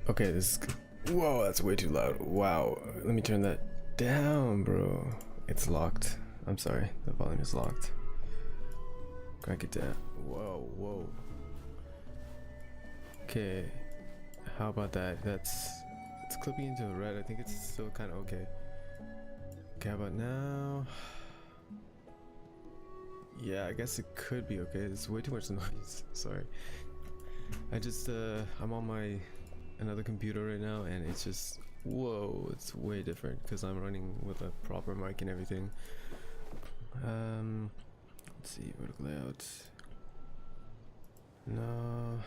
Okay, this is. Whoa, that's way too loud. Wow. Let me turn that down, bro. It's locked. I'm sorry. The volume is locked. Crank it down. Whoa, whoa. Okay. How about that? It's clipping into red. I think it's still kind of okay. Okay, how about now? Yeah, I guess it could be okay. It's way too much noise. Sorry. I'm on my another computer right now, and it's just whoa, it's way different because I'm running with a proper mic and everything. Let's see, vertical layout. No.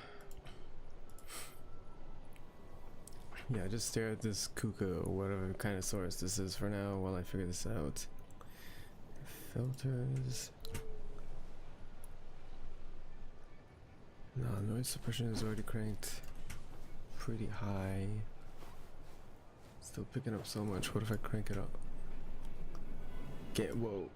Yeah, just stare at this kuka or whatever kind of source this is for now while I figure this out. Filters. No, noise suppression is already cranked pretty high. Still picking up so much. What if I crank it up? Get whoa.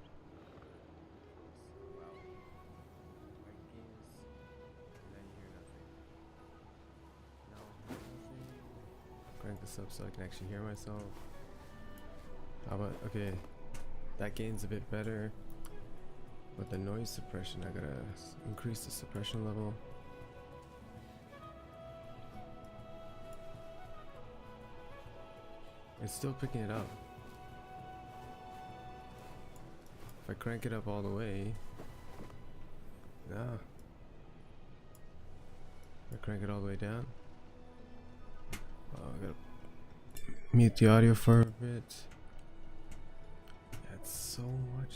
Crank this up so I can actually hear myself. How about okay? That gain's a bit better. But the noise suppression, I gotta increase the suppression level. It's still picking it up. If I crank it up all the way, nah. If I crank it all the way down, I gotta mute the audio for a bit. Yeah, it's so much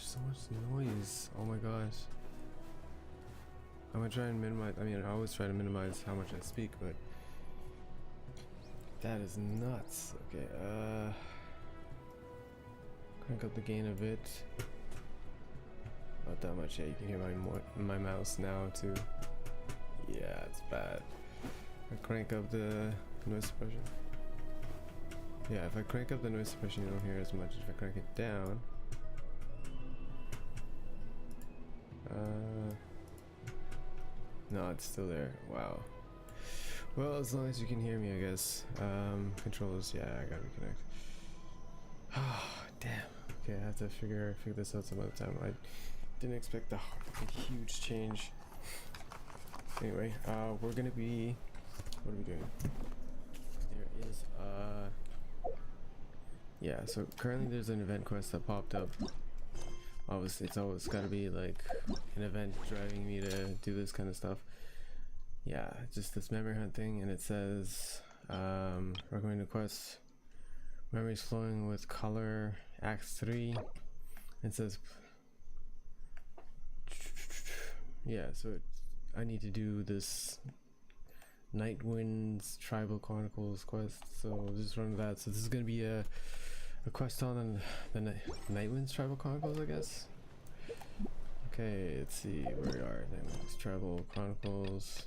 noise. Oh my gosh. I'm gonna try and minimize. I mean, I always try to minimize how much I speak, but that is nuts. Okay, crank up the gain a bit. Not that much. Yeah, you can hear my mouse now too. Yeah, it's bad. I crank up the noise suppression. Yeah, if I crank up the noise suppression, you don't hear as much. If I crank it down, no, it's still there. Wow. Well, as long as you can hear me, I guess. Controllers, yeah, I gotta reconnect. Oh, damn. Okay, I have to figure this out some other time. I didn't expect a huge change. Anyway, we're gonna be. What are we doing? There is yeah. So currently, there's an event quest that popped up. Obviously, it's always gotta be like an event driving me to do this kind of stuff. Yeah, just this memory hunt thing, and it says recommended quest, memories flowing with color, Acts 3. It says yeah, so I need to do this Nightwind's Trible Chronicles quest, so just run that. So this is gonna be a quest on the Nightwind's Trible Chronicles, I guess. Okay, let's see where we are. Nightwind's Trible Chronicles.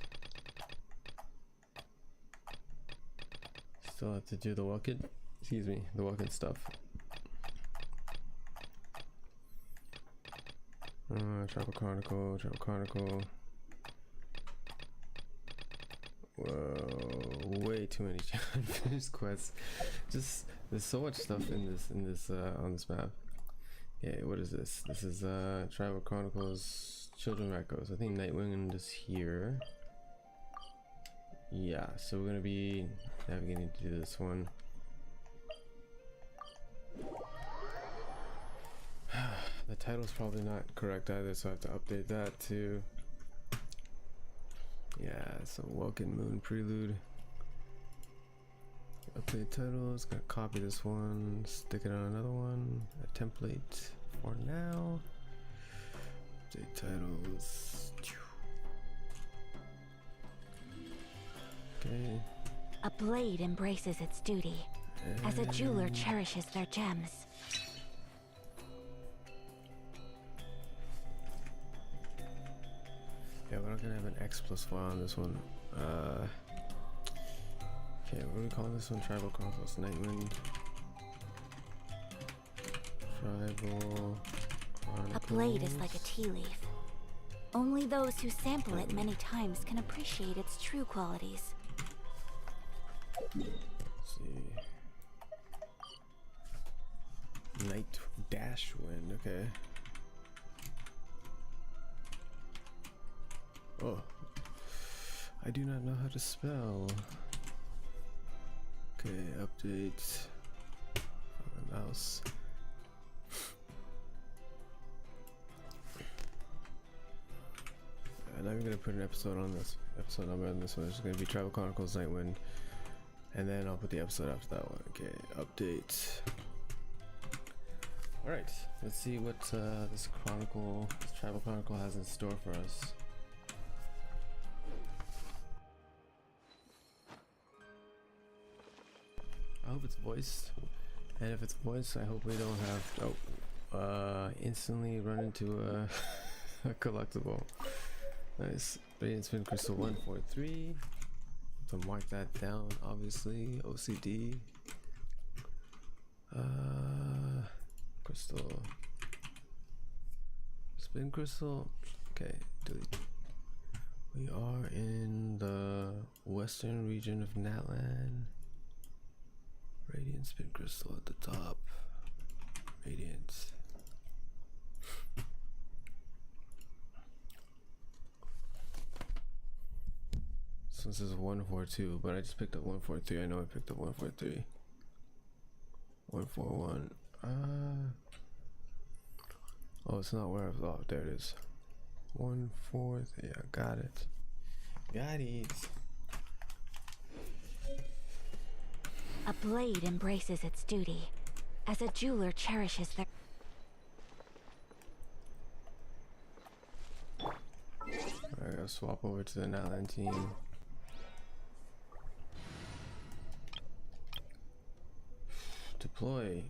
Still have to do the walk-in, the walk-in stuff. Trible Chronicle. Whoa, way too many unfinished quests. Just there's so much stuff in this on this map. Okay, what is this? This is Trible Chronicles Children Echoes. I think Nightwind is here. Yeah, so we're gonna be navigating to do this one. The title's probably not correct either, so I have to update that too. Yeah, so Welkin Moon Prelude. Update titles, gonna copy this one, stick it on another one, a template for now. Update titles. Okay. A blade embraces its duty, as a jeweler cherishes their gems. Yeah, we're not gonna have an X+Y on this one. Okay, what do we call this one? Trible Chronicles Nightwind. Trible Chronicles. A blade is like a tea leaf. Only those who sample it many times can appreciate its true qualities. Let's see. Night Dash Wind, okay. Oh. I do not know how to spell. Okay, update. My mouse. I'm not even gonna put an episode on this episode number on this one. It's gonna be Tribe Chronicles Nightwind, and then I'll put the episode after that one. Okay, update. All right, let's see what this Tribal Chronicle has in store for us. I hope it's voiced, and if it's voiced, I hope we don't have instantly run into a collectible. Nice. Radiant Spin Crystal 143. To mark that down, obviously. OCD. Crystal. Spin Crystal. Okay, delete. We are in the western region of Natlan. Radiant Spin Crystal at the top. Radiant. So this is 142, but I just picked up 143. I know I picked up 143. 141. Oh, it's not where I was. Oh, there it is. 143. Yeah, got it. Got it. A blade embraces its duty, as a jeweler cherishes their... I gotta swap over to the Natlan team. Deploy.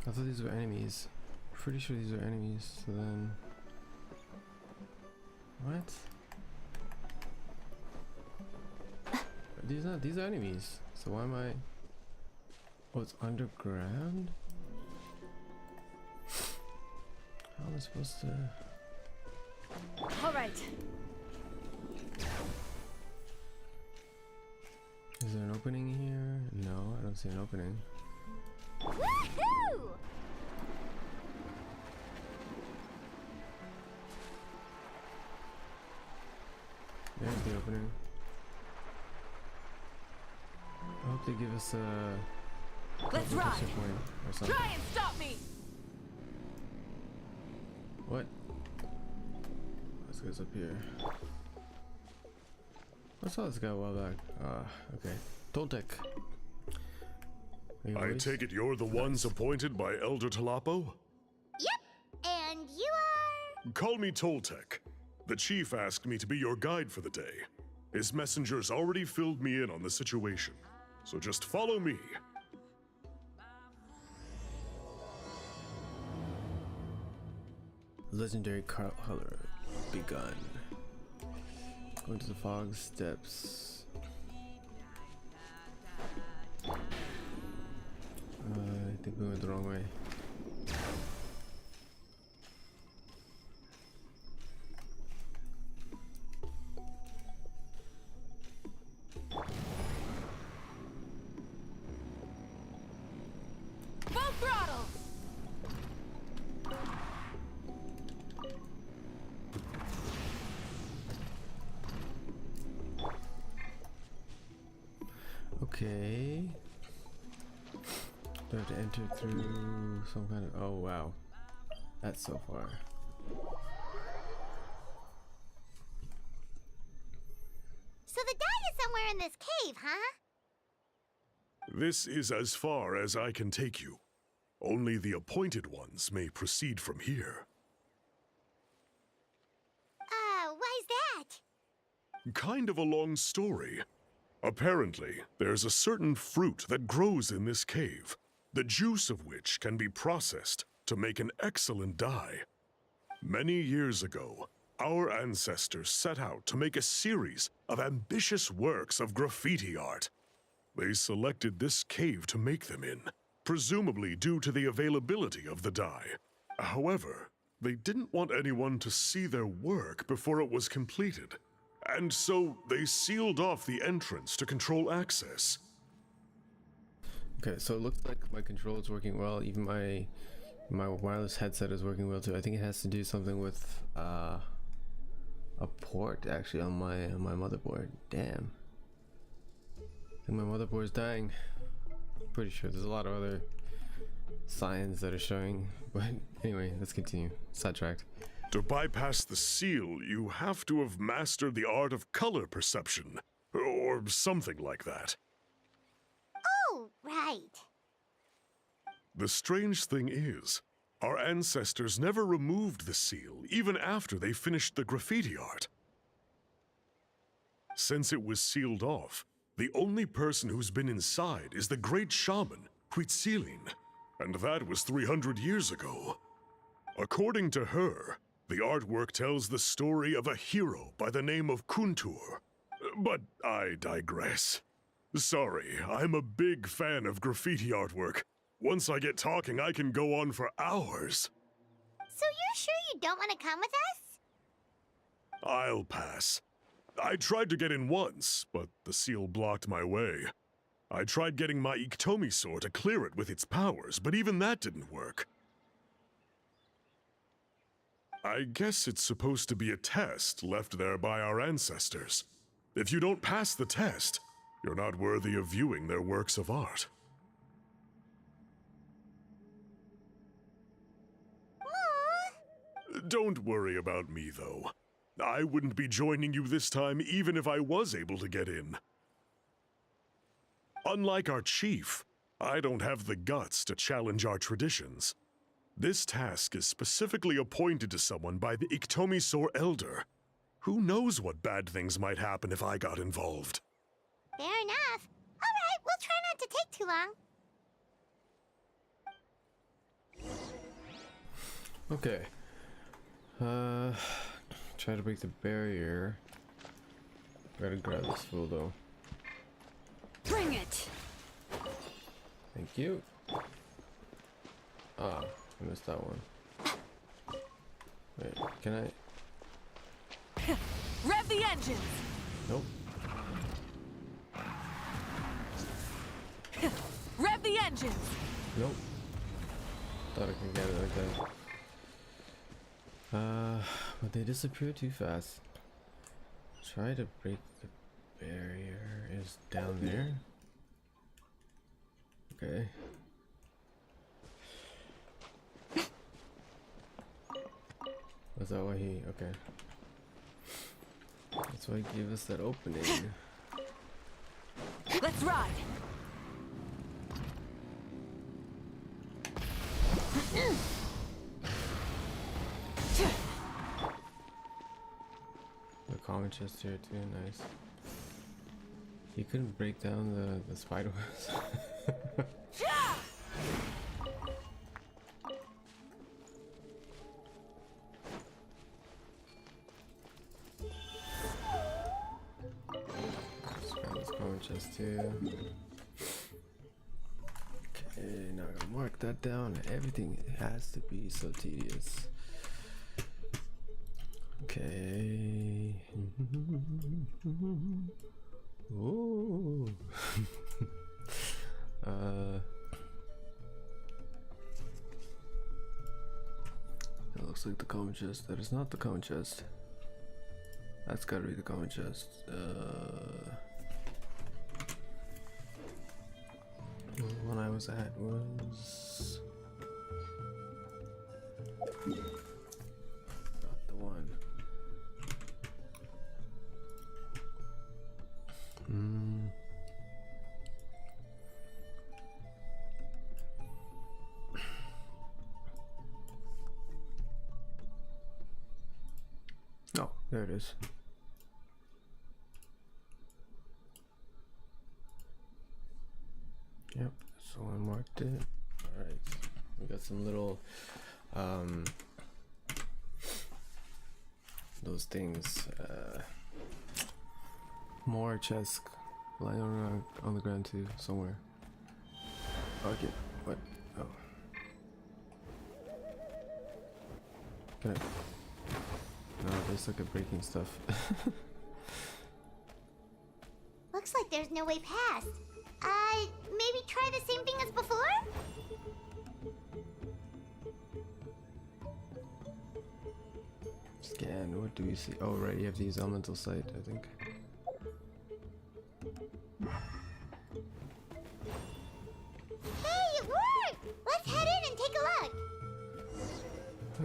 I thought these were enemies. Pretty sure these are enemies, so then... What? These are enemies. So why am I... Oh, it's underground? How am I supposed to... Alright. Is there an opening here? No, I don't see an opening. Woohoo! There's the opening. I hope they give us a... Let's ride! Point or something. Try and stop me! What? This guy's up here. I saw this guy a while back. Okay. Toltec. I take it you're the ones appointed by Elder Talapo? Yep, and you are... Call me Toltec. The chief asked me to be your guide for the day. His messengers already filled me in on the situation, so just follow me. Legendary color begun. Going to the fog steps. I think we went the wrong way. Full throttle! Okay. Do I have to enter through some kind of... Oh, wow. That's so far. So the guy is somewhere in this cave, huh? This is as far as I can take you. Only the appointed ones may proceed from here. Why's that? Kind of a long story. Apparently, there's a certain fruit that grows in this cave, the juice of which can be processed to make an excellent dye. Many years ago, Our ancestors set out to make a series of ambitious works of graffiti art. They selected this cave to make them in, presumably due to the availability of the dye. However, they didn't want anyone to see their work before it was completed, and so they sealed off the entrance to control access. Okay, so it looks like my controller is working well. Even my wireless headset is working well too. I think it has to do something with a port actually on my motherboard. Damn. I think my motherboard is dying. Pretty sure there's a lot of other signs that are showing, but anyway, let's continue. Sidetracked. To bypass the seal, you have to have mastered the art of color perception, or something like that. Oh, right. The strange thing is, our ancestors never removed the seal, even after they finished the graffiti art. Since it was sealed off, the only person who's been inside is the great shaman, Huitzilin, and that was 300 years ago. According to her, the artwork tells the story of a hero by the name of Kuntur. But I digress. Sorry, I'm a big fan of graffiti artwork. Once I get talking, I can go on for hours. So you're sure you don't want to come with us? I'll pass. I tried to get in once, but the seal blocked my way. I tried getting my Iktomi sword to clear it with its powers, but even that didn't work. I guess it's supposed to be a test left there by our ancestors. If you don't pass the test, you're not worthy of viewing their works of art. Don't worry about me, though. I wouldn't be joining you this time even if I was able to get in. Unlike our chief, I don't have the guts to challenge our traditions. This task is specifically appointed to someone by the Iktomi Sor Elder. Who knows what bad things might happen if I got involved? Fair enough. All right, we'll try not to take too long. Okay. Try to break the barrier. Gotta grab this fool though. Bring it! Thank you. Ah, I missed that one. Wait, can I? Rev the engines! Nope. Rev the engines! Nope. Thought I could get it like that. But they disappear too fast. Try to break the barrier. Is down there. Okay. Was that why he? Okay. That's why he gave us that opening. Let's ride! The common chest here too, nice. He couldn't break down the spider webs. Just grab this common chest too. Okay, now I'm gonna mark that down. Everything has to be so tedious. Okay. Ooh. That looks like the common chest. That is not the common chest. That's gotta be the common chest. The one I was at was not the one. Oh, there it is. Yep, so I marked it. Alright, we got some little those things. More chests lying around on the ground too, somewhere. Okay, what? Oh. Can I? No, they suck at breaking stuff. Looks like there's no way past. Maybe try the same thing as before? Scan, what do we see? Oh, right, you have to use elemental sight, I think. Hey, it worked! Let's head in and take a look.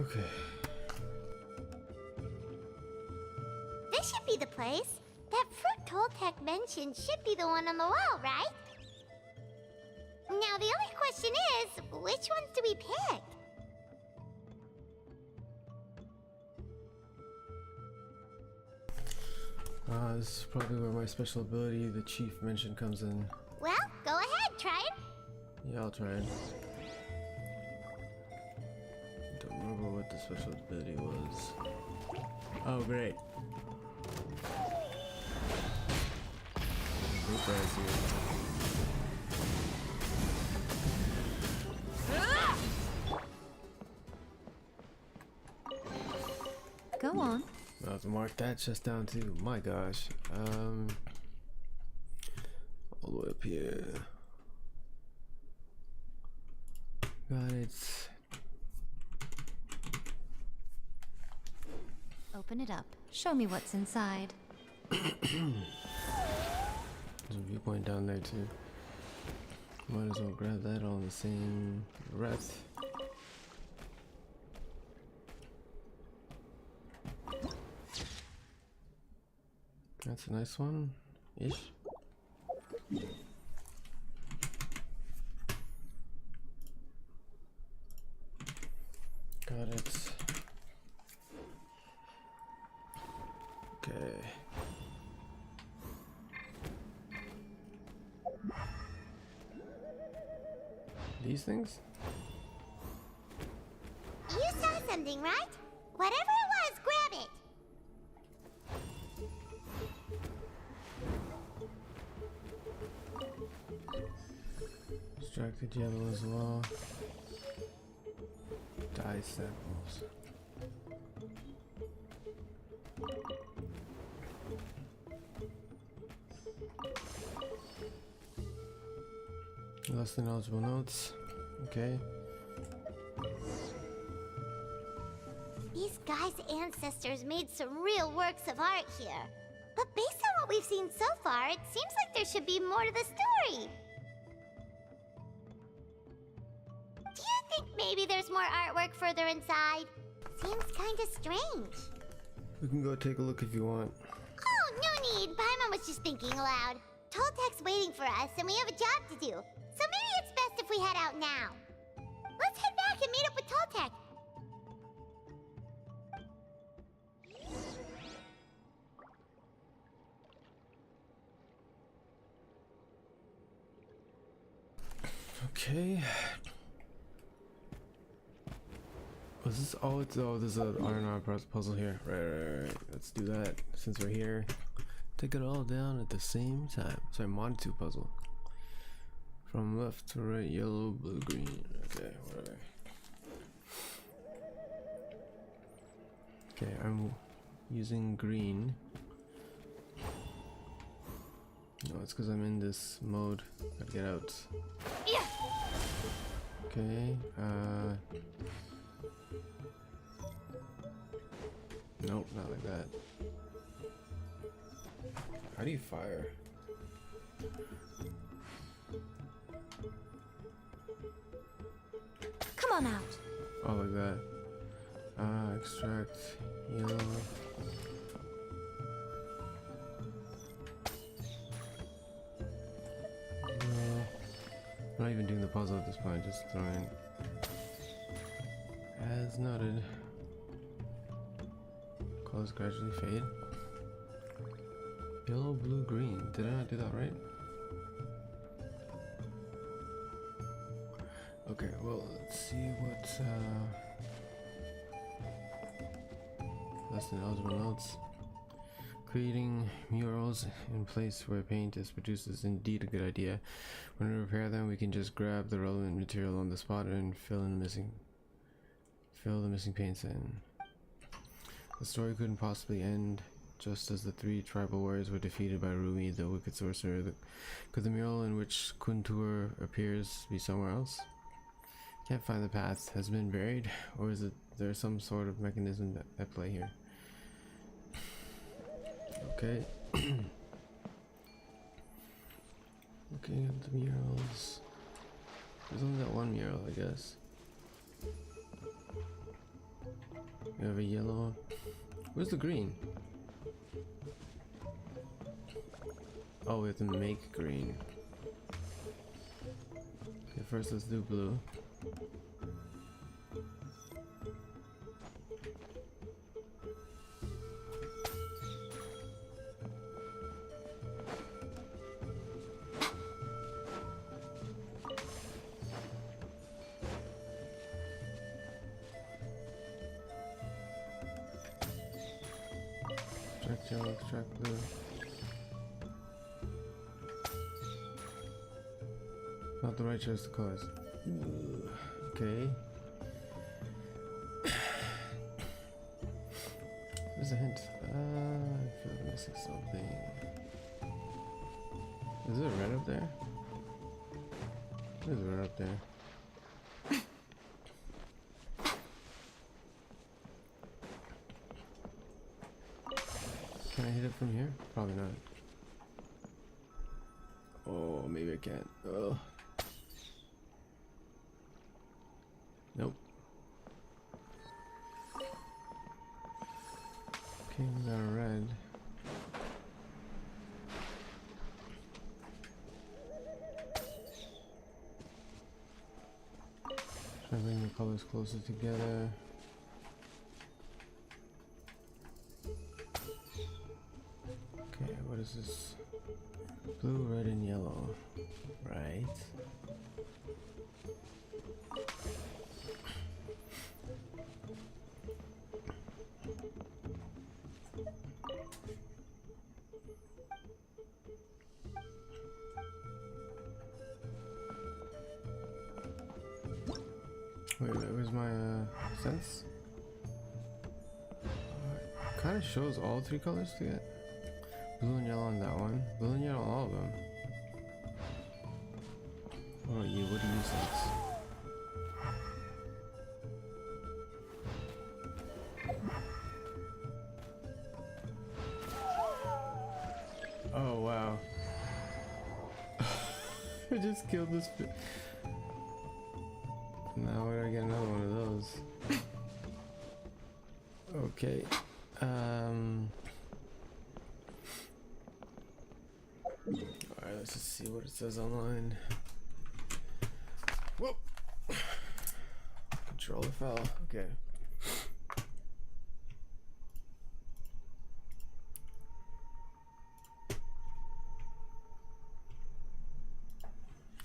Okay. This should be the place. That fruit Toltec mentioned should be the one on the wall, right? Now the only question is, which ones do we pick? This is probably where my special ability, the chief mentioned, comes in. Well, go ahead, try it. Yeah, I'll try it. Don't remember what the special ability was. Oh, great. Surprise here. Go on. I'll have to mark that chest down too. My gosh. All the way up here. Got it. Open it up. Show me what's inside. There's a viewpoint down there too. Might as well grab that all in the same breath. That's a nice one, ish. Got it. Okay. These things? You saw something, right? Whatever it was, grab it. Distracted yellow as well. Die samples. Less than eligible notes. Okay. These guys' ancestors made some real works of art here. But based on what we've seen so far, it seems like there should be more to the story. Do you think maybe there's more artwork further inside? Seems kinda strange. We can go take a look if you want. Oh, no need. Paimon was just thinking aloud. Toltec's waiting for us, and we have a job to do. So maybe it's best if we head out now. Let's head back and meet up with Toltec. Okay. Was this? Oh, it's there's a R&R puzzle here. Right. Let's do that since we're here. Take it all down at the same time. Sorry, Montu puzzle. From left to right, yellow, blue, green. Okay, whatever. Okay, I'm using green. No, it's because I'm in this mode. Gotta get out. Yeah. Okay, nope, not like that. How do you fire? Come on out. Oh, like that. Extract yellow. No. I'm not even doing the puzzle at this point, just throwing. As noted. Colors gradually fade. Yellow, blue, green. Did I not do that right? Okay, well, let's see what less than eligible notes. Creating murals in place where paint is produced is indeed a good idea. When we repair them, we can just grab the relevant material on the spot and fill the missing paints in. The story couldn't possibly end just as the 3 tribal warriors were defeated by Rumi, the wicked sorcerer. Could the mural in which Kuntur appears be somewhere else? Can't find the path. Has it been buried, or is there some sort of mechanism at play here? Okay. Looking at the murals. There's only that one mural, I guess. We have a yellow. Where's the green? Oh, we have to make green. Okay, first let's do blue. Extract yellow, extract blue. Not the right choice of colors. Okay. There's a hint. I feel like I'm missing something. Is it red up there? There's red up there. Can I hit it from here? Probably not. Oh, maybe I can't. Ugh. Nope. Okay, we got a red. Try to bring the colors closer together. Okay, what is this? Blue, red, and yellow. Right. Wait, where's my sense? Kind of shows all 3 colors to get. Blue and yellow on that one. Blue and yellow on all of them. What about you? What do you sense? Oh wow. I just killed this bit. Now we gotta get another one of those. Okay. Alright, let's just see what it says online. Whoa! Controller fell. Okay.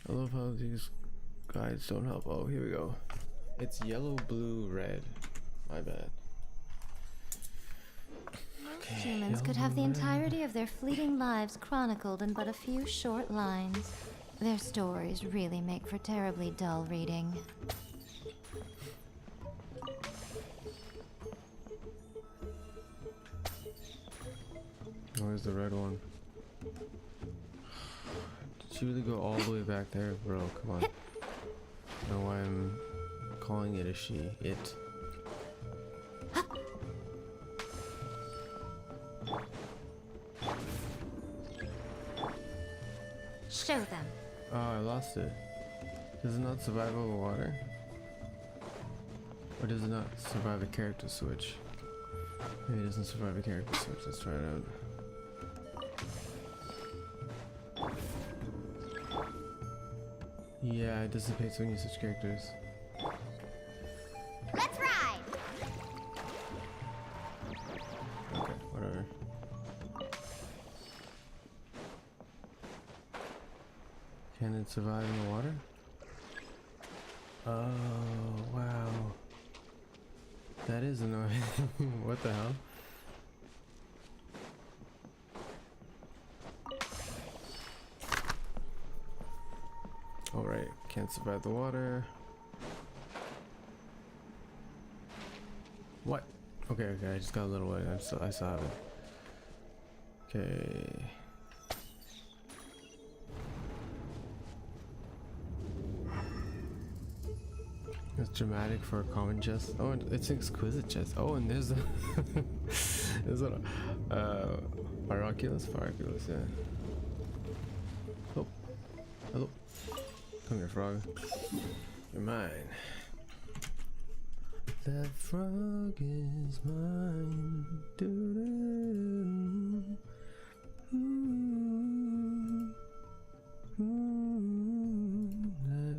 I love how these guides don't help. Oh, here we go. It's yellow, blue, red. My bad. Okay, Humans could have the entirety of their fleeting lives chronicled in but a few short lines. Their stories really make for terribly dull reading. Where's the red one? Did you really go all the way back there? Bro, come on. I don't know why I'm calling it a she. It. Show them. Oh, I lost it. Does it not survive over water? Or does it not survive a character switch? Maybe it doesn't survive a character switch. Let's try it out. Yeah, it dissipates when you switch characters. Let's ride! Okay, whatever. Can it survive in the water? Oh, wow. That is annoying. What the hell? Can't survive the water. What? Okay, okay, I just got a little wet. I still have it. Okay. It's dramatic for a common chest. Oh, and it's an exquisite chest. Oh, and there's a there's a Miraculous, yeah. Oh, hello. Come here, frog. You're mine. That frog is mine. Doo-doo.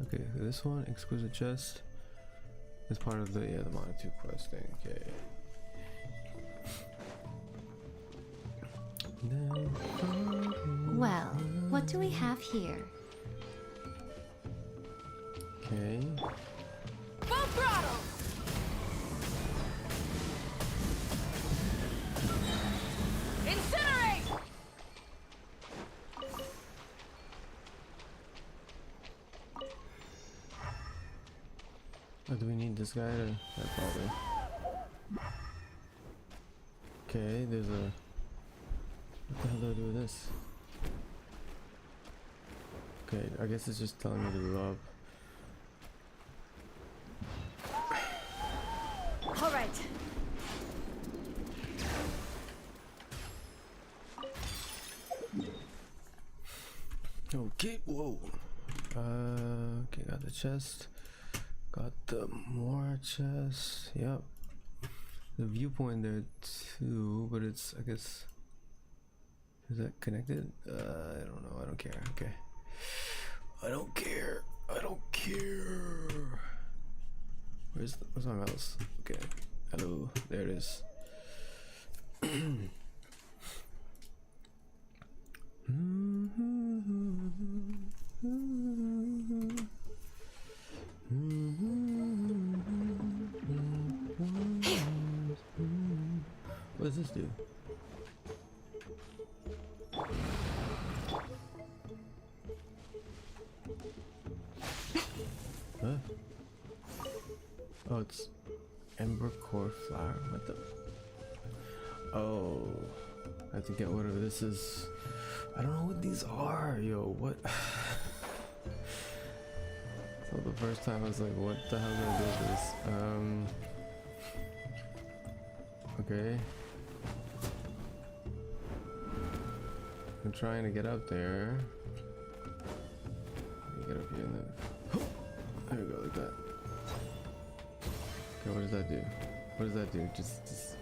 Okay, this one, exquisite chest, is part of the the Mana 2 quest thing. Okay. Well, what do we have here? Okay. Full throttle! Incinerate! Oh, do we need this guy to? Yeah, probably. Okay, there's a. What the hell do I do with this? Okay, I guess it's just telling me to love. All right. Okay, whoa. Okay, got the chest. Got the more chest. Yep. The viewpoint there too, but it's, I guess, is that connected? I don't know. I don't care. Okay. I don't care. I don't care. Where's my mouse? Okay. Hello. There it is. What does this do? Huh? Oh, it's Ember Core Flower. What the? Oh, I have to get whatever this is. I don't know what these are, yo. What? So the first time I was like, what the hell do I do with this? Okay. I'm trying to get up there. Let me get up here and then. There we go, like that. Okay, what does that do? What does that do? Just.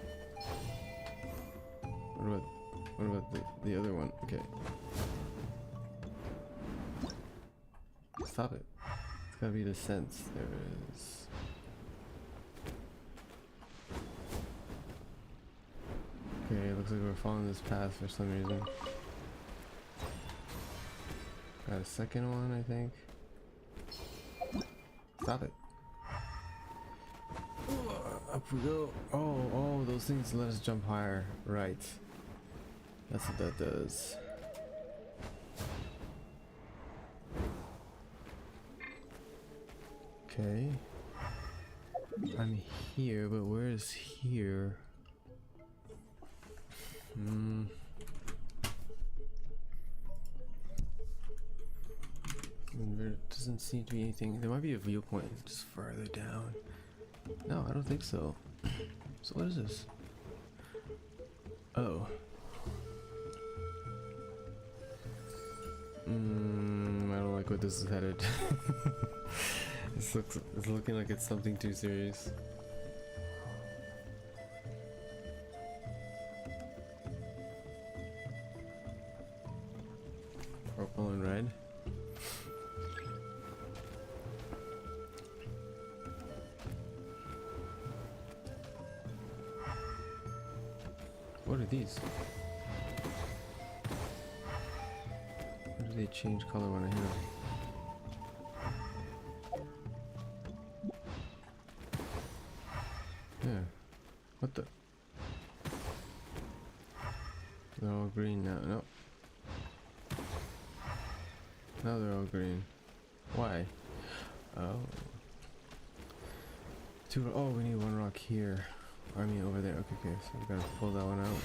What about the other one? Okay. Stop it. It's gotta be the sense. There it is. Okay, it looks like we're following this path for some reason. Got a second one, I think. Stop it. Up we go. Oh, those things let us jump higher. Right. That's what that does. Okay. I'm here, but where is here? There doesn't seem to be anything. There might be a viewpoint just further down. No, I don't think so. So what is this? Oh. I don't like what this is headed. It's looking like it's something too serious. Purple and red. What are these? Why do they change color when I hit them? Yeah. What the? They're all green now. No. Now they're all green. Why? Oh. Two. Oh, we need one rock here. I mean, over there. Okay, okay. So we gotta pull that one out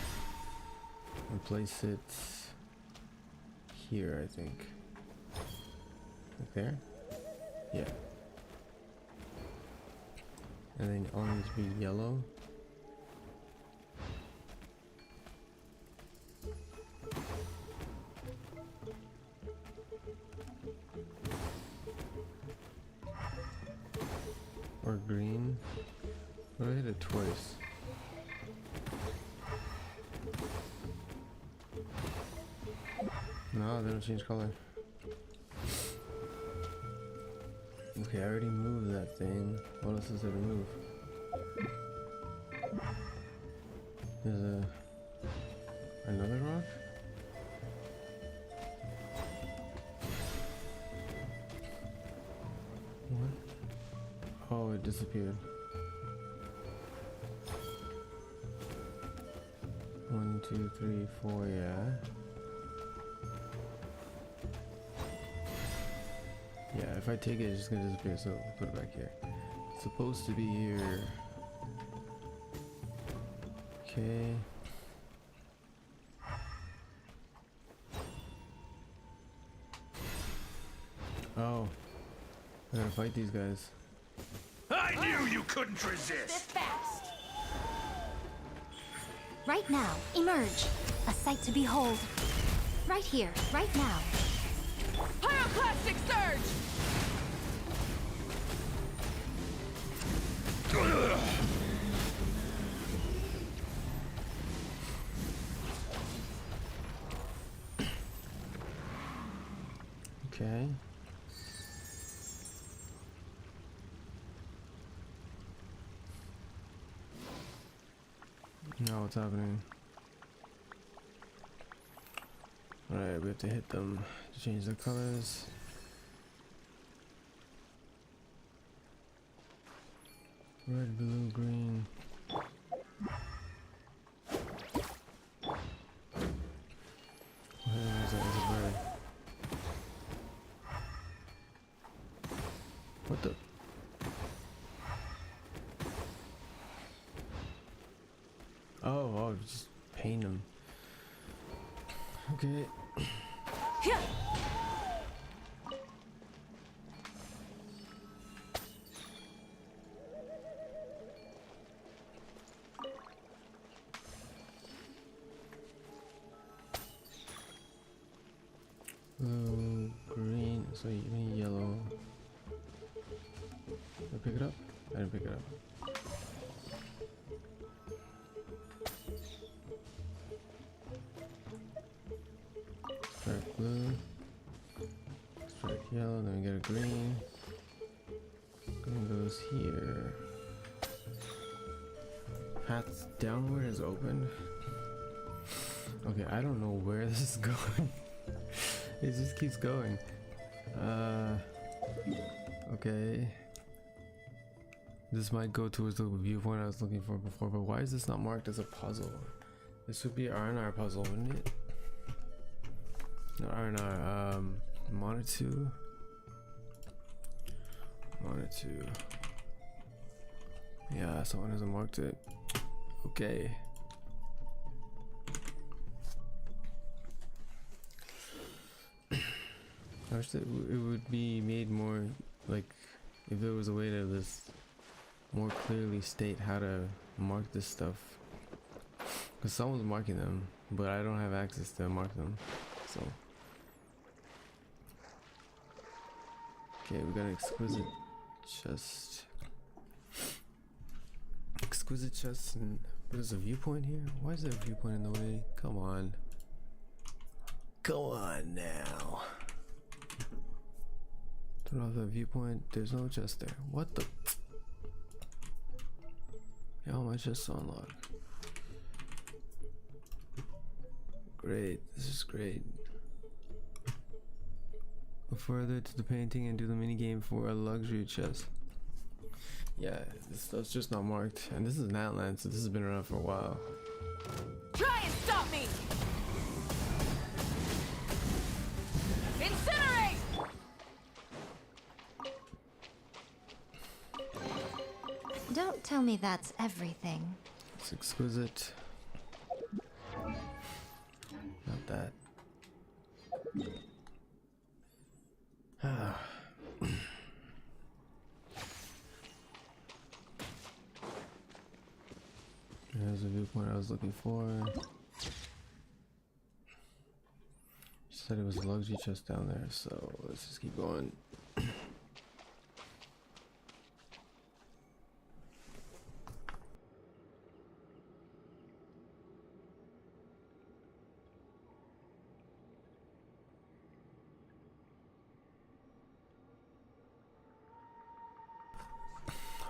and place it here, I think. Like there? Yeah. And then all needs to be yellow. Or green. What if I hit it twice? No, they don't change color. Okay, I already moved that thing. What else is there to move? There's another rock? What? Oh, it disappeared. 1, 2, 3, 4, yeah. Yeah, if I take it, it's just gonna disappear, so we'll put it back here. It's supposed to be here. Okay. Oh. I gotta fight these guys. I knew you couldn't resist! Fast! Right now, emerge. A sight to behold. Right here, right now. Pyroclastic surge! Okay. Now what's happening? Alright, we have to hit them to change the colors. Red, blue, green. What is that? Is it red? What the? Oh, just paint them. Okay. Blue, green, so you need yellow. Did I pick it up? I didn't pick it up. Strike blue, strike yellow, then we get a green. Green goes here. Path downward is open. Okay, I don't know where this is going. It just keeps going. Okay. This might go towards the viewpoint I was looking for before, but why is this not marked as a puzzle? This would be R&R puzzle, wouldn't it? No, R&R, monitor 2. Monitor 2. Yeah, someone hasn't marked it. Okay. I wish that it would be made more, like, if there was a way to just more clearly state how to mark this stuff. Because someone's marking them, but I don't have access to mark them, so. Okay, we got an exquisite chest. Exquisite chest, and what is a viewpoint here? Why is there a viewpoint in the way? Come on. Come on now. Turn off the viewpoint. There's no chest there. What the? Yeah, all my chests are unlocked. Great. This is great. Go further to the painting and do the mini game for a luxury chest. Yeah, this stuff's just not marked. And this is an outland, so this has been around for a while. Try and stop me! Incinerate! Don't tell me that's everything. It's exquisite. Not that. Ah. There's a viewpoint I was looking for. She said it was a luxury chest down there, so let's just keep going.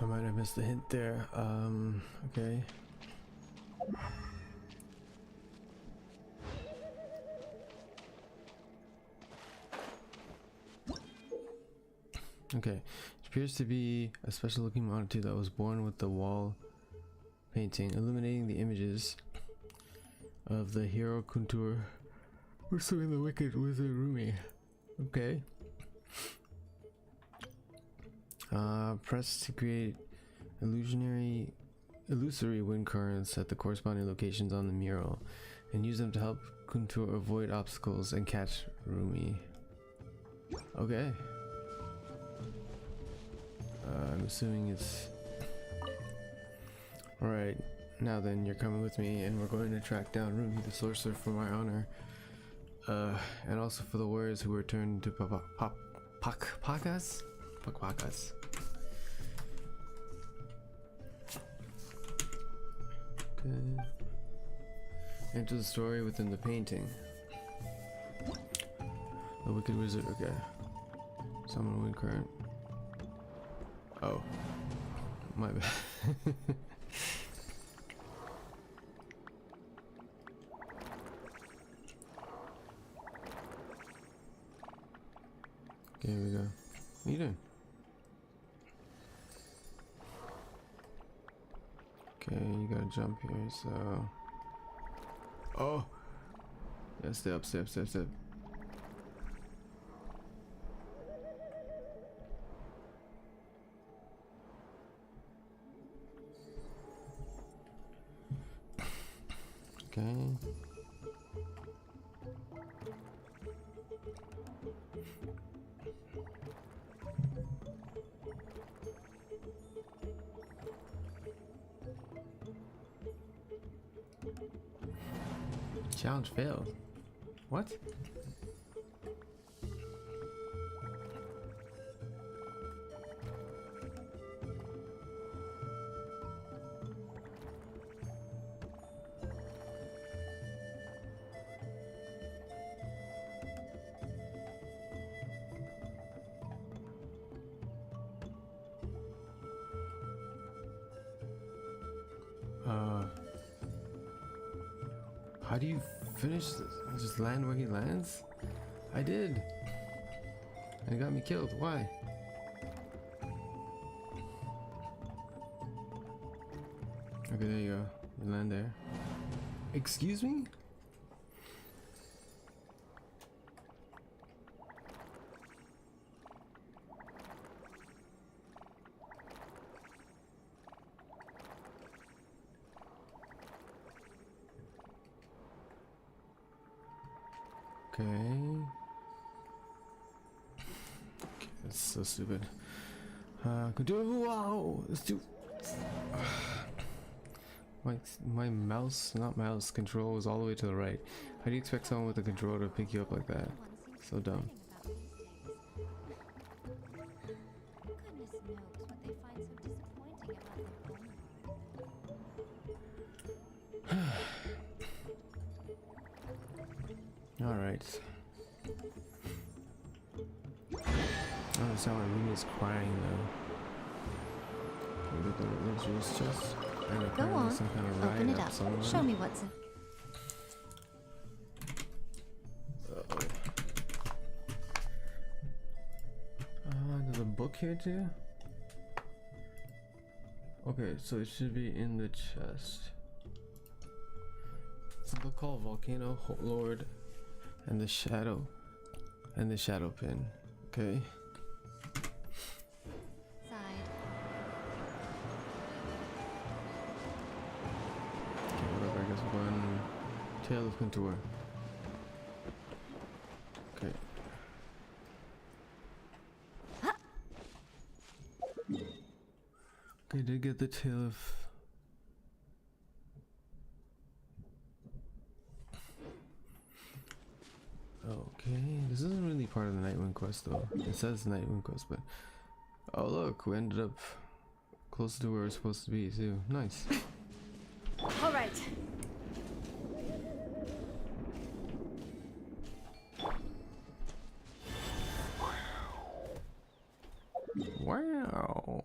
I might have missed the hint there. Okay. Okay. It appears to be a special looking monitor that was born with the wall painting, illuminating the images of the hero Kuntur pursuing the wicked wizard Rumi. Okay. Press to create illusory wind currents at the corresponding locations on the mural, and use them to help Kuntur avoid obstacles and catch Rumi. Okay. I'm assuming it's... Alright, now then, you're coming with me, and we're going to track down Rumi the sorcerer for my honor. And also for the warriors who were turned into Pakwakas? Pakwakas. Okay. Enter the story within the painting. The wicked wizard, okay. Summon a wind current. Oh. My bad. Okay, here we go. What are you doing? Okay, you gotta jump here, so... Oh! Yeah, stay up, stay up, stay up, stay up. Okay. Challenge failed. What? How do you finish this? Just land where he lands? I did. And it got me killed. Why? Okay, there you go. You land there. Excuse me? Okay. That's so stupid. Could do it. Wow, let's do. My mouse, not mouse, control was all the way to the right. How do you expect someone with a controller to pick you up like that? So dumb. Alright. I don't understand why Rumi is crying though. Look at the luxurious chest. And Go apparently on, some kind of open ride it up. somewhere. Show me what's in. There's a book here too? Okay, so it should be in the chest. It's a book called Volcano Lord and the Shadow Pin. Okay. Side. Tail of Contour. Okay. Okay, did get the tail of. Okay, this isn't really part of the Nightwind quest though. It says Nightwind quest, but oh look, we ended up close to where we're supposed to be too. Nice. All right. Wow.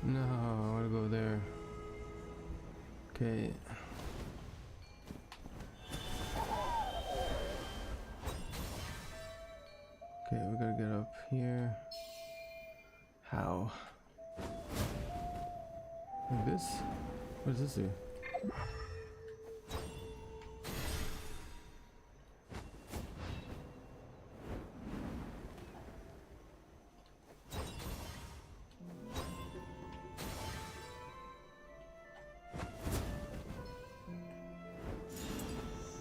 No, I want to go there. Okay. Okay, we gotta get up here. How? Like this? What does this do?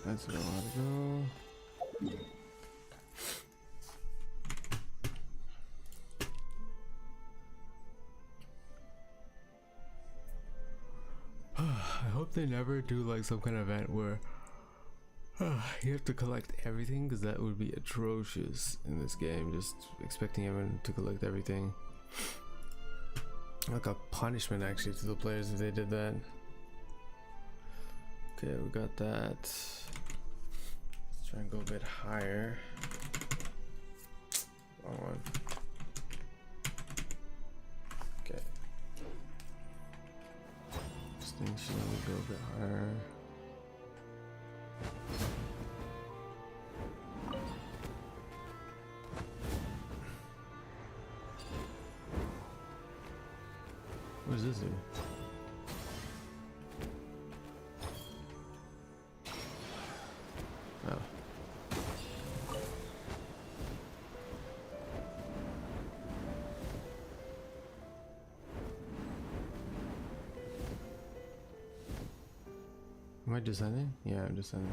That's where I want to go. I hope they never do like some kind of event where you have to collect everything, because that would be atrocious in this game. Just expecting everyone to collect everything. Like a punishment actually to the players if they did that. Okay, we got that. Let's try and go a bit higher. Wrong one. Okay. Distinction, we go a bit higher. What does this do? Oh. Am I descending? Yeah, I'm descending.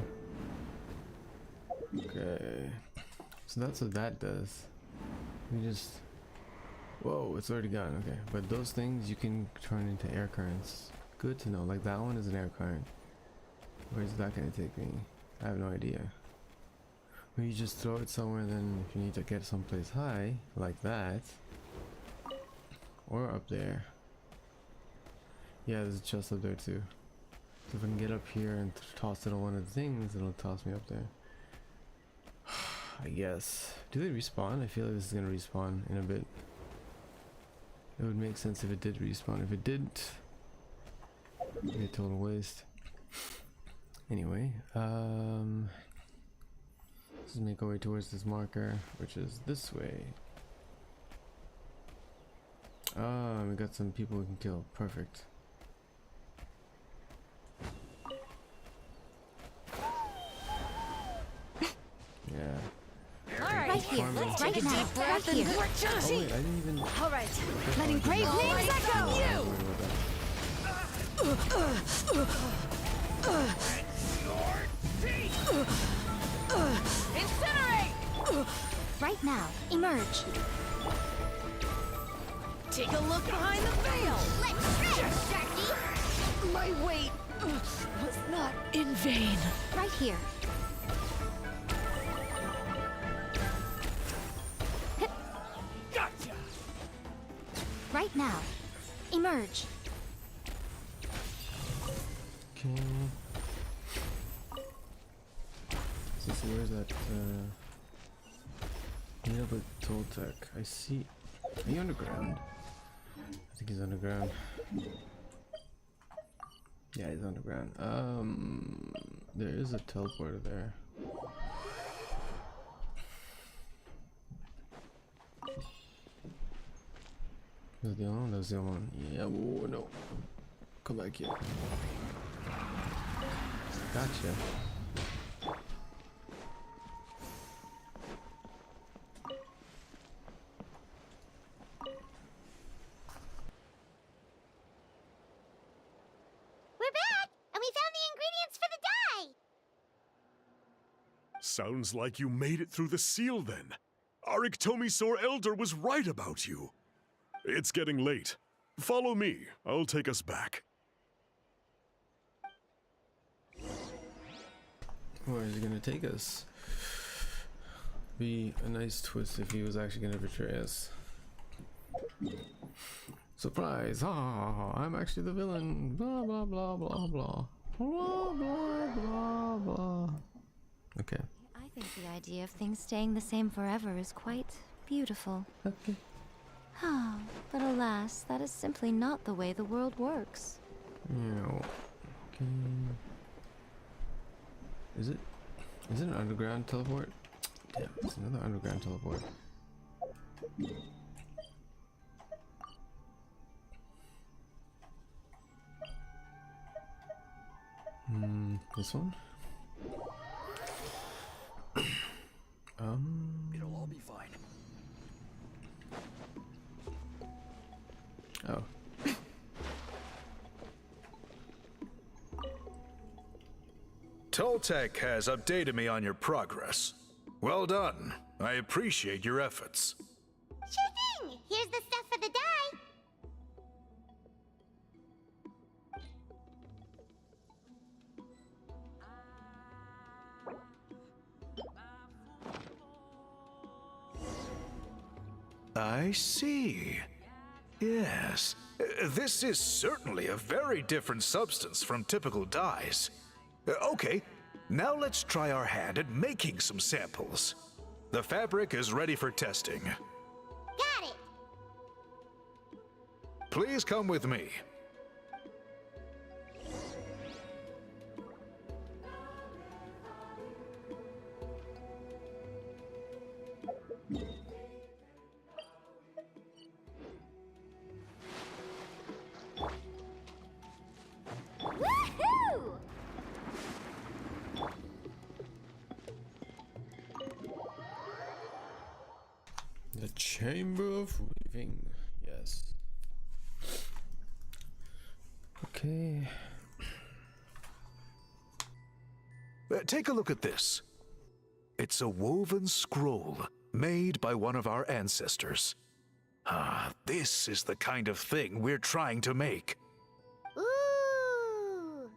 Okay. So that's what that does. We just... Whoa, it's already gone. Okay. But those things you can turn into air currents. Good to know. Like that one is an air current. Where's that gonna take me? I have no idea. Maybe you just throw it somewhere, then if you need to get someplace high, like that. Or up there. Yeah, there's a chest up there too. So if I can get up here and toss it on one of the things, it'll toss me up there. I guess. Do they respawn? I feel like this is gonna respawn in a bit. It would make sense if it did respawn. If it didn't, it'd be a total waste. Anyway, let's make our way towards this marker, which is this way. Ah, we got some people we can kill. Perfect. Yeah. Right here. Farming. Right now. Right here. Oh wait, I didn't even. All right. Letting brave names echo. I'm worried about that. Incinerate! Right now. Emerge. Take a look behind the veil. Let's shred, Sharky! My weight was not in vain. Right here. Gotcha! Right now. Emerge. Okay. So where's that? Meet up with Toltec. I see. Are you underground? I think he's underground. Yeah, he's underground. There is a teleporter there. Is that the other one? That's the other one. Yeah, whoa, no. Come back here. Gotcha. Sounds like you made it through the seal then. Our Iktomi Elder was right about you. It's getting late. Follow me. I'll take us back. Where is he gonna take us? Be a nice twist if he was actually gonna betray us. Surprise! Ha ha ha! I'm actually the villain. Blah blah blah blah blah. Blah blah blah blah. Okay. I think the idea of things staying the same forever is quite beautiful. Okay. But alas, that is simply not the way the world works. Yeah. Okay. Is it? Is it an underground teleport? Damn, it's another underground teleport. This one? It'll all be fine. Oh. Toltec has updated me on your progress. Well done. I appreciate your efforts. Sure thing! Here's the stuff for the dye. I see. Yes. This is certainly a very different substance from typical dyes. Okay, now let's try our hand at making some samples. The fabric is ready for testing. Got it! Please come with me. Woohoo! The Chamber of Weaving. Yes. Okay. Take a look at this. It's a woven scroll made by one of our ancestors. This is the kind of thing we're trying to make. Ooh!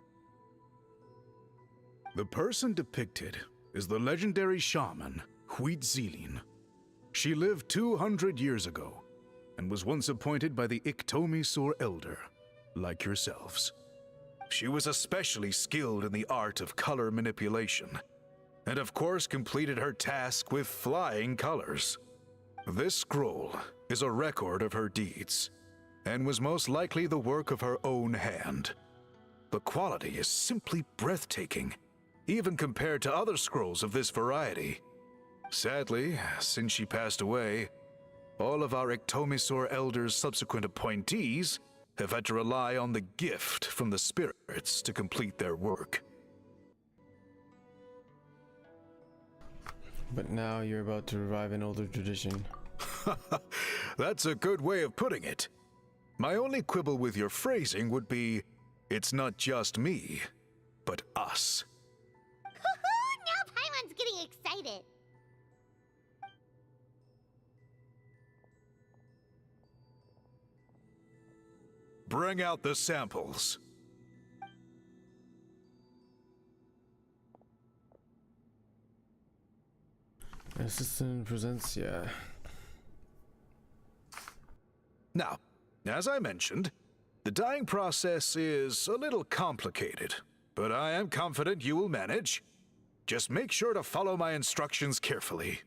The person depicted is the legendary shaman, Huitzilin. She lived 200 years ago and was once appointed by the Iktomi Elder, like yourselves. She was especially skilled in the art of color manipulation, and of course completed her task with flying colors. This scroll is a record of her deeds, and was most likely the work of her own hand. The quality is simply breathtaking, even compared to other scrolls of this variety. Sadly, since she passed away, all of our Iktomi Elder's subsequent appointees have had to rely on the gift from the spirits to complete their work. But now you're about to revive an older tradition. That's a good way of putting it. My only quibble with your phrasing would be, it's not just me, but us. Hoo-hoo! Now Paimon's getting excited. Bring out the samples. Assistant presents, yeah. Now, as I mentioned, the dyeing process is a little complicated, but I am confident you will manage. Just make sure to follow my instructions carefully.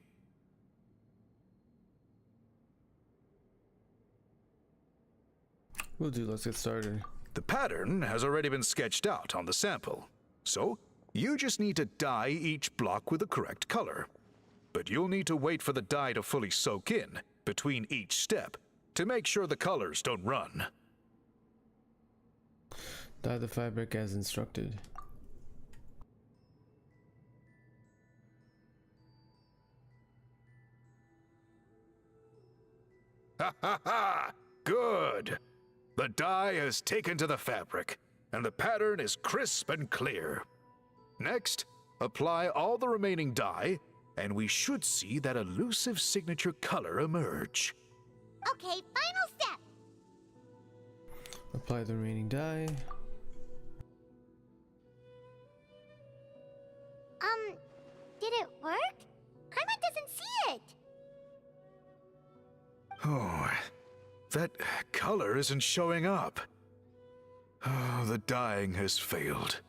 Will do, let's get started. The pattern has already been sketched out on the sample, so you just need to dye each block with the correct color. But you'll need to wait for the dye to fully soak in between each step to make sure the colors don't run. Dye the fabric as instructed. Ha ha ha! Good! The dye is taken to the fabric, and the pattern is crisp and clear. Next, apply all the remaining dye, and we should see that elusive signature color emerge. Okay, final step. Apply the remaining dye. Did it work? Paimon doesn't see it. Oh, that color isn't showing up. Oh, the dyeing has failed.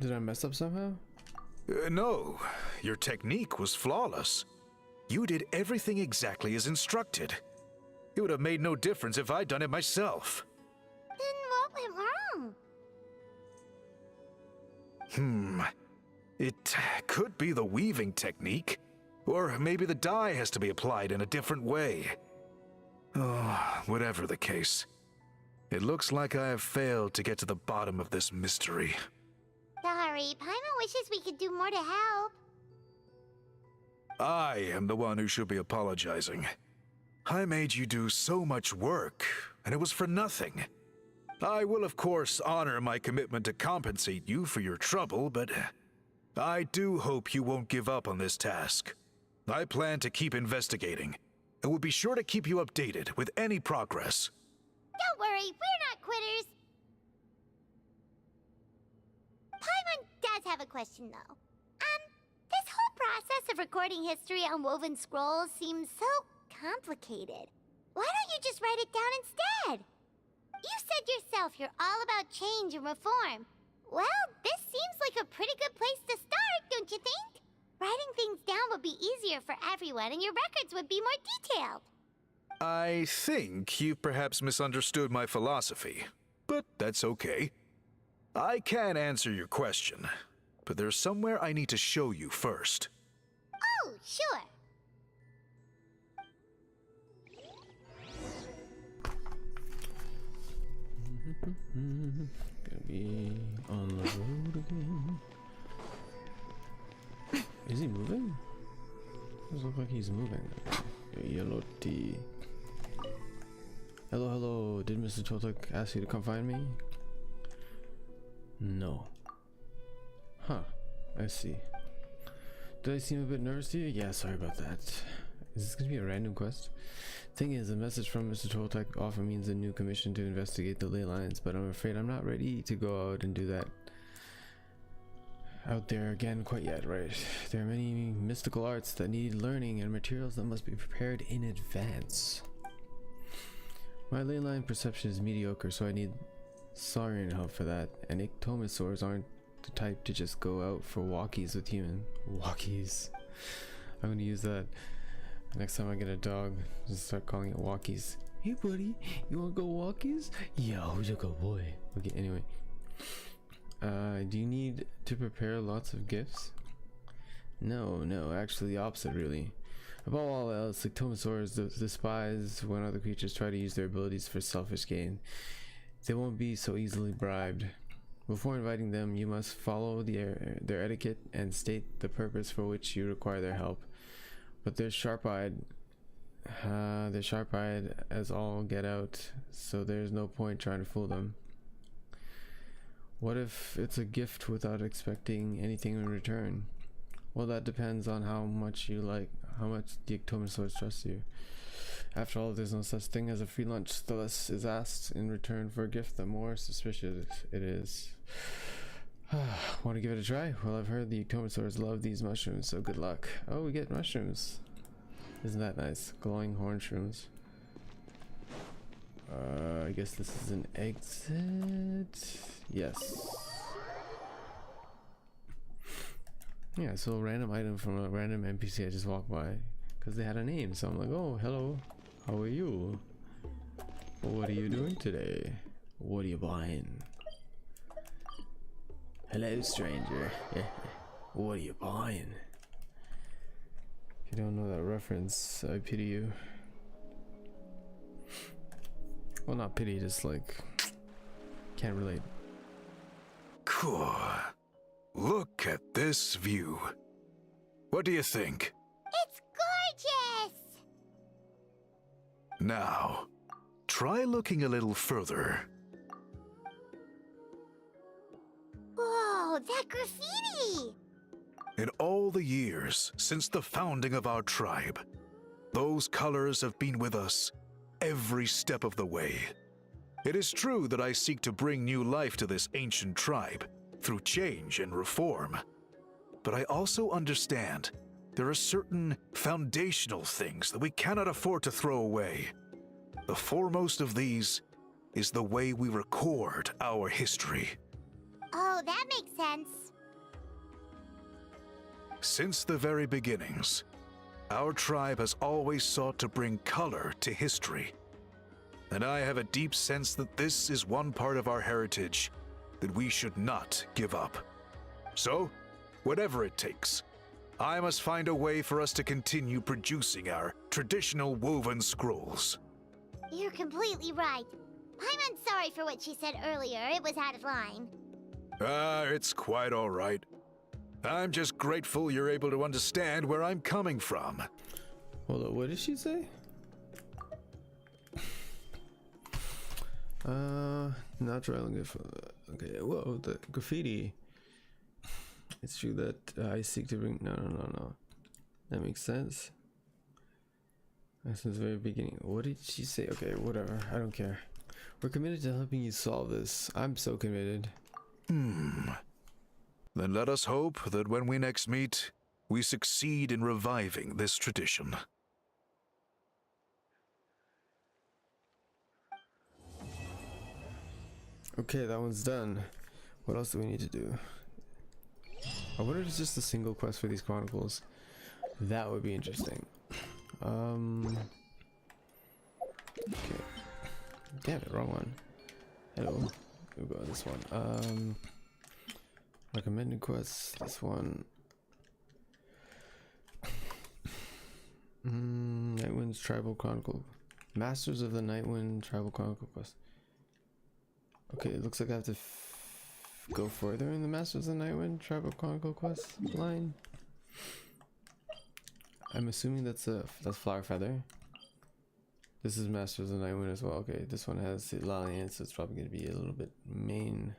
Did I mess up somehow? No, your technique was flawless. You did everything exactly as instructed. It would have made no difference if I'd done it myself. Then what went wrong? It could be the weaving technique, or maybe the dye has to be applied in a different way. Oh, whatever the case, it looks like I have failed to get to the bottom of this mystery. Sorry, Paimon wishes we could do more to help. I am the one who should be apologizing. I made you do so much work, and it was for nothing. I will, of course, honor my commitment to compensate you for your trouble, but I do hope you won't give up on this task. I plan to keep investigating, and will be sure to keep you updated with any progress. Don't worry, we're not quitters. Paimon does have a question, though. This whole process of recording history on woven scrolls seems so complicated. Why don't you just write it down instead? You said yourself you're all about change and reform. Well, this seems like a pretty good place to start, don't you think? Writing things down would be easier for everyone, and your records would be more detailed. I think you've perhaps misunderstood my philosophy, but that's okay. I can answer your question, but there's somewhere I need to show you first. Oh, sure. Gonna be on the road again. Is he moving? Doesn't look like he's moving. Yellow tea. Hello, hello. Did Mr. Toltek ask you to come find me? No. Huh. I see. Did I seem a bit nervous to you? Yeah, sorry about that. Is this gonna be a random quest? Thing is, a message from Mr. Toltek often means a new commission to investigate the ley lines, but I'm afraid I'm not ready to go out and do that out there again quite yet, right? There are many mystical arts that need learning and materials that must be prepared in advance. My ley line perception is mediocre, so I need Saurian help for that, and ictomosaurs aren't the type to just go out for walkies with human. Walkies. I'm gonna use that next time I get a dog. Just start calling it walkies. Hey buddy, you wanna go walkies? Yeah, who's a good boy? Okay, anyway. Do you need to prepare lots of gifts? No, actually the opposite really. Above all else, ictomosaurs despise when other creatures try to use their abilities for selfish gain. They won't be so easily bribed. Before inviting them, you must follow their etiquette and state the purpose for which you require their help. But they're sharp-eyed as all get out, so there's no point trying to fool them. What if it's a gift without expecting anything in return? Well, that depends on how much the ictomosaurs trust you. After all, there's no such thing as a free lunch. The less is asked in return for a gift, the more suspicious it is. Want to give it a try? Well, I've heard the ictomosaurs love these mushrooms, so good luck. Oh, we get mushrooms. Isn't that nice? Glowing horn shrooms. I guess this is an exit. Yes. Yeah, so a random item from a random NPC I just walked by because they had a name, so I'm like, oh, hello, how are you? What are you doing today? What are you buying? Hello, stranger. What are you buying? If you don't know that reference, I pity you. Well, not pity, just like can't relate. Cool. Look at this view. What do you think? It's gorgeous! Now, try looking a little further. graffiti! In all the years since the founding of our tribe, those colors have been with us every step of the way. It is true that I seek to bring new life to this ancient tribe through change and reform. But I also understand there are certain foundational things that we cannot afford to throw away. The foremost of these is the way we record our history. Oh, that makes sense. Since the very beginnings, our tribe has always sought to bring color to history. And I have a deep sense that this is one part of our heritage that we should not give up. So, whatever it takes, I must find a way for us to continue producing our traditional woven scrolls. You're completely right. I'm sorry for what she said earlier. It was out of line. It's quite all right. I'm just grateful you're able to understand where I'm coming from. Hold on, what did she say? Not trying to okay, whoa, the graffiti. It's true that I seek to bring. No. That makes sense. Since the very beginning. What did she say? Okay, whatever. I don't care. We're committed to helping you solve this. I'm so committed. Then let us hope that when we next meet, we succeed in reviving this tradition. Okay, that one's done. What else do we need to do? I wonder if it's just a single quest for these chronicles. That would be interesting. Okay. Damn it, wrong one. Hello. We'll go with this one. Recommended quests, this one. Nightwind's Tribal Chronicle. Masters of the Nightwind Tribal Chronicle quest. Okay, it looks like I have to go further in the Masters of the Nightwind Tribal Chronicle quest line. I'm assuming that's Flower Feather. This is Masters of the Nightwind as well. Okay, this one has Lalian, so it's probably going to be a little bit main.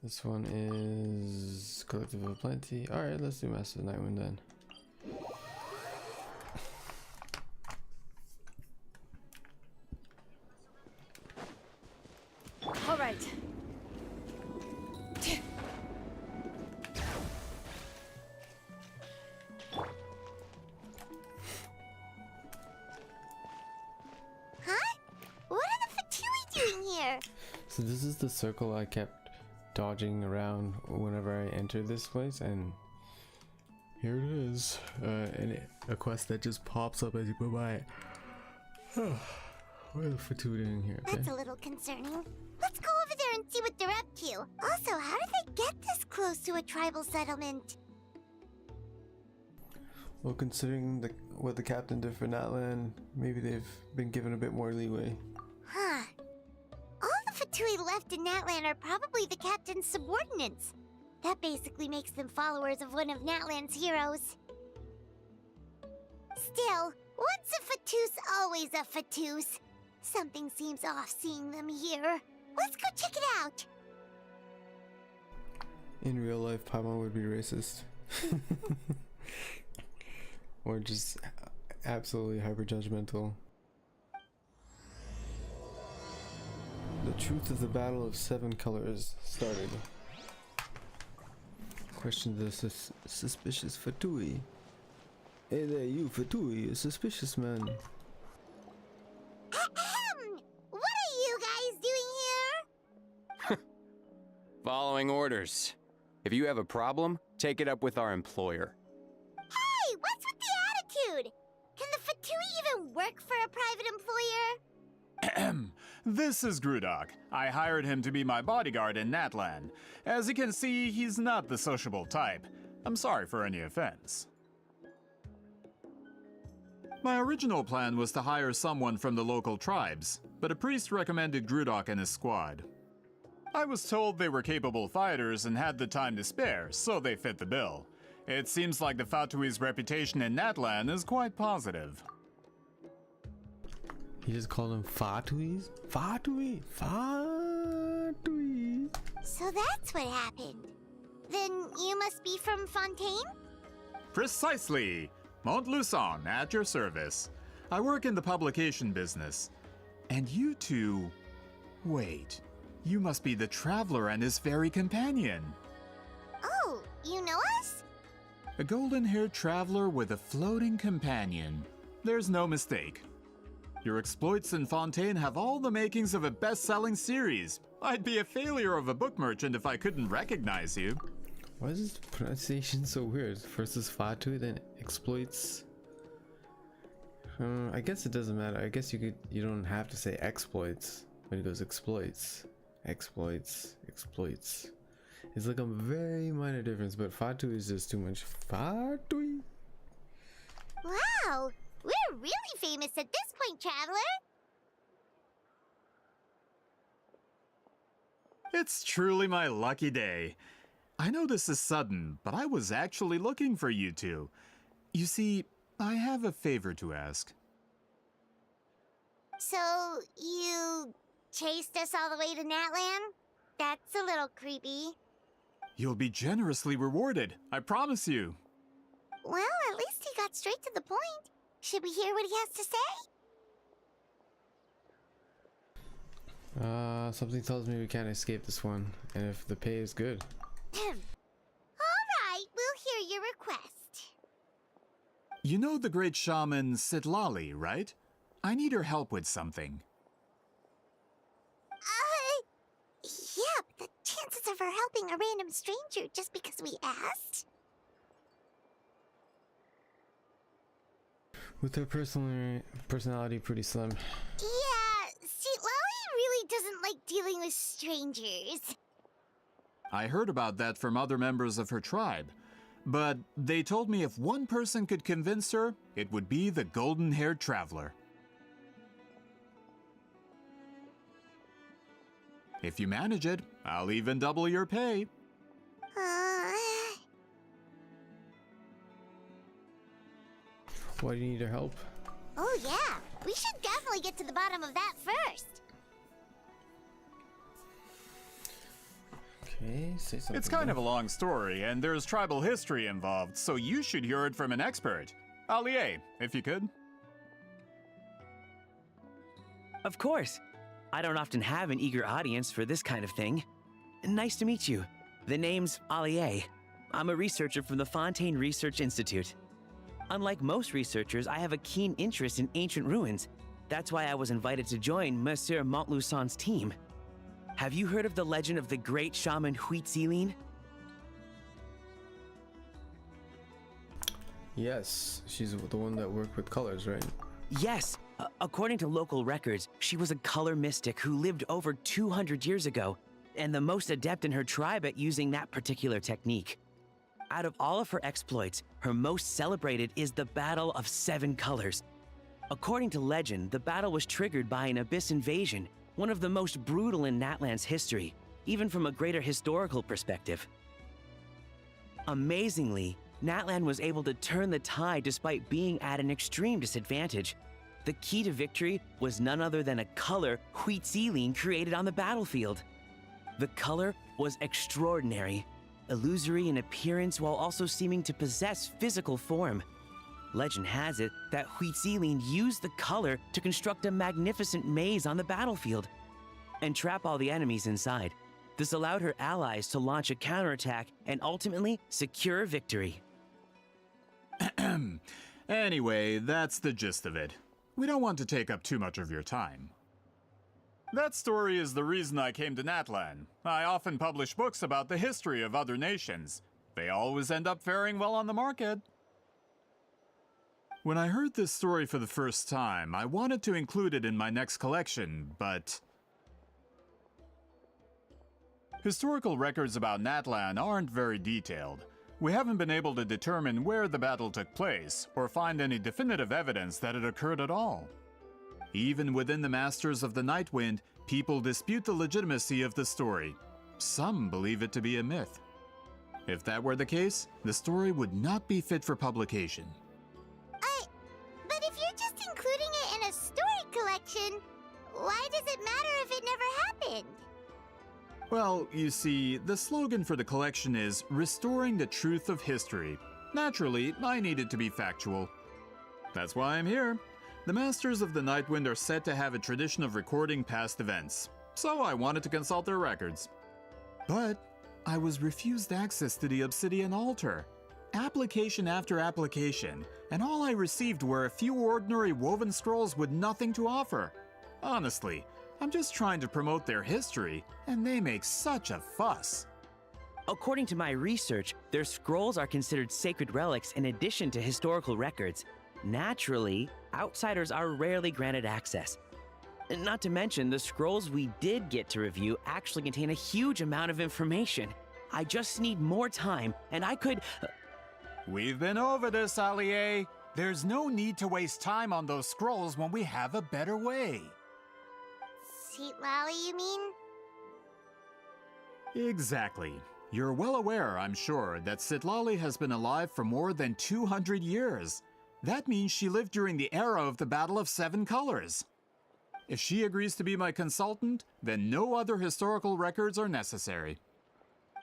This one is Collective of Plenty. Alright, let's do Masters of the Nightwind then. All right. Huh? What are the Fatui doing here? So this is the circle I kept dodging around whenever I enter this place, and here it is. A quest that just pops up as you go by it. What are the Fatui doing here? Okay. That's a little concerning. Let's go over there and see what they're up to. Also, how did they get this close to a tribal settlement? Well, considering what the captain did for Natlan, maybe they've been given a bit more leeway. Huh. All the Fatui left in Natlan are probably the captain's subordinates. That basically makes them followers of one of Natlan's heroes. Still, once a Fatus, always a Fatus. Something seems off seeing them here. Let's go check it out. In real life, Paimon would be racist. Or just absolutely hyper judgmental. The truth of the Battle of Seven Colors started. Question the suspicious Fatui. Hey there, you Fatui, a suspicious man. What are you guys doing here? Following orders. If you have a problem, take it up with our employer. Hey, what's with the attitude? Can the Fatui even work for a private employer? This is Grudok. I hired him to be my bodyguard in Natlan. As you can see, he's not the sociable type. I'm sorry for any offense. My original plan was to hire someone from the local tribes, but a priest recommended Grudok and his squad. I was told they were capable fighters and had the time to spare, so they fit the bill. It seems like the Fatui's reputation in Natlan is quite positive. He just called them Fatuis? Fatui? Fatui? So that's what happened. Then you must be from Fontaine? Precisely! Montluçon, at your service. I work in the publication business. And you two... Wait, you must be the Traveler and his fairy companion. Oh, you know us? A golden-haired traveler with a floating companion. There's no mistake. Your exploits in Fontaine have all the makings of a best-selling series. I'd be a failure of a book merchant if I couldn't recognize you. Why is this pronunciation so weird? First is Fatu, then exploits. I guess it doesn't matter. I guess you don't have to say exploits when it goes exploits. Exploits. It's like a very minor difference, but Fatu is just too much. Fatu. Wow, we're really famous at this point, Traveler. It's truly my lucky day. I know this is sudden, but I was actually looking for you two. You see, I have a favor to ask. So, you chased us all the way to Natlan? That's a little creepy. You'll be generously rewarded, I promise you. Well, at least he got straight to the point. Should we hear what he has to say? Something tells me we can't escape this one, and if the pay is good. All right, we'll hear your request. You know the great shaman Sitlali, right? I need her help with something. Yeah, but the chances of her helping a random stranger just because we asked? With her personality pretty slim. Yeah, see, Lolly really doesn't like dealing with strangers. I heard about that from other members of her tribe, but they told me if one person could convince her, it would be the golden-haired traveler. If you manage it, I'll even double your pay. Why do you need her help? Oh yeah, we should definitely get to the bottom of that first. Okay, say something. It's kind of a long story, and there's tribal history involved, so you should hear it from an expert. Allier, if you could. Of course. I don't often have an eager audience for this kind of thing. Nice to meet you. The name's Allier. I'm a researcher from the Fontaine Research Institute. Unlike most researchers, I have a keen interest in ancient ruins. That's why I was invited to join Monsieur Montluçon's team. Have you heard of the legend of the great shaman Huitzilin? Yes, she's the one that worked with colors, right? Yes. According to local records, she was a color mystic who lived over 200 years ago, and the most adept in her tribe at using that particular technique. Out of all of her exploits, her most celebrated is the Battle of 7 Colors. According to legend, the battle was triggered by an abyss invasion, one of the most brutal in Natlan's history, even from a greater historical perspective. Amazingly, Natlan was able to turn the tide despite being at an extreme disadvantage. The key to victory was none other than a color Huitzilin created on the battlefield. The color was extraordinary, illusory in appearance while also seeming to possess physical form. Legend has it that Huitzilin used the color to construct a magnificent maze on the battlefield and trap all the enemies inside. This allowed her allies to launch a counterattack and ultimately secure victory. Anyway, that's the gist of it. We don't want to take up too much of your time. That story is the reason I came to Natlan. I often publish books about the history of other nations. They always end up faring well on the market. When I heard this story for the first time, I wanted to include it in my next collection, but... Historical records about Natlan aren't very detailed. We haven't been able to determine where the battle took place, or find any definitive evidence that it occurred at all. Even within the Masters of the Nightwind, people dispute the legitimacy of the story. Some believe it to be a myth. If that were the case, the story would not be fit for publication. But if you're just including it in a story collection, why does it matter if it never happened? Well, you see, the slogan for the collection is Restoring the Truth of History. Naturally, I needed to be factual. That's why I'm here. The Masters of the Nightwind are said to have a tradition of recording past events, so I wanted to consult their records. But I was refused access to the Obsidian Altar. Application after application, and all I received were a few ordinary woven scrolls with nothing to offer. Honestly, I'm just trying to promote their history, and they make such a fuss. According to my research, their scrolls are considered sacred relics in addition to historical records. Naturally, outsiders are rarely granted access. Not to mention, the scrolls we did get to review actually contain a huge amount of information. I just need more time, and I could... We've been over this, Allier. There's no need to waste time on those scrolls when we have a better way. Seat Lally, you mean? Exactly. You're well aware, I'm sure, that Sitlali has been alive for more than 200 years. That means she lived during the era of the Battle of Seven Colors. If she agrees to be my consultant, then no other historical records are necessary.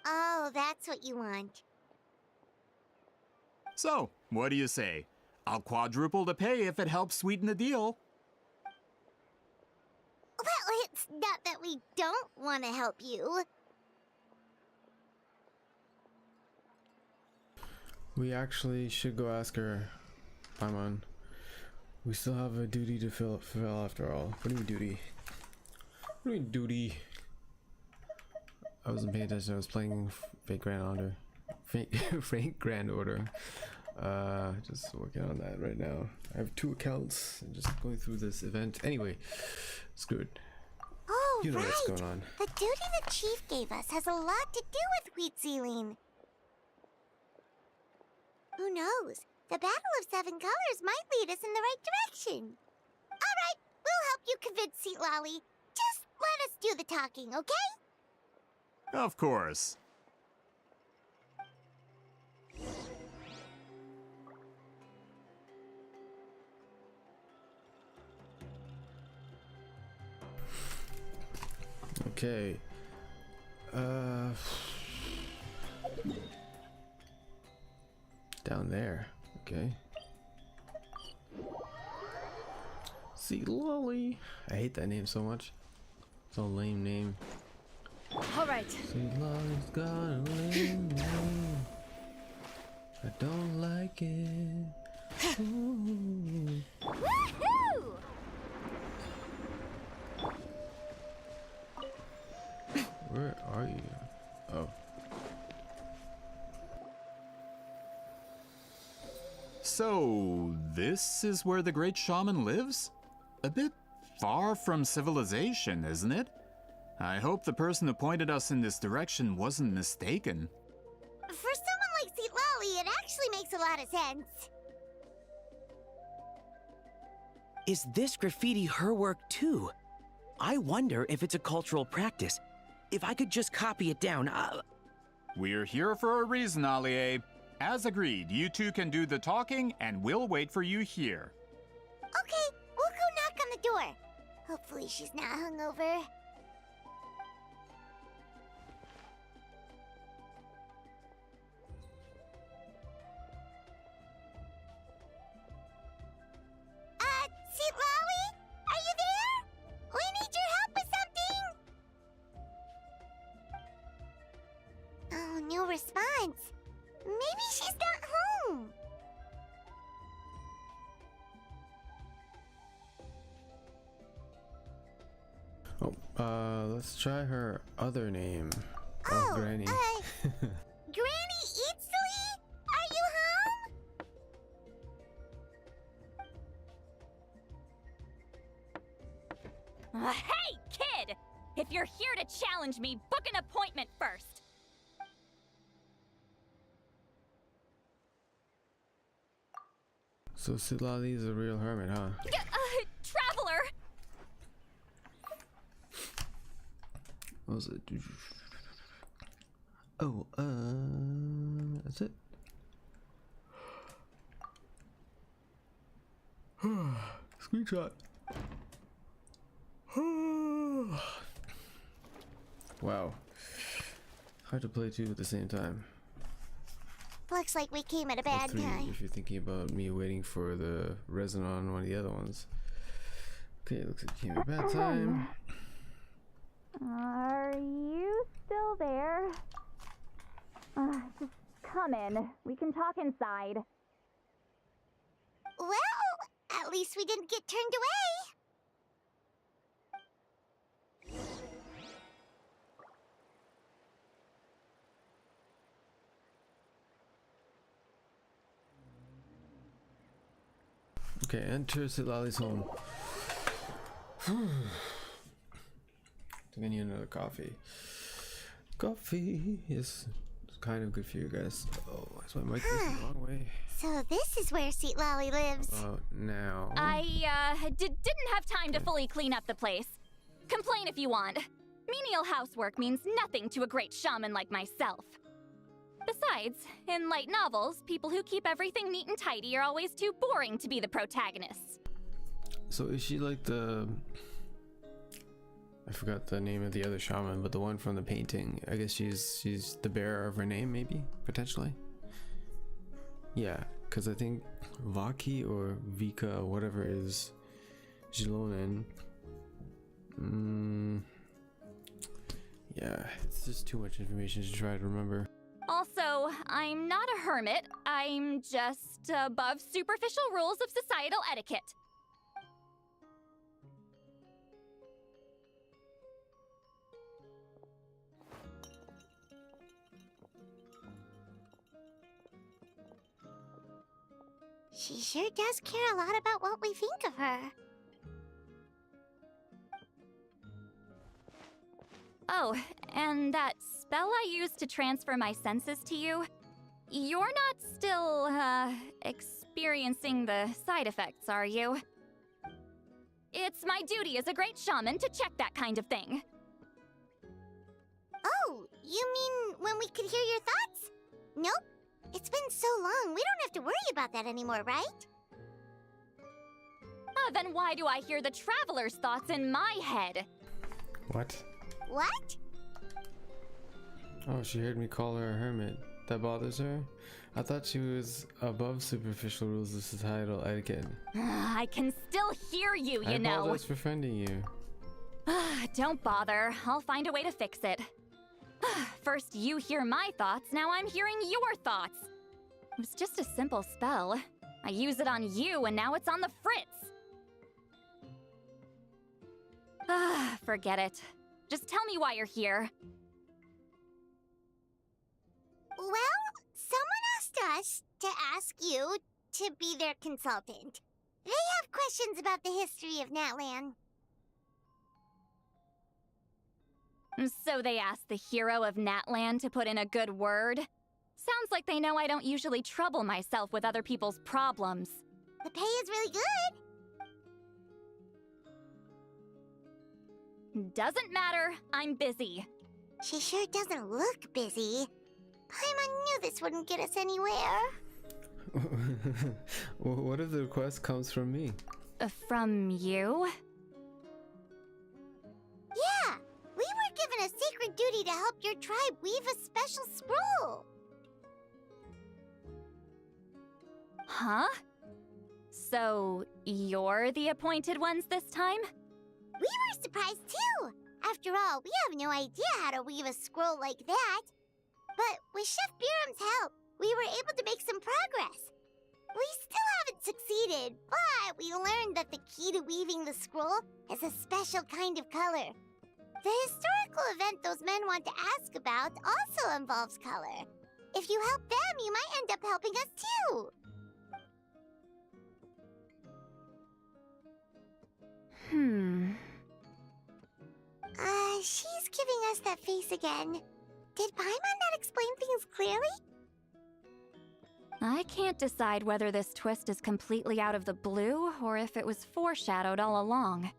Oh, that's what you want. So, what do you say? I'll quadruple the pay if it helps sweeten the deal. Well, it's not that we don't want to help you. We actually should go ask her, Paimon. We still have a duty to fulfill after all. What do you mean duty? What do you mean duty? I wasn't paying attention, I was playing Fate Grand Order. Fate Grand Order. Just working on that right now. I have 2 accounts and just going through this event. Anyway, screw it. Oh, You know right. what's going on. The duty the chief gave us has a lot to do with Wheat Sealing. Who knows? The Battle of Seven Colors might lead us in the right direction. All right, we'll help you convince Seat Lolly. Just let us do the talking, okay? Of course. Okay. Down there. Okay. See Lolly. I hate that name so much. It's a lame name. All right. See Lolly's got a lame name. I don't like it. Ooh. Woohoo! Where are you? Oh. So, this is where the great shaman lives? A bit far from civilization, isn't it? I hope the person who pointed us in this direction wasn't mistaken. For someone like Seat Lolly, it actually makes a lot of sense. Is this graffiti her work too? I wonder if it's a cultural practice. If I could just copy it down, We're here for a reason, Allier. As agreed, you two can do the talking, and we'll wait for you here. Okay, we'll go knock on the door. Hopefully she's not hungover. Seat Lolly? Are you there? We need your help with something. Oh, no response. Maybe she's not home. Oh, let's try her other name. Oh, Granny. Granny Eatsley? Are you home? Hey, kid! If you're here to challenge me, book an appointment first! So Silali is a real hermit, huh? Traveler! What was it? Oh, that's it. Screenshot. Wow. Hard to play two at the same time. Looks like we came at a Or bad three, time. if you're thinking about me waiting for the resin on one of the other ones. Okay, looks like you came at a bad time. Are you still there? Just come in. We can talk inside. Well, at least we didn't get turned away. Okay, enter Silali's home. I need another coffee. Coffee is kind of good for you guys. Oh, is my mic facing the wrong way? So this is where Seat Lolly lives. Now. I, didn't have time to fully clean up the place. Complain if you want. Menial housework means nothing to a great shaman like myself. Besides, in light novels, people who keep everything neat and tidy are always too boring to be the protagonists. So is she like the... I forgot the name of the other shaman, but the one from the painting. I guess she's the bearer of her name, maybe? Potentially? Yeah, because I think Vaki or Vika, whatever is Jilonen. Yeah, it's just too much information to try to remember. Also, I'm not a hermit. I'm just above superficial rules of societal etiquette. She sure does care a lot about what we think of her. Oh, and that spell I used to transfer my senses to you, you're not still, experiencing the side effects, are you? It's my duty as a great shaman to check that kind of thing. Oh, you mean when we could hear your thoughts? Nope. It's been so long, we don't have to worry about that anymore, right? Then why do I hear the traveler's thoughts in my head? What? What? Oh, she heard me call her a hermit. That bothers her? I thought she was above superficial rules of societal etiquette. I can still hear you, you I know. apologize for offending you. Don't bother. I'll find a way to fix it. First you hear my thoughts, now I'm hearing your thoughts. It was just a simple spell. I use it on you, and now it's on the Fritz. Forget it. Just tell me why you're here. Well, someone asked us to ask you to be their consultant. They have questions about the history of Natlan. So they asked the hero of Natlan to put in a good word? Sounds like they know I don't usually trouble myself with other people's problems. The pay is really good. Doesn't matter, I'm busy. She sure doesn't look busy. Paimon knew this wouldn't get us anywhere. What if the request comes from me? From you? Yeah, we were given a sacred duty to help your tribe weave a special scroll. Huh? So, you're the appointed ones this time? We were surprised too. After all, we have no idea how to weave a scroll like that. But with Chef Biram's help, we were able to make some progress. We still haven't succeeded, but we learned that the key to weaving the scroll is a special kind of color. The historical event those men want to ask about also involves color. If you help them, you might end up helping us too. She's giving us that face again. Did Paimon not explain things clearly? I can't decide whether this twist is completely out of the blue or if it was foreshadowed all along.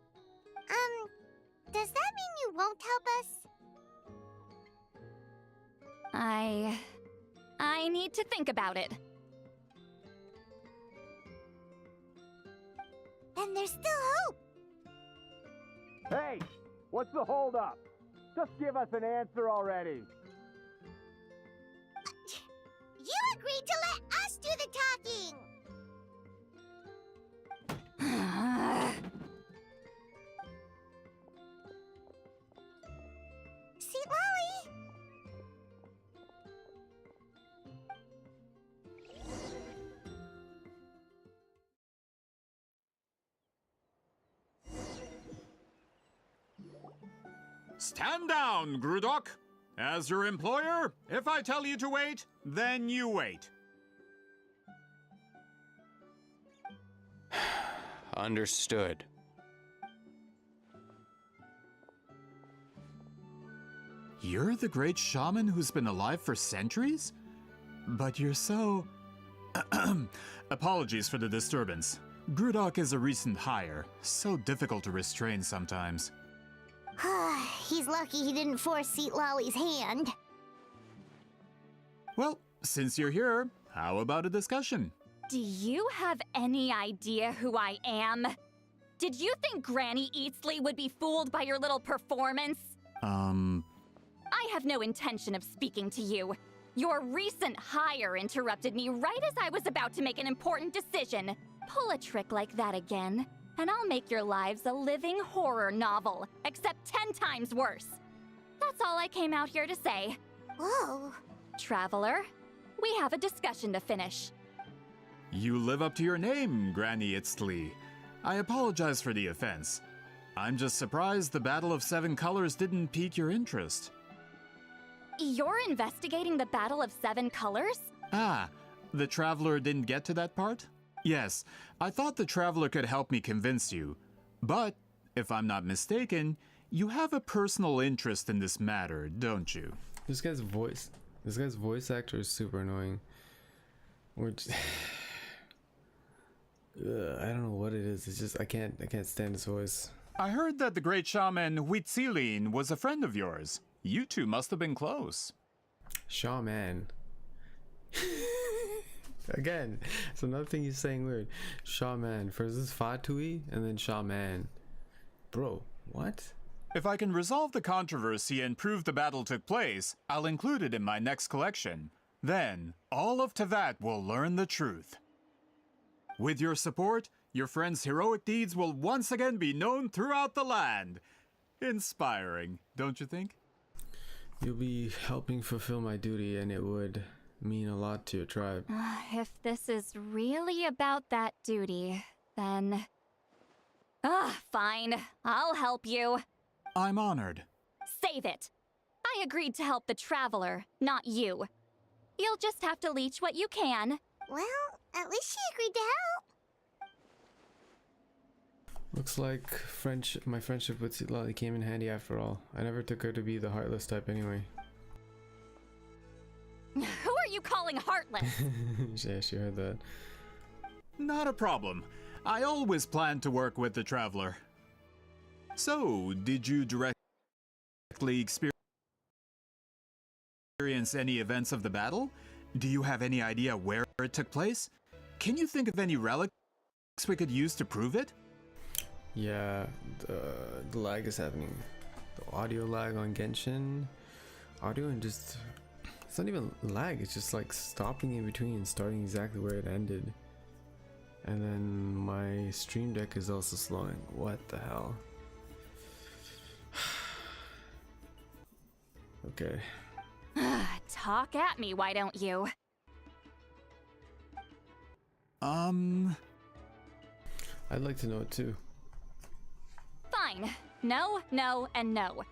Does that mean you won't help us? I need to think about it. Then there's still hope. Hey, what's the holdup? Just give us an answer already. need to let us do the talking! Seat Lolly! Stand down, Grudok. As your employer, if I tell you to wait, then you wait. Understood. You're the great shaman who's been alive for centuries? But you're so... Apologies for the disturbance. Grudok is a recent hire, so difficult to restrain sometimes. He's lucky he didn't force Seat Lolly's hand. Well, since you're here, how about a discussion? Do you have any idea who I am? Did you think Granny Eatsley would be fooled by your little performance? I have no intention of speaking to you. Your recent hire interrupted me right as I was about to make an important decision. Pull a trick like that again, and I'll make your lives a living horror novel, except 10 times worse. That's all I came out here to say. Whoa. Traveler, we have a discussion to finish. You live up to your name, Granny Eatsley. I apologize for the offense. I'm just surprised the Battle of Seven Colors didn't pique your interest. You're investigating the Battle of Seven Colors? Ah, the Traveler didn't get to that part? Yes, I thought the Traveler could help me convince you. But, if I'm not mistaken, you have a personal interest in this matter, don't you? This guy's voice actor is super annoying. Which I don't know what it is. It's just I can't stand his voice. I heard that the great shaman Huitzilin was a friend of yours. You two must have been close. Shaman. Again, it's another thing he's saying weird. Shaman. First is Fatui and then Shaman. Bro, what? If I can resolve the controversy and prove the battle took place, I'll include it in my next collection. Then, all of Tevat will learn the truth. With your support, your friend's heroic deeds will once again be known throughout the land. Inspiring, don't you think? You'll be helping fulfill my duty, and it would mean a lot to your tribe. If this is really about that duty, then... fine. I'll help you. I'm honored. Save it. I agreed to help the Traveler, not you. You'll just have to leech what you can. Well, at least she agreed to help. Looks like my friendship with Sitlali came in handy after all. I never took her to be the heartless type anyway. Who are you calling heartless? Yeah, she heard that. Not a problem. I always planned to work with the Traveler. So, did you directly experience any events of the battle? Do you have any idea where it took place? Can you think of any relics we could use to prove it? Yeah, the lag is happening. The audio lag on Genshin. Audio and just... It's not even lag, it's just like stopping in between and starting exactly where it ended. And then my stream deck is also slowing. What the hell? Okay. Talk at me, why don't you? I'd like to know it too. Fine. No, no, and no.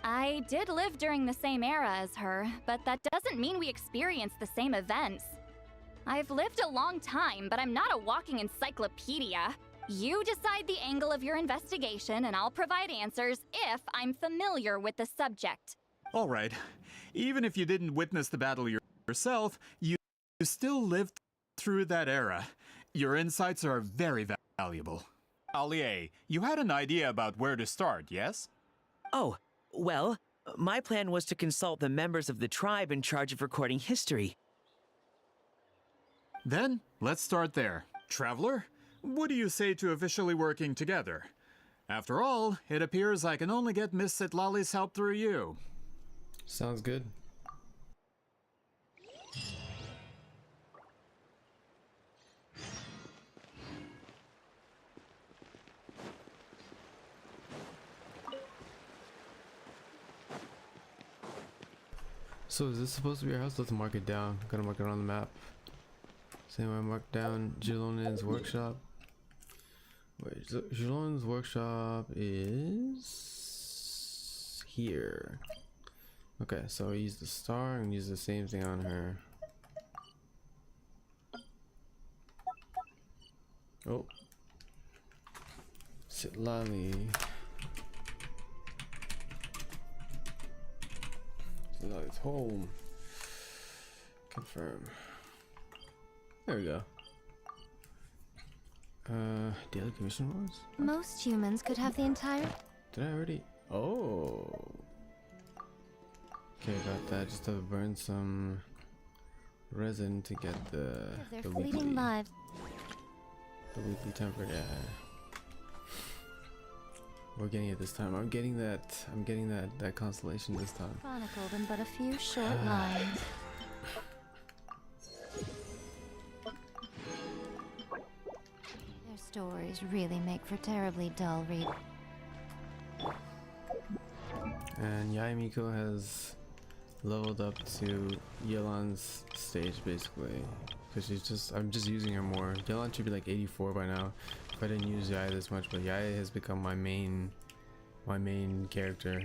I did live during the same era as her, but that doesn't mean we experienced the same events. I've lived a long time, but I'm not a walking encyclopedia. You decide the angle of your investigation, and I'll provide answers if I'm familiar with the subject. All right. Even if you didn't witness the battle yourself, you still lived through that era. Your insights are very valuable. Allier, you had an idea about where to start, yes? Oh, well, my plan was to consult the members of the tribe in charge of recording history. Then, let's start there. Traveler, what do you say to officially working together? After all, it appears I can only get Miss Sitlali's help through you. Sounds good. So is this supposed to be our house? Let's mark it down. Gotta mark it on the map. Same way I marked down Jilonin's workshop. Wait, Jilonin's workshop is here. Okay, so I use the star and use the same thing on her. Oh. Sitlali. Sitlali's home. Confirm. There we go. Daily commission was? Most humans could have the entire... Did I already? Oh. Okay, got that. Just have to burn some resin to get the fleeting lives. The weekly temper, yeah. We're getting it this time. I'm getting that constellation this time. Chronicled in but a few short lines. Their stories really make for terribly dull read. And Yaimiko has leveled up to Yelan's stage basically. Because I'm just using her more. Yelan should be like 84 by now if I didn't use Yaya this much, but Yaya has become my main character.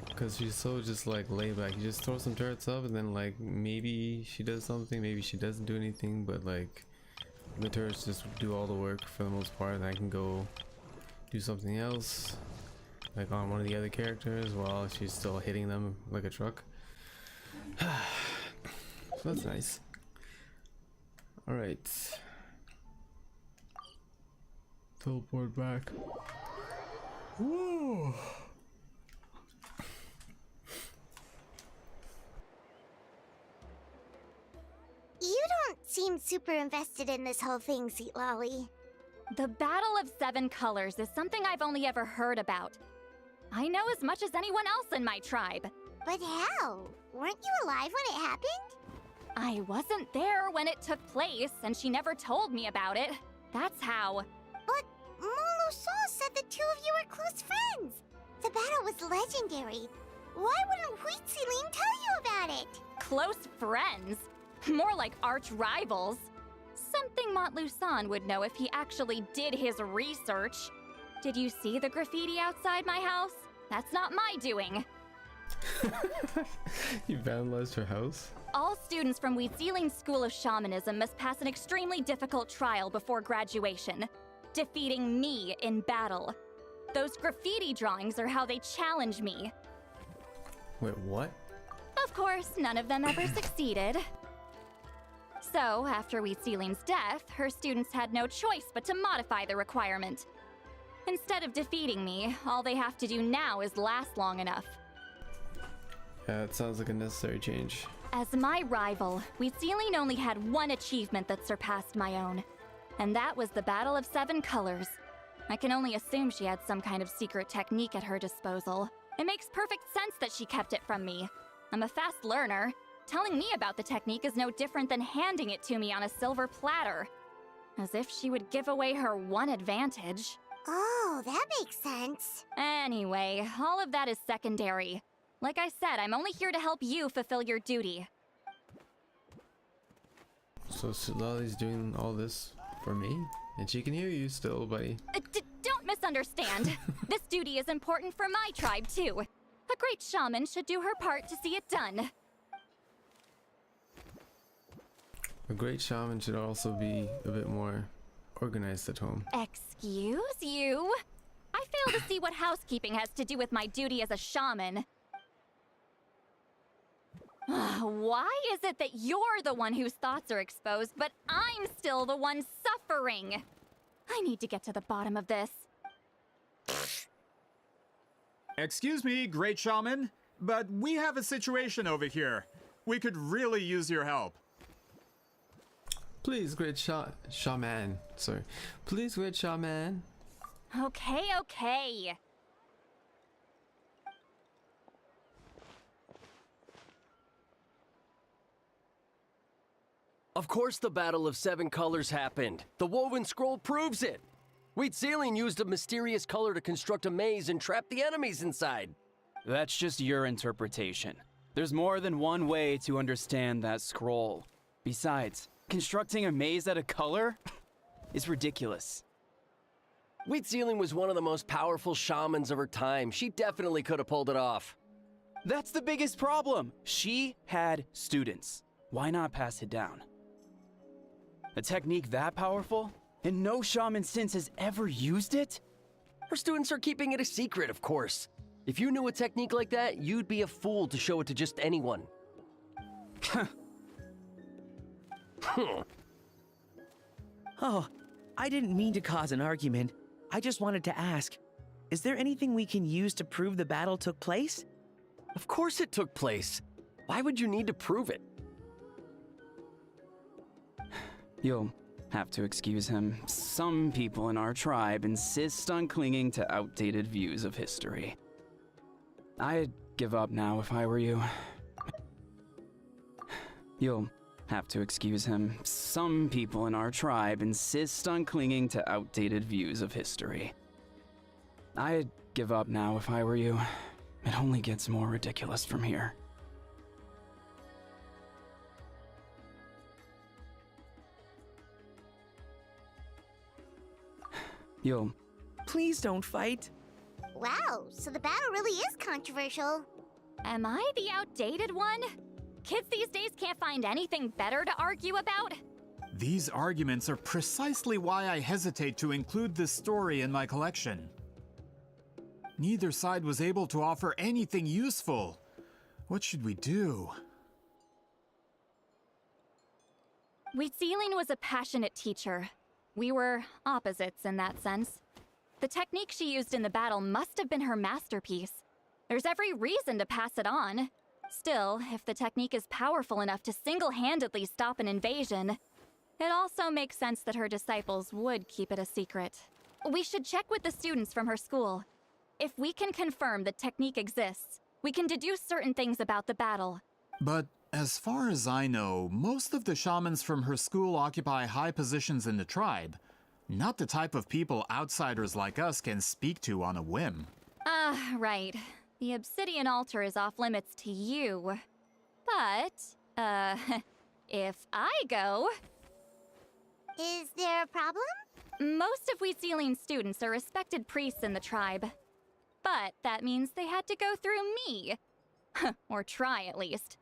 Because she's so just like laid back. You just throw some turrets up and then like maybe she does something, maybe she doesn't do anything, but like the turrets just do all the work for the most part, and I can go do something else like on one of the other characters while she's still hitting them like a truck. So that's nice. Alright. Teleport back. Whoa. You don't seem super invested in this whole thing, Sitlali. The Battle of Seven Colors is something I've only ever heard about. I know as much as anyone else in my tribe. But how? Weren't you alive when it happened? I wasn't there when it took place, and she never told me about it. That's how. But Molu-Sol said the two of you were close friends. The battle was legendary. Why wouldn't Huitziling tell you about it? Close friends? More like arch rivals. Something Montluçon would know if he actually did his research. Did you see the graffiti outside my house? That's not my doing. You vandalized her house? All students from Huitziling's School of Shamanism must pass an extremely difficult trial before graduation, defeating me in battle. Those graffiti drawings are how they challenge me. Wait, what? Of course, none of them ever succeeded. So, after Huitziling's death, her students had no choice but to modify the requirement. Instead of defeating me, all they have to do now is last long enough. Yeah, it sounds like a necessary change. As my rival, Huitziling only had one achievement that surpassed my own, and that was the Battle of Seven Colors. I can only assume she had some kind of secret technique at her disposal. It makes perfect sense that she kept it from me. I'm a fast learner. Telling me about the technique is no different than handing it to me on a silver platter. As if she would give away her one advantage. Oh, that makes sense. Anyway, all of that is secondary. Like I said, I'm only here to help you fulfill your duty. So Sitlali's doing all this for me? And she can hear you still, buddy. Don't misunderstand. This duty is important for my tribe, too. A great shaman should do her part to see it done. A great shaman should also be a bit more organized at home. Excuse you? I fail to see what housekeeping has to do with my duty as a shaman. Why is it that you're the one whose thoughts are exposed, but I'm still the one suffering? I need to get to the bottom of this. Excuse me, Great Shaman, but we have a situation over here. We could really use your help. Please, great shaman. Sorry. Please, great shaman. Okay. Of course the Battle of Seven Colors happened. The woven scroll proves it. Huitziling used a mysterious color to construct a maze and trap the enemies inside. That's just your interpretation. There's more than one way to understand that scroll. Besides, constructing a maze out of color is ridiculous. Wheat Sealing was one of the most powerful shamans of her time. She definitely could have pulled it off. That's the biggest problem. She had students. Why not pass it down? A technique that powerful? And no shaman since has ever used it? Her students are keeping it a secret, of course. If you knew a technique like that, you'd be a fool to show it to just anyone. Oh, I didn't mean to cause an argument. I just wanted to ask, is there anything we can use to prove the battle took place? Of course it took place. Why would you need to prove it? You'll have to excuse him. Some people in our tribe insist on clinging to outdated views of history. I'd give up now if I were you. You'll have to excuse him. Some people in our tribe insist on clinging to outdated views of history. I'd give up now if I were you. It only gets more ridiculous from here. You'll... Please don't fight. Wow, so the battle really is controversial. Am I the outdated one? Kids these days can't find anything better to argue about? These arguments are precisely why I hesitate to include this story in my collection. Neither side was able to offer anything useful. What should we do? Wheat Sealing was a passionate teacher. We were opposites in that sense. The technique she used in the battle must have been her masterpiece. There's every reason to pass it on. Still, if the technique is powerful enough to single-handedly stop an invasion, it also makes sense that her disciples would keep it a secret. We should check with the students from her school. If we can confirm the technique exists, we can deduce certain things about the battle. But as far as I know, most of the shamans from her school occupy high positions in the tribe. Not the type of people outsiders like us can speak to on a whim. Right. The obsidian altar is off limits to you. But, if I go... Is there a problem? Most of Wheat Sealing's students are respected priests in the tribe. But that means they had to go through me. Or try, at least.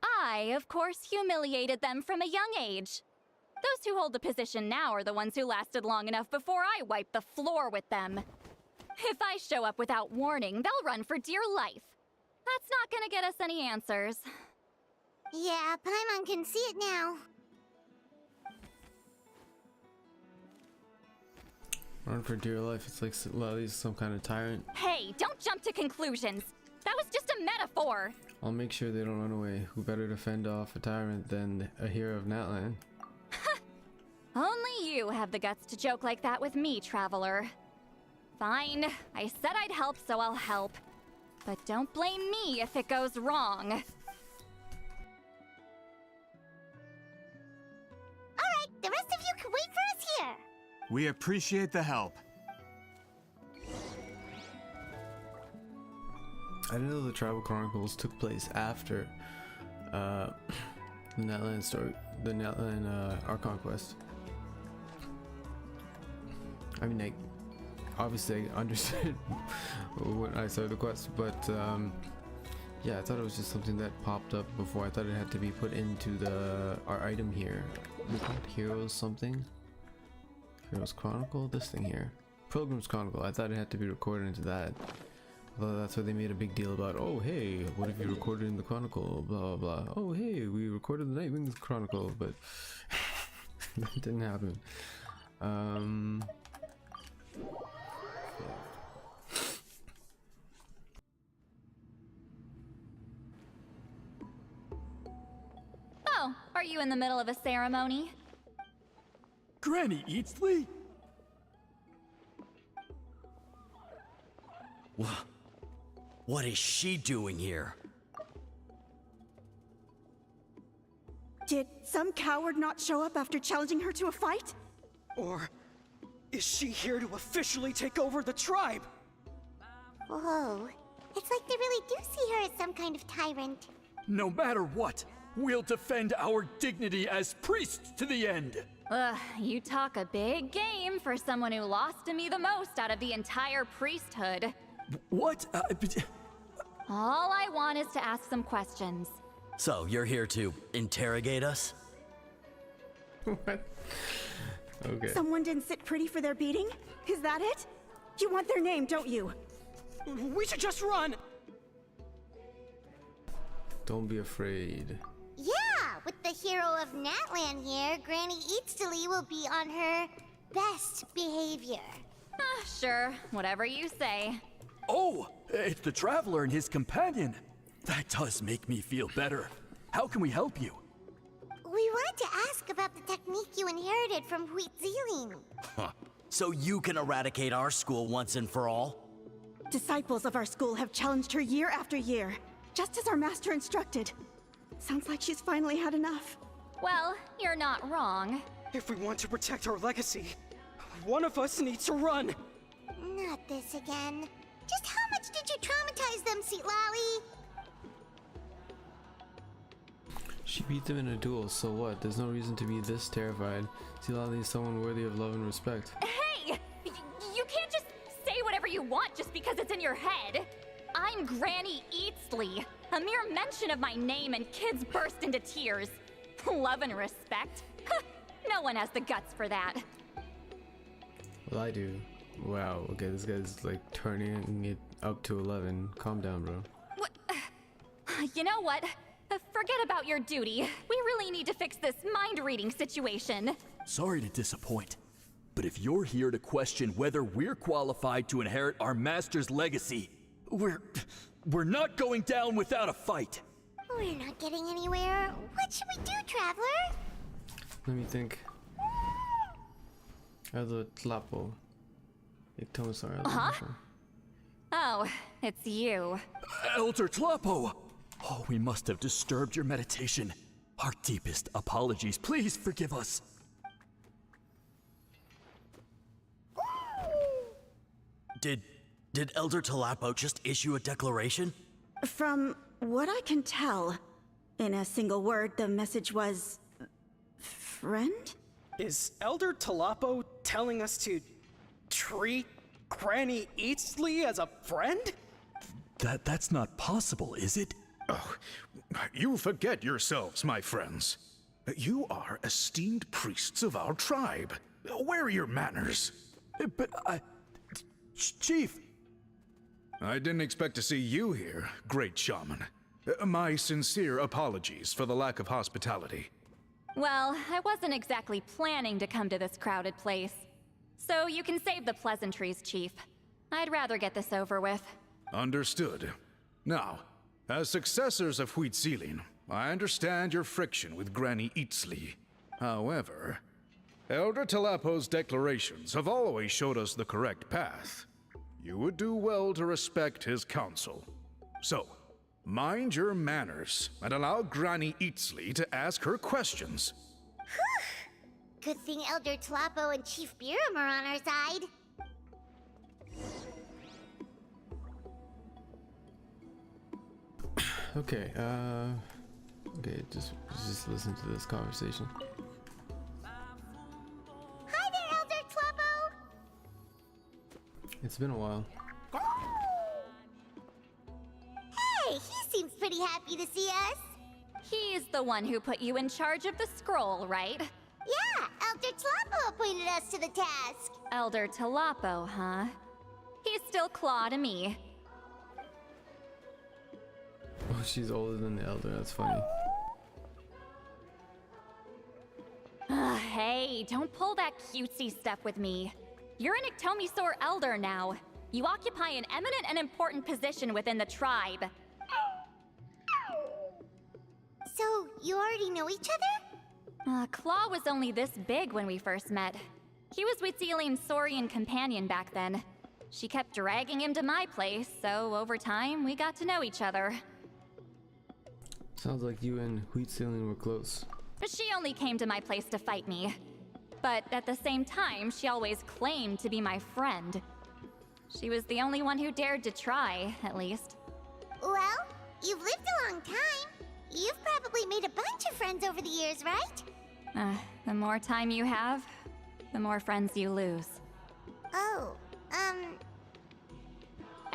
I, of course, humiliated them from a young age. Those who hold the position now are the ones who lasted long enough before I wiped the floor with them. If I show up without warning, they'll run for dear life. That's not gonna get us any answers. Yeah, Paimon can see it now. Run for dear life. It's like Lely's some kind of tyrant. Hey, don't jump to conclusions. That was just a metaphor. I'll make sure they don't run away. Who better to fend off a tyrant than a hero of Natlan? Only you have the guts to joke like that with me, Traveler. Fine, I said I'd help, so I'll help. But don't blame me if it goes wrong. Alright, the rest of you can wait for us here. We appreciate the help. I didn't know the Tribal Chronicles took place after the Natlan story, the Natlan our conquest. I mean, like, obviously I understood when I saw the quest, but yeah, I thought it was just something that popped up before. I thought it had to be put into our item here. Heroes something? Heroes Chronicle? This thing here. Pilgrim's Chronicle. I thought it had to be recorded into that. Although that's why they made a big deal about, oh hey, what if you recorded in the Chronicle, blah blah blah. Oh hey, we recorded the Nightwing's Chronicle, but that didn't happen. Oh, are you in the middle of a ceremony? Granny Eatsley? What is she doing here? Did some coward not show up after challenging her to a fight? Or is she here to officially take over the tribe? Whoa, it's like they really do see her as some kind of tyrant. No matter what, we'll defend our dignity as priests to the end. Ugh, you talk a big game for someone who lost to me the most out of the entire priesthood. What? All I want is to ask some questions. So, you're here to interrogate us? What? Okay. Someone didn't sit pretty for their beating? Is that it? You want their name, don't you? We should just run! Don't be afraid. Yeah, with the hero of Natlan here, Granny Eatstily will be on her best behavior. Sure, whatever you say. Oh, it's the Traveler and his companion. That does make me feel better. How can we help you? We wanted to ask about the technique you inherited from Huitziling. Huh. So you can eradicate our school once and for all? Disciples of our school have challenged her year after year, just as our master instructed. Sounds like she's finally had enough. Well, you're not wrong. If we want to protect our legacy, one of us needs to run. Not this again. Just how much did you traumatize them, Seatlally? She beat them in a duel, so what? There's no reason to be this terrified. Silali is someone worthy of love and respect. Hey! You can't just say whatever you want just because it's in your head. I'm Granny Eatsley. A mere mention of my name and kids burst into tears. Love and respect? No one has the guts for that. Well, I do. Wow, okay, this guy's like turning it up to 11. Calm down, bro. What? You know what? Forget about your duty. We really need to fix this mind-reading situation. Sorry to disappoint, but if you're here to question whether we're qualified to inherit our master's legacy, we're not going down without a fight. We're not getting anywhere. What should we do, Traveler? Let me think. Elder Tlapo. Huh? Oh, it's you. Elder Tlapo! Oh, we must have disturbed your meditation. Our deepest apologies. Please forgive us. Did Elder Tlapo just issue a declaration? From what I can tell, in a single word, the message was... friend? Is Elder Tlapo telling us to treat Granny Eatsley as a friend? That's not possible, is it? Oh, you forget yourselves, my friends. You are esteemed priests of our tribe. Where are your manners? But Chief! I didn't expect to see you here, great shaman. My sincere apologies for the lack of hospitality. Well, I wasn't exactly planning to come to this crowded place. So you can save the pleasantries, Chief. I'd rather get this over with. Understood. Now, as successors of Huitziling, I understand your friction with Granny Eatsley. However, Elder Tlapo's declarations have always showed us the correct path. You would do well to respect his counsel. So, mind your manners and allow Granny Eatsley to ask her questions. Good thing Elder Tlapo and Chief Biram are on our side. Okay, okay, just listen to this conversation. Hi there, Elder Tlapo! It's been a while. Hey, he seems pretty happy to see us. He's the one who put you in charge of the scroll, right? Yeah, Elder Tlapo appointed us to the task. Elder Tlapo, huh? He's still Claw to me. Oh, she's older than the elder, that's funny. Hey, don't pull that cutesy stuff with me. You're an Iktomisaur elder now. You occupy an eminent and important position within the tribe. So, you already know each other? Claw was only this big when we first met. He was Huitziling's Saurian companion back then. She kept dragging him to my place, so over time, we got to know each other. Sounds like you and Huitziling were close. She only came to my place to fight me. But at the same time, she always claimed to be my friend. She was the only one who dared to try, at least. Well, you've lived a long time. You've probably made a bunch of friends over the years, right? The more time you have, the more friends you lose. Oh,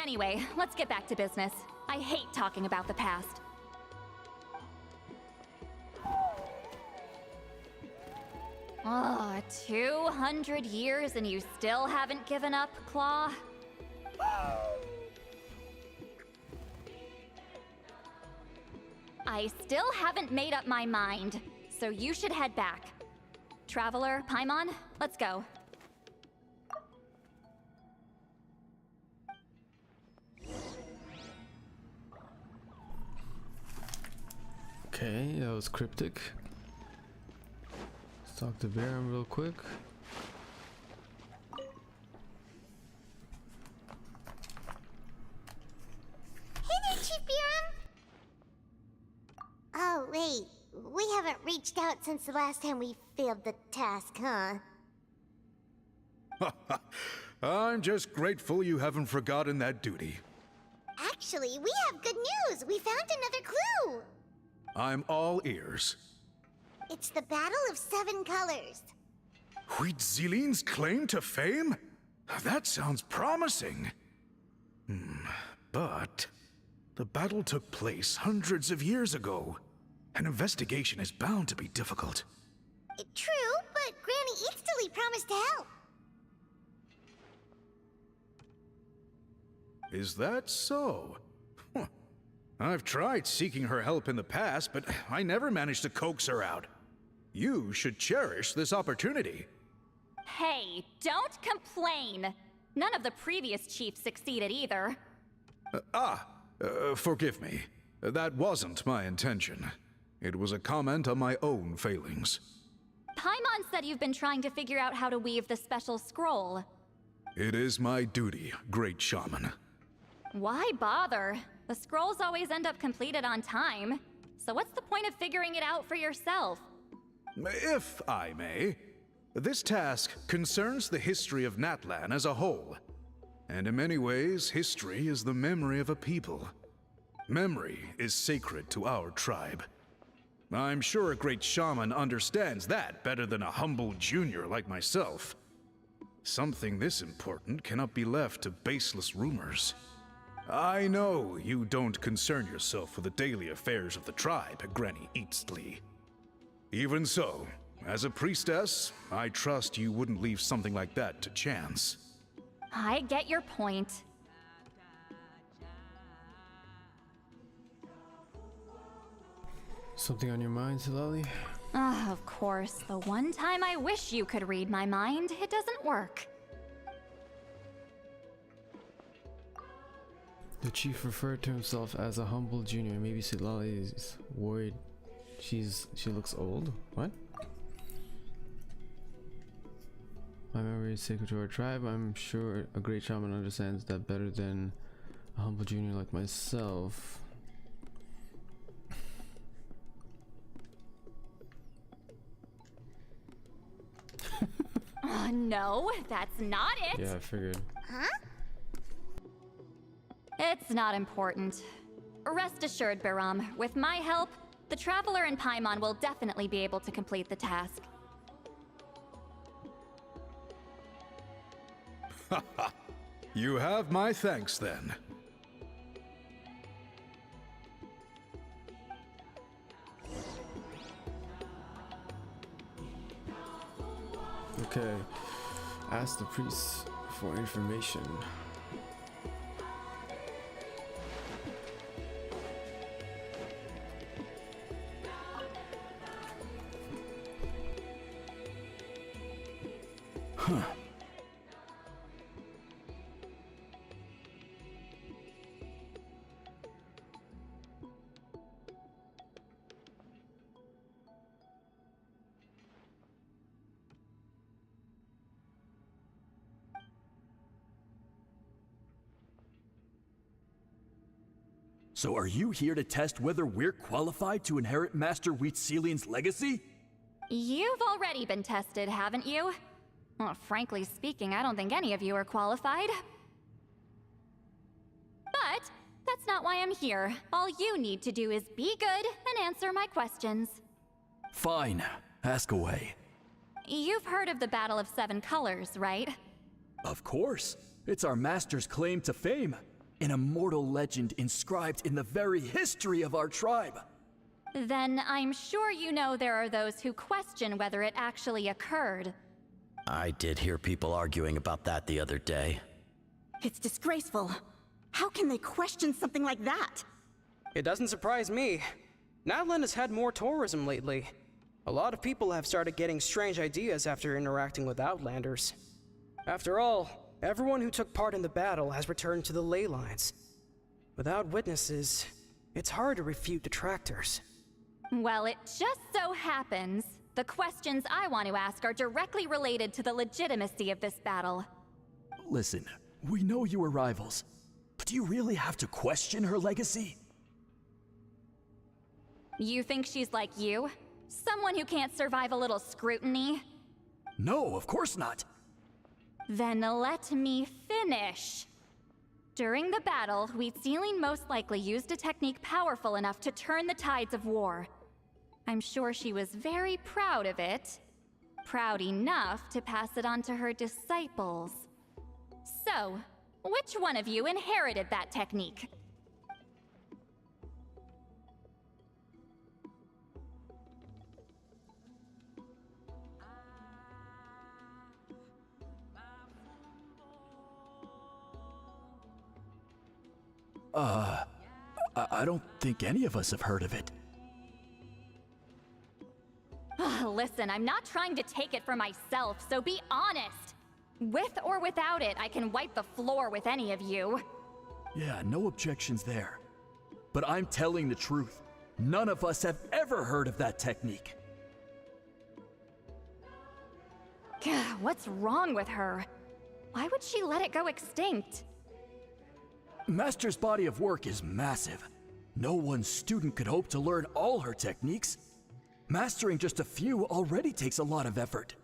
Anyway, let's get back to business. I hate talking about the past. Oh, 200 years and you still haven't given up, Claw? I still haven't made up my mind, so you should head back. Traveler, Paimon, let's go. Okay, that was cryptic. Let's talk to Baron real quick. hey there, Chief Biram! Oh, wait. We haven't reached out since the last time we failed the task, huh? I'm just grateful you haven't forgotten that duty. Actually, we have good news! We found another clue! I'm all ears. It's the Battle of Seven Colors. Huitzilin's claim to fame? That sounds promising. But the battle took place hundreds of years ago. An investigation is bound to be difficult. True, but Granny Easterly promised to help. Is that so? Huh. I've tried seeking her help in the past, but I never managed to coax her out. You should cherish this opportunity. Hey, don't complain! None of the previous chiefs succeeded either. Forgive me. That wasn't my intention. It was a comment on my own failings. Paimon said you've been trying to figure out how to weave the special scroll. It is my duty, Great Shaman. Why bother? The scrolls always end up completed on time. So what's the point of figuring it out for yourself? If I may, this task concerns the history of Natlan as a whole. And in many ways, history is the memory of a people. Memory is sacred to our tribe. I'm sure a great shaman understands that better than a humble junior like myself. Something this important cannot be left to baseless rumors. I know you don't concern yourself with the daily affairs of the tribe, Granny Easterly. Even so, as a priestess, I trust you wouldn't leave something like that to chance. I get your point. Something on your mind, Silali? Of course. The one time I wish you could read my mind, it doesn't work. The chief referred to himself as a humble junior. Maybe Silali is worried she looks old? What? My memory is sacred to our tribe. I'm sure a great shaman understands that better than a humble junior like myself. No, that's not it. Yeah, I figured. Huh? It's not important. Rest assured, Biram, with my help, the Traveler and Paimon will definitely be able to complete the task. You have my thanks then. Okay. Ask the priest for information. Huh. So are you here to test whether we're qualified to inherit Master Huitzilin's legacy? You've already been tested, haven't you? Well, frankly speaking, I don't think any of you are qualified. But That's not why I'm here. All you need to do is be good and answer my questions. Fine. Ask away. You've heard of the Battle of Seven Colors, right? Of course. It's our master's claim to fame. An immortal legend inscribed in the very history of our tribe. Then I'm sure you know there are those who question whether it actually occurred. I did hear people arguing about that the other day. It's disgraceful. How can they question something like that? It doesn't surprise me. Natlan has had more tourism lately. A lot of people have started getting strange ideas after interacting with Outlanders. After all, everyone who took part in the battle has returned to the ley lines. Without witnesses, it's hard to refute detractors. Well, it just so happens the questions I want to ask are directly related to the legitimacy of this battle. Listen, we know you were rivals, but do you really have to question her legacy? You think she's like you? Someone who can't survive a little scrutiny? No, of course not. Then let me finish. During the battle, Wheatsealing most likely used a technique powerful enough to turn the tides of war. I'm sure she was very proud of it. Proud enough to pass it on to her disciples. So, which one of you inherited that technique? I don't think any of us have heard of it. Listen, I'm not trying to take it for myself, so be honest. With or without it, I can wipe the floor with any of you. Yeah, no objections there. But I'm telling the truth. None of us have ever heard of that technique. What's wrong with her? Why would she let it go extinct? Master's body of work is massive. No one student could hope to learn all her techniques. Mastering just a few already takes a lot of effort.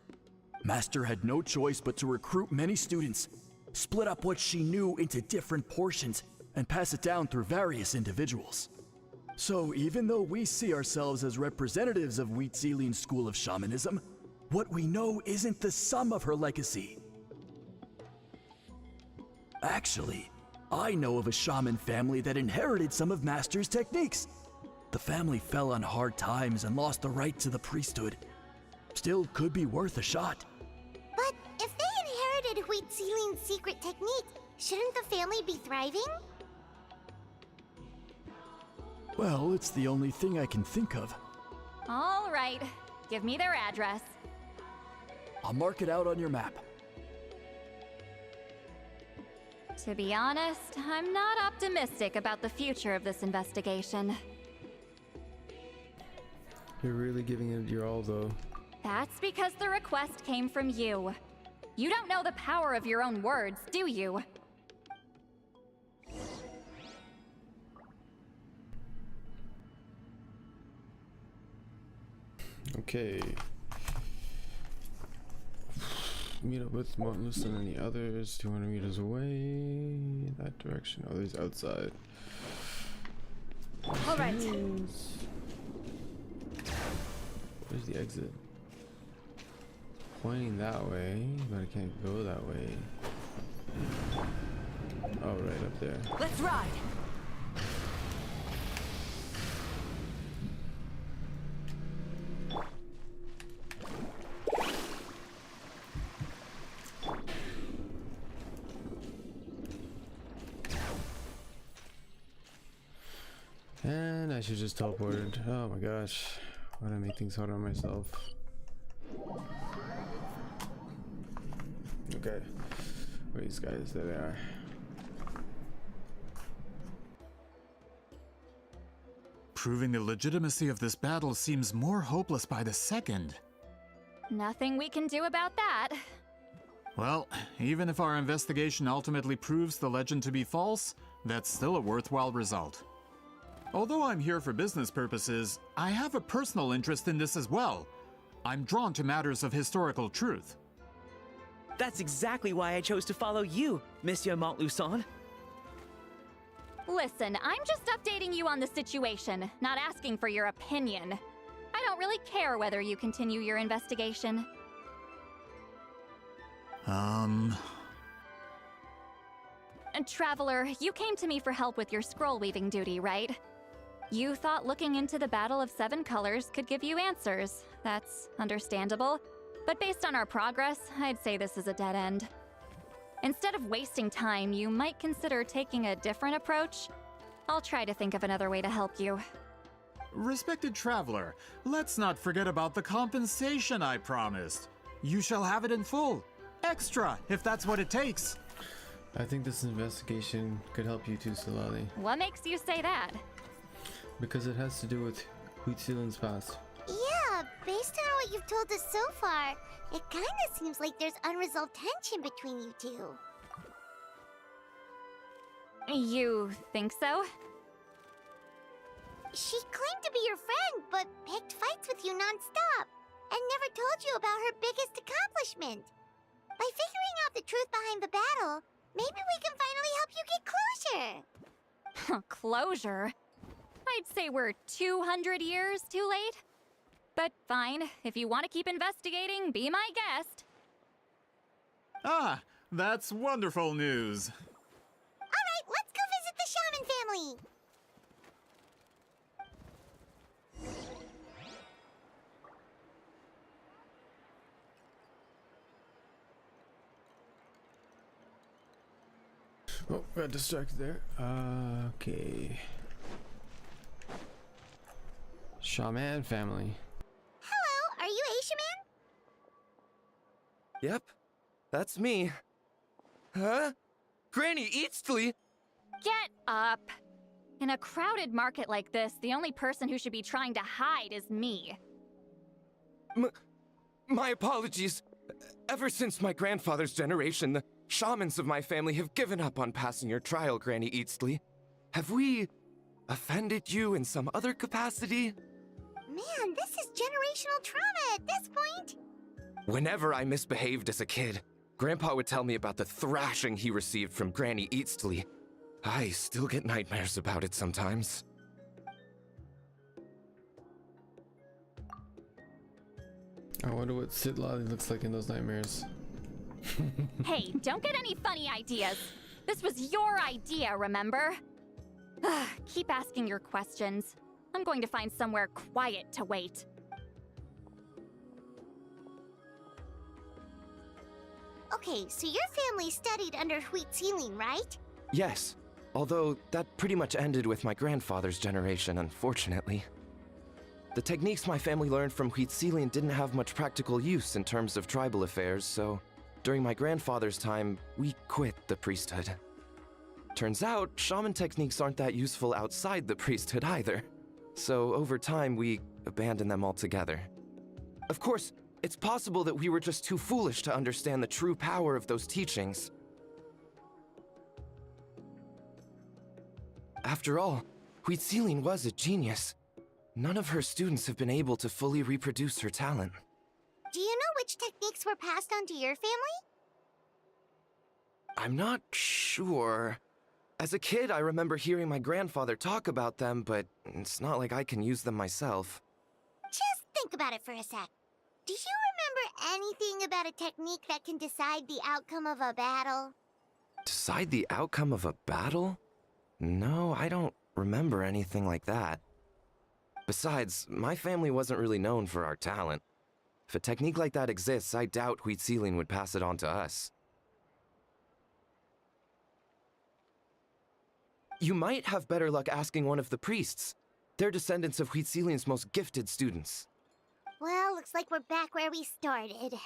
Master had no choice but to recruit many students, split up what she knew into different portions, and pass it down through various individuals. So even though we see ourselves as representatives of Wheatsealing's school of shamanism, what we know isn't the sum of her legacy. Actually, I know of a shaman family that inherited some of Master's techniques. The family fell on hard times and lost the right to the priesthood. Still could be worth a shot. But if they inherited Wheatsealing's secret technique, shouldn't the family be thriving? Well, it's the only thing I can think of. All right, give me their address. I'll mark it out on your map. To be honest, I'm not optimistic about the future of this investigation. You're really giving it your all, though. That's because the request came from you. You don't know the power of your own words, do you? Okay. Meet up with Montless and any others. 200 meters away. That direction. Oh, there's outside. All right. Where's the exit? Pointing that way, but I can't go that way. Oh, right up there. Let's ride. And I should just teleported. Oh my gosh. Why did I make things hard on myself? Okay. Where are these guys? There they are. Proving the legitimacy of this battle seems more hopeless by the second. Nothing we can do about that. Well, even if our investigation ultimately proves the legend to be false, that's still a worthwhile result. Although I'm here for business purposes, I have a personal interest in this as well. I'm drawn to matters of historical truth. That's exactly why I chose to follow you, Monsieur Montluçon. Listen, I'm just updating you on the situation, not asking for your opinion. I don't really care whether you continue your investigation. Um... Traveler, you came to me for help with your scroll weaving duty, right? You thought looking into the Battle of Seven Colors could give you answers. That's understandable. But based on our progress, I'd say this is a dead end. Instead of wasting time, you might consider taking a different approach. I'll try to think of another way to help you. Respected traveler, let's not forget about the compensation I promised. You shall have it in full. Extra, if that's what it takes. I think this investigation could help you too, Silali. What makes you say that? Because it has to do with Huitzilin's past. Yeah, based on what you've told us so far, it kinda seems like there's unresolved tension between you two. You think so? She claimed to be your friend, but picked fights with you non-stop, and never told you about her biggest accomplishment. By figuring out the truth behind the battle, maybe we can finally help you get closure. Closure? I'd say we're 200 years too late. But fine, if you want to keep investigating, be my guest. Ah, that's wonderful news. Alright, let's go visit the Shaman family! Oh, got distracted there. Okay. Shaman family. Hello, are you a shaman? Yep, that's me. Huh? Granny Eastly? Get up! In a crowded market like this, the only person who should be trying to hide is me. My apologies. Ever since my grandfather's generation, the shamans of my family have given up on passing your trial, Granny Eastly. Have we offended you in some other capacity? Man, this is generational trauma at this point. Whenever I misbehaved as a kid, Grandpa would tell me about the thrashing he received from Granny Eastly. I still get nightmares about it sometimes. I wonder what Silali looks like in those nightmares. Hey, don't get any funny ideas. This was your idea, remember? Keep asking your questions. I'm going to find somewhere quiet to wait. Okay, so your family studied under Huitziling, right? Yes, although that pretty much ended with my grandfather's generation, unfortunately. The techniques my family learned from Huitziling didn't have much practical use in terms of tribal affairs, so during my grandfather's time, we quit the priesthood. Turns out, shaman techniques aren't that useful outside the priesthood either. So over time, we abandoned them altogether. Of course, it's possible that we were just too foolish to understand the true power of those teachings. After all, Huitziling was a genius. None of her students have been able to fully reproduce her talent. Do you know which techniques were passed on to your family? I'm not sure. As a kid, I remember hearing my grandfather talk about them, but it's not like I can use them myself. Just think about it for a sec. Do you remember anything about a technique that can decide the outcome of a battle? Decide the outcome of a battle? No, I don't remember anything like that. Besides, my family wasn't really known for our talent. If a technique like that exists, I doubt Huitziling would pass it on to us. You might have better luck asking one of the priests. They're descendants of Huitziling's most gifted students. Well, looks like we're back where we started.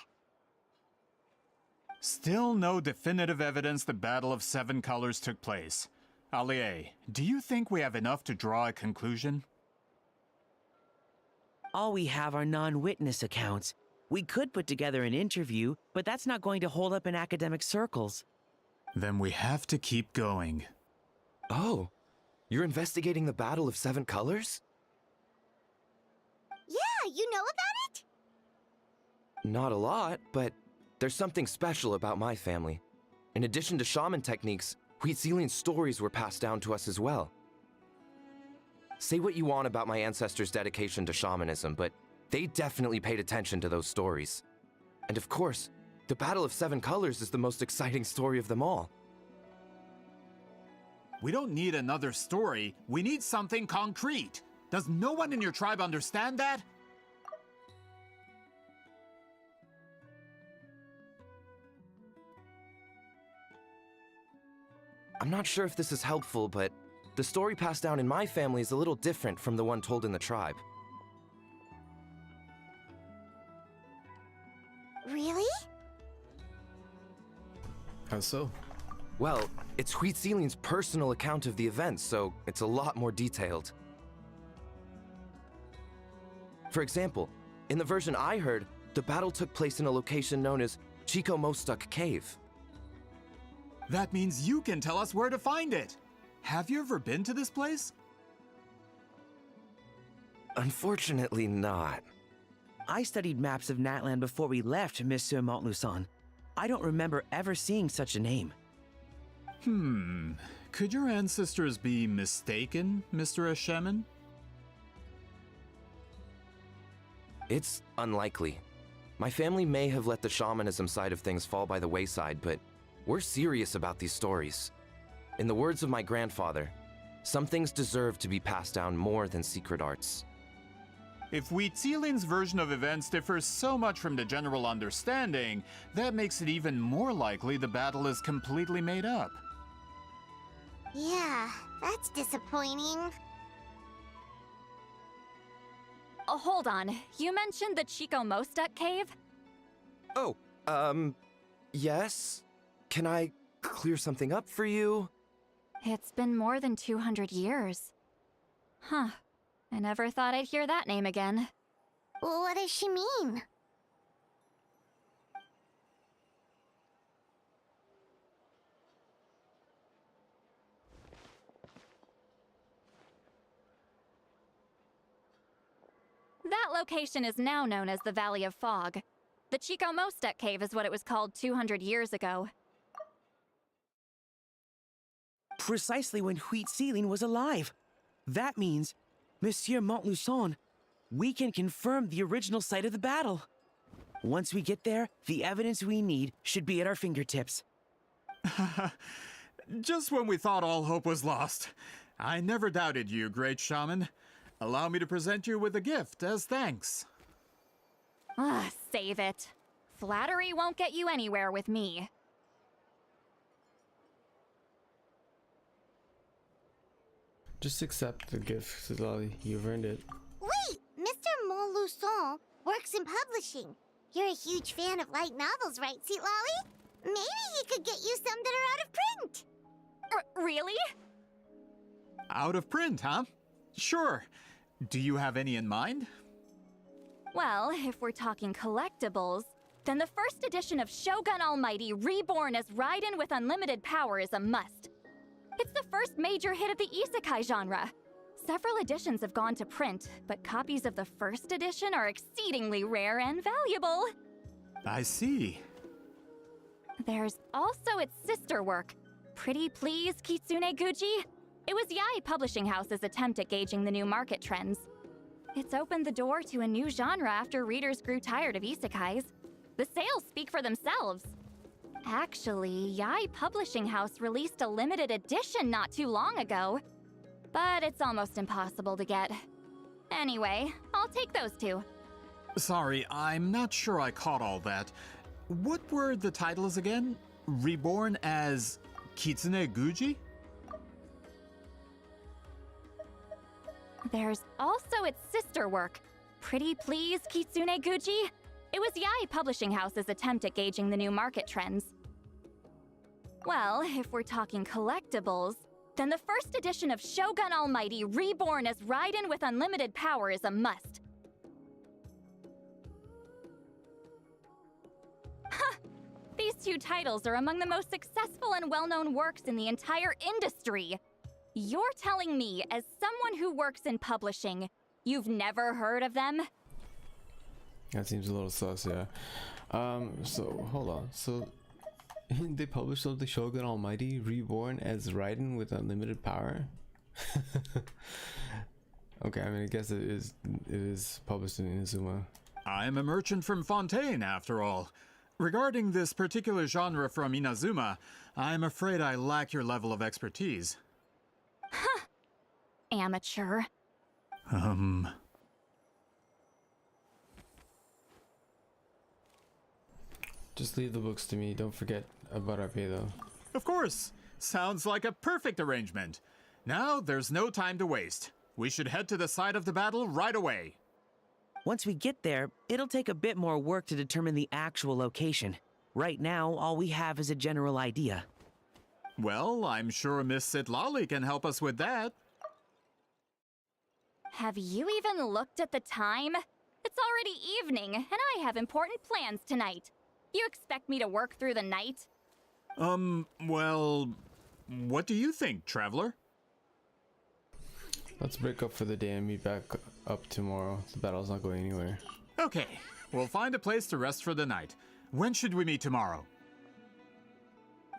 Still no definitive evidence the Battle of Seven Colors took place. Allie, do you think we have enough to draw a conclusion? All we have are non-witness accounts. We could put together an interview, but that's not going to hold up in academic circles. Then we have to keep going. Oh, you're investigating the Battle of Seven Colors? Yeah, you know about it? Not a lot, but there's something special about my family. In addition to shaman techniques, Huitzilian's stories were passed down to us as well. Say what you want about my ancestors' dedication to shamanism, but they definitely paid attention to those stories. And of course, the Battle of Seven Colors is the most exciting story of them all. We don't need another story. We need something concrete. Does no one in your tribe understand that? I'm not sure if this is helpful, but the story passed down in my family is a little different from the one told in the tribe. Really? How so? Well, it's Huitzilian's personal account of the events, so it's a lot more detailed. For example, in the version I heard, the battle took place in a location known as Chico Mostuk Cave. That means you can tell us where to find it. Have you ever been to this place? Unfortunately not. I studied maps of Natlan before we left, Monsieur Montluçon. I don't remember ever seeing such a name. Could your ancestors be mistaken, Mr. Ashemin? It's unlikely. My family may have let the shamanism side of things fall by the wayside, but we're serious about these stories. In the words of my grandfather, some things deserve to be passed down more than secret arts. If Huitzilian's version of events differs so much from the general understanding, that makes it even more likely the battle is completely made up. Yeah, that's disappointing. Oh, hold on. You mentioned the Chico Mostuk cave? Oh, yes? Can I clear something up for you? It's been more than 200 years. Huh. I never thought I'd hear that name again. What does she mean? That location is now known as the Valley of Fog. The Chico Mostuk cave is what it was called 200 years ago. Precisely when Huitzilin was alive. That means, Monsieur Montluçon, we can confirm the original site of the battle. Once we get there, the evidence we need should be at our fingertips. Just when we thought all hope was lost. I never doubted you, great shaman. Allow me to present you with a gift as thanks. Save it. Flattery won't get you anywhere with me. Just accept the gift, Citlalli. You've earned it. Wait! Mr. Montluçon works in publishing. You're a huge fan of light novels, right, Citlalli? Maybe he could get you some that are out of print. Really? Out of print, huh? Sure. Do you have any in mind? Well, if we're talking collectibles, then the first edition of Shogun Almighty Reborn as Raiden with unlimited power is a must. It's the first major hit of the isekai genre. Several editions have gone to print, but copies of the first edition are exceedingly rare and valuable. I see. There's also its sister work, Pretty Please Kitsune Guji. It was Yae Publishing House's attempt at gauging the new market trends. It's opened the door to a new genre after readers grew tired of isekais. The sales speak for themselves. Actually, Yae Publishing House released a limited edition not too long ago, but it's almost impossible to get. Anyway, I'll take those two. Sorry, I'm not sure I caught all that. What were the titles again? Reborn as Kitsune Guji? There's also its sister work, Pretty Please Kitsune Guji. It was Yae Publishing House's attempt at gauging the new market trends. Well, if we're talking collectibles, then the first edition of Shogun Almighty Reborn as Raiden with unlimited power is a must. These two titles are among the most successful and well-known works in the entire industry. You're telling me, as someone who works in publishing, you've never heard of them? That seems a little sus, yeah. So, hold on. So, They published of the Shogun Almighty reborn as Raiden with unlimited power. Okay, I mean, I guess it is published in Inazuma. I'm a merchant from Fontaine, after all. Regarding this particular genre from Inazuma, I'm afraid I lack your level of expertise. Huh. Amateur. Just leave the books to me. Don't forget about our pay, though. Of course. Sounds like a perfect arrangement. Now, there's no time to waste. We should head to the site of the battle right away. Once we get there, it'll take a bit more work to determine the actual location. Right now, all we have is a general idea. Well, I'm sure Miss Sitlali can help us with that. Have you even looked at the time? It's already evening, and I have important plans tonight. You expect me to work through the night? Well, what do you think, Traveler? Let's break up for the day and meet back up tomorrow. The battle's not going anywhere. Okay, we'll find a place to rest for the night. When should we meet tomorrow?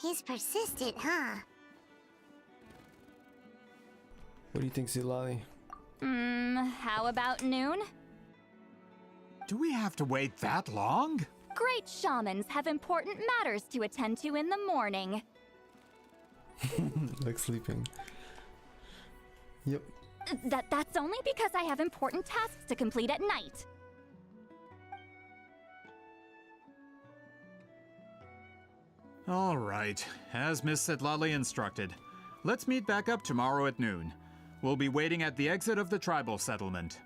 He's persistent, huh? What do you think, Silali? How about noon? Do we have to wait that long? Great shamans have important matters to attend to in the morning. Like sleeping. Yep. That's only because I have important tasks to complete at night. All right, as Miss Sitlali instructed. Let's meet back up tomorrow at noon. We'll be waiting at the exit of the Trible settlement.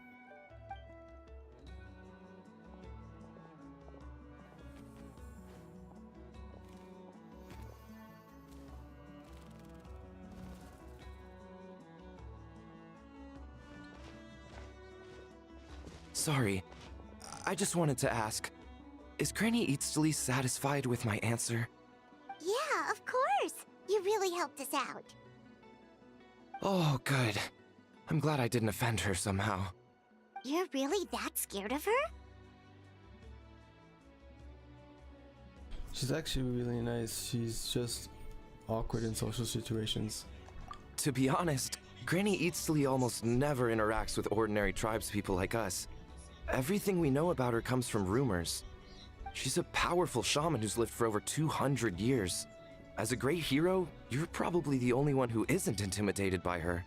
Sorry, I just wanted to ask, is Granny Eatsley satisfied with my answer? Yeah, of course. You really helped us out. Oh, good. I'm glad I didn't offend her somehow. You're really that scared of her? She's actually really nice. She's just awkward in social situations. To be honest, Granny Eatsley almost never interacts with ordinary tribespeople like us. Everything we know about her comes from rumors. She's a powerful shaman who's lived for over 200 years. As a great hero, you're probably the only one who isn't intimidated by her.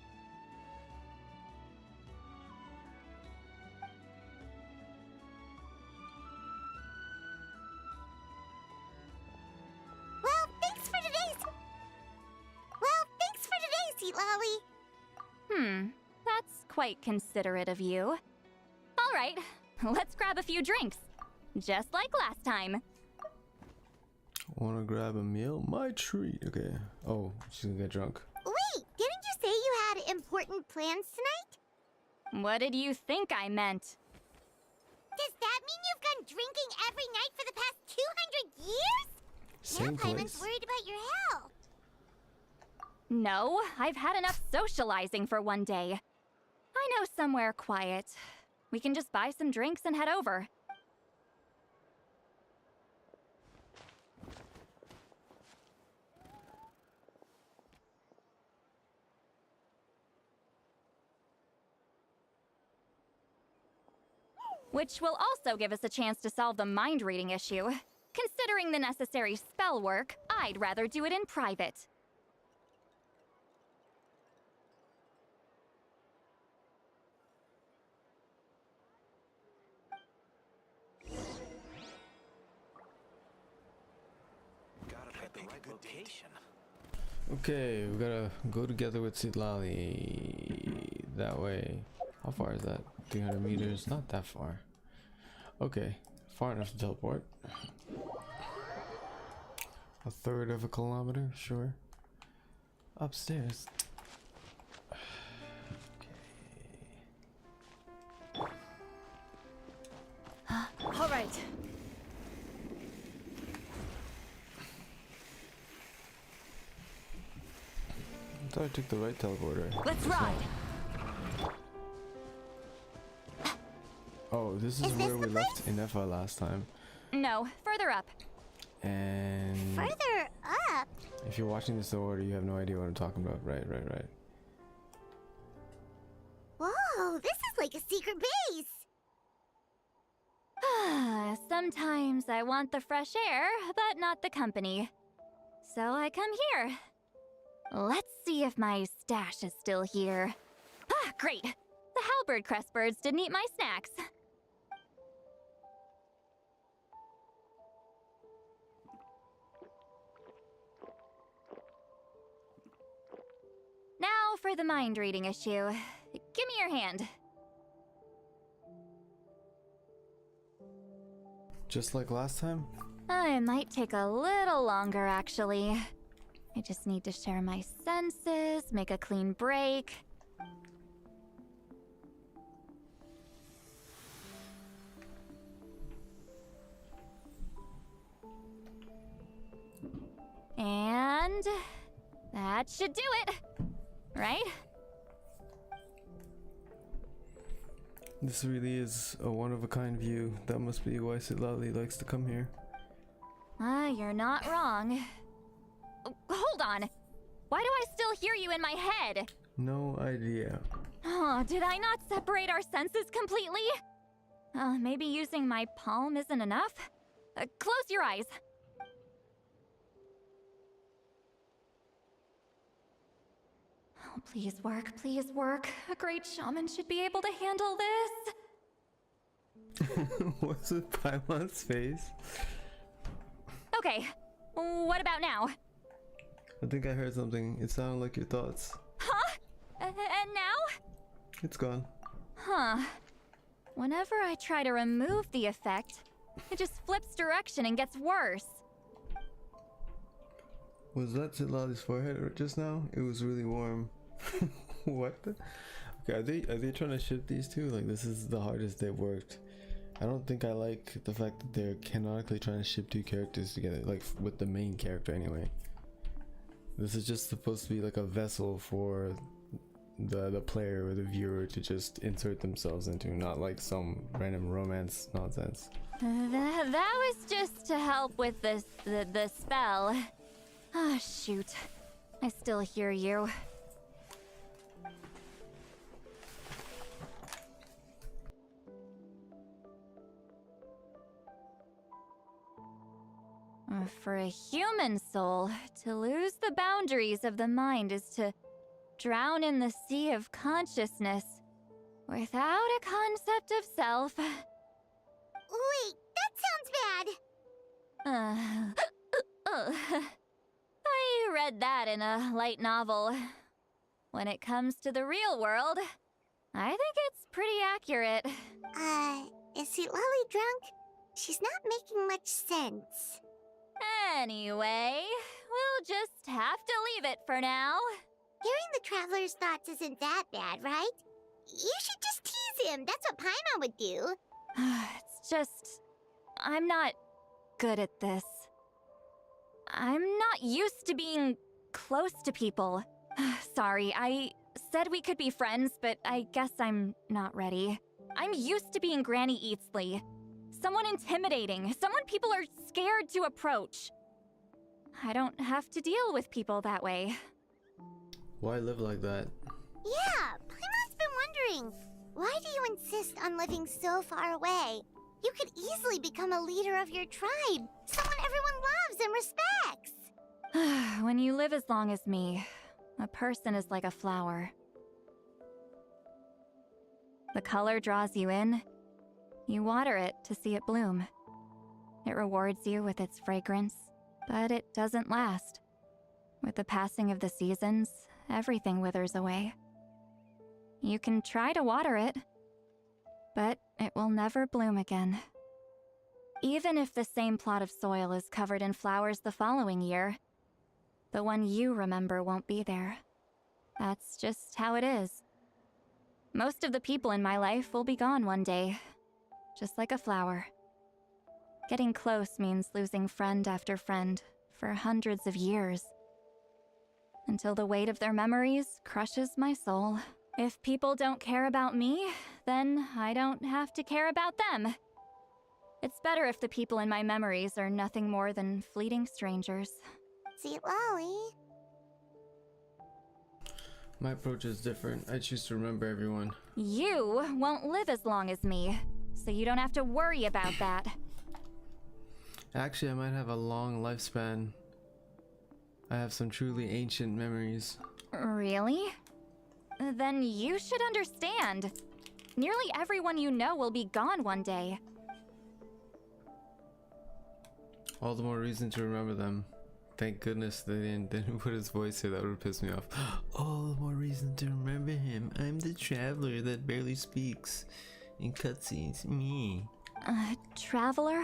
That's quite considerate of you. All right, let's grab a few drinks. Just like last time. Wanna grab a meal? My treat. Okay. Oh, she's gonna get drunk. Wait, didn't you say you had important plans tonight? What did you think I meant? Does that mean you've gone drinking every night for the past 200 years? Same now Paimon's place. worried about your health. No, I've had enough socializing for one day. I know somewhere quiet. We can just buy some drinks and head over. Which will also give us a chance to solve the mind-reading issue. Considering the necessary spell work, I'd rather do it in private. Okay, we gotta go together with Sitlali. That way. How far is that? 300 meters? Not that far. Okay, far enough to teleport. A third of a kilometer, sure. Upstairs. All right. I thought I took the right teleporter. Let's ride! Oh, this is where we left Inefa last time. No, further up. And Further up? if you're watching this in order, you have no idea what I'm talking about. Right. Whoa, this is like a secret base. Sometimes I want the fresh air, but not the company. So I come here. Let's see if my stash is still here. Ah, great! The halberd crest birds didn't eat my snacks. Now for the mind reading issue. Give me your hand. Just like last time? It might take a little longer, actually. I just need to share my senses, make a clean break. And that should do it, right? This really is a one-of-a-kind view. That must be why Sitlali likes to come here. You're not wrong. Hold on. Why do I still hear you in my head? No idea. Oh, did I not separate our senses completely? Maybe using my palm isn't enough? Close your eyes. Oh, please work, please work. A great shaman should be able to handle this. What's with Paimon's face? Okay, what about now? I think I heard something. It sounded like your thoughts. Huh? And now? It's gone. Huh. Whenever I try to remove the effect, it just flips direction and gets worse. Was that Sitlali's forehead just now? It was really warm. What the? Okay, are they trying to ship these two? Like, this is the hardest they've worked. I don't think I like the fact that they're canonically trying to ship two characters together, like with the main character anyway. This is just supposed to be like a vessel for the player or the viewer to just insert themselves into, not like some random romance nonsense. That was just to help with the spell. Ah, shoot. I still hear you. For a human soul, to lose the boundaries of the mind is to drown in the sea of consciousness without a concept of self. Wait, that sounds bad. I read that in a light novel. When it comes to the real world, I think it's pretty accurate. Is Sitlali drunk? She's not making much sense. Anyway, we'll just have to leave it for now. Hearing the Traveler's thoughts isn't that bad, right? You should just tease him. That's what Paimon would do. It's just... I'm not good at this. I'm not used to being close to people. Sorry, I said we could be friends, but I guess I'm not ready. I'm used to being Granny Eatsley. Someone intimidating, someone people are scared to approach. I don't have to deal with people that way. Why live like that? Yeah, Paimon's been wondering. Why do you insist on living so far away? You could easily become a leader of your tribe, someone everyone loves and respects. When you live as long as me, a person is like a flower. The color draws you in. You water it to see it bloom. It rewards you with its fragrance, but it doesn't last. With the passing of the seasons, everything withers away. You can try to water it, but it will never bloom again. Even if the same plot of soil is covered in flowers the following year, the one you remember won't be there. That's just how it is. Most of the people in my life will be gone one day, just like a flower. Getting close means losing friend after friend for hundreds of years, until the weight of their memories crushes my soul. If people don't care about me, then I don't have to care about them. It's better if the people in my memories are nothing more than fleeting strangers. See, Lolly. My approach is different. I choose to remember everyone. You won't live as long as me, so you don't have to worry about that. Actually, I might have a long lifespan. I have some truly ancient memories. Really? Then you should understand. Nearly everyone you know will be gone one day. All the more reason to remember them. Thank goodness they didn't put his voice here. That would have pissed me off. All the more reason to remember him. I'm the traveler that barely speaks in cutscenes. Me. Traveler?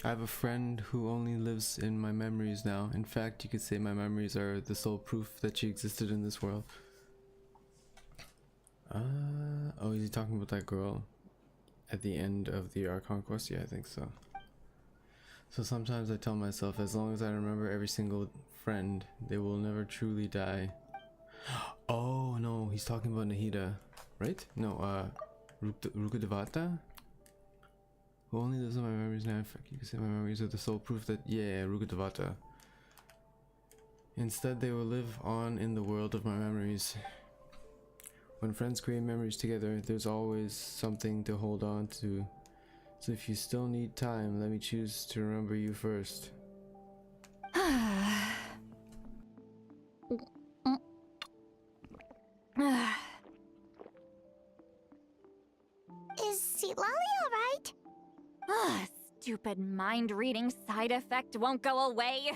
I have a friend who only lives in my memories now. In fact, you could say my memories are the sole proof that she existed in this world. Oh, is he talking about that girl at the end of the Archon quest? Yeah, I think so. So sometimes I tell myself, as long as I remember every single friend, they will never truly die. Oh no, he's talking about Nahida, right? No, Rukadevata? Who only lives in my memories now. In fact, you can say my memories are the sole proof that, yeah, Rukadevata. Instead, they will live on in the world of my memories. When friends create memories together, there's always something to hold on to. So if you still need time, let me choose to remember you first. Is Lolly alright? Stupid mind-reading side effect won't go away.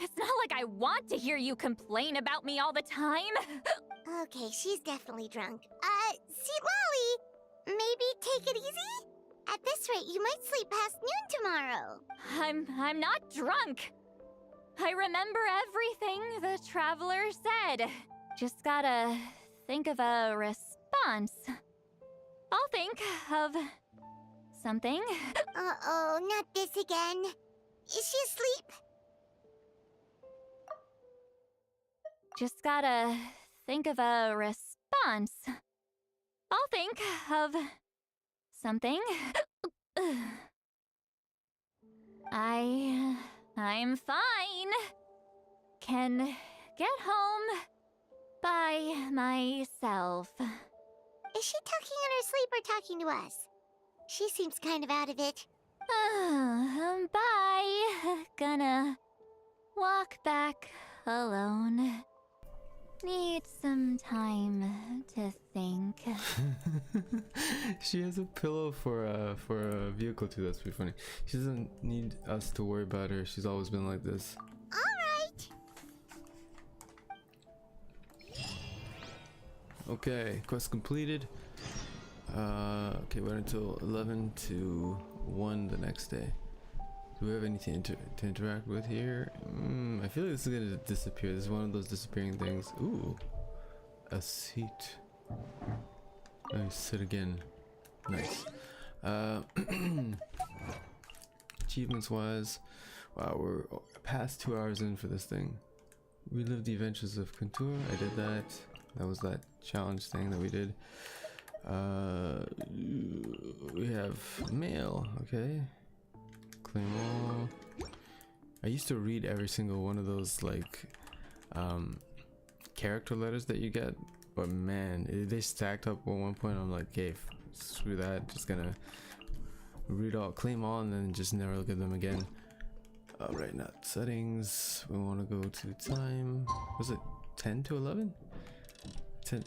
It's not like I want to hear you complain about me all the time. Okay, she's definitely drunk. Lolly, maybe take it easy? At this rate, you might sleep past noon tomorrow. I'm not drunk. I remember everything the traveler said. Just gotta think of a response. I'll think of something. Uh-oh, not this again. Is she asleep? Just gotta think of a response. I'll think of something. I'm fine. Can get home by myself. Is she talking in her sleep or talking to us? She seems kind of out of it. Bye. Gonna walk back alone. Need some time to think. She has a pillow for a vehicle too. That's pretty funny. She doesn't need us to worry about her. She's always been like this. Alright. Okay, quest completed. Okay, wait until 11 to 1 the next day. Do we have anything to interact with here? I feel like this is gonna disappear. This is one of those disappearing things. Ooh, a seat. Let me sit again. Nice. Achievements wise, wow, we're past 2 hours in for this thing. Relive the adventures of Contour. I did that. That was that challenge thing that we did. We have mail. Okay. Claim all. I used to read every single one of those like character letters that you get, but man, they stacked up at one point. I'm like, okay, screw that, just gonna read all, claim all, and then just never look at them again. Right now, settings, we want to go to time. Was it 10 to 11? 10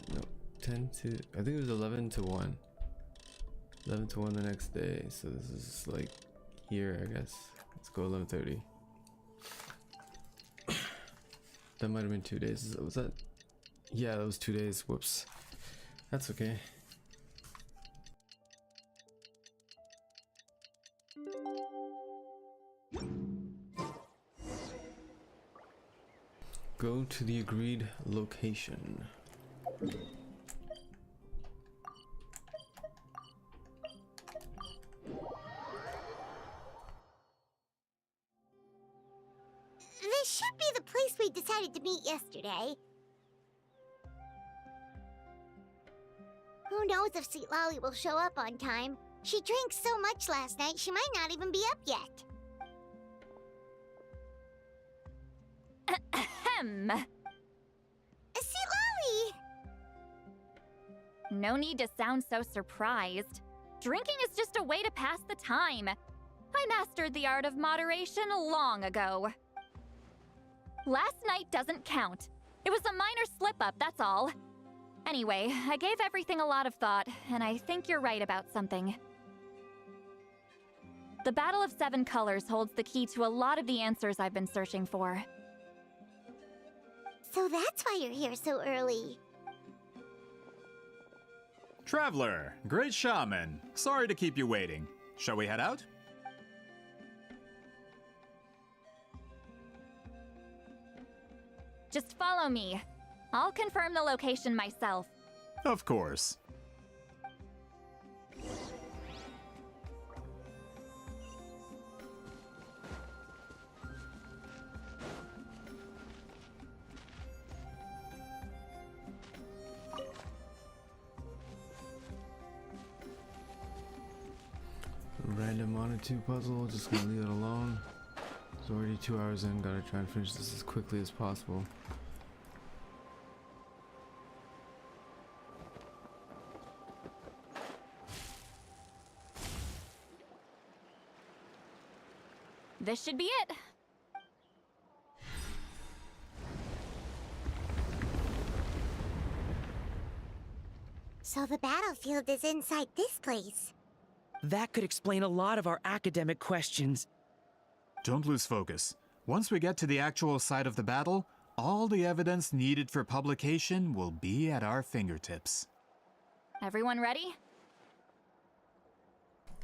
to, I think it was 11 to 1. 11 to 1 the next day, so this is like here, I guess. Let's go 11:30. That might have been 2 days. Was that? Yeah, that was 2 days. Whoops. That's okay. Go to the agreed location. This should be the place we decided to meet yesterday. Who knows if Sweet Lolly will show up on time? She drank so much last night, she might not even be up yet. Ahem. Sweet Lolly! No need to sound so surprised. Drinking is just a way to pass the time. I mastered the art of moderation long ago. Last night doesn't count. It was a minor slip-up, that's all. Anyway, I gave everything a lot of thought, and I think you're right about something. The Battle of Seven Colors holds the key to a lot of the answers I've been searching for. So that's why you're here so early. Traveler, great shaman. Sorry to keep you waiting. Shall we head out? Just follow me. I'll confirm the location myself. Of course. Random monitor puzzle, just gonna leave it alone. It's already 2 hours in, gotta try and finish this as quickly as possible. This should be it. So the battlefield is inside this place. That could explain a lot of our academic questions. Don't lose focus. Once we get to the actual site of the battle, all the evidence needed for publication will be at our fingertips. Everyone ready?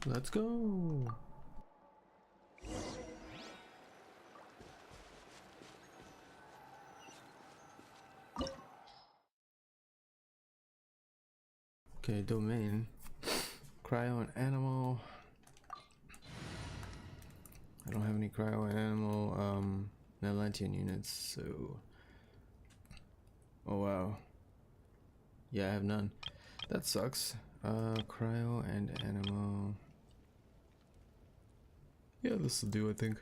Let's go. Okay, domain. Cryo and animal. I don't have any cryo and animal Atlantean units, so. Oh wow. Yeah, I have none. That sucks. Cryo and animal. Yeah, this will do, I think.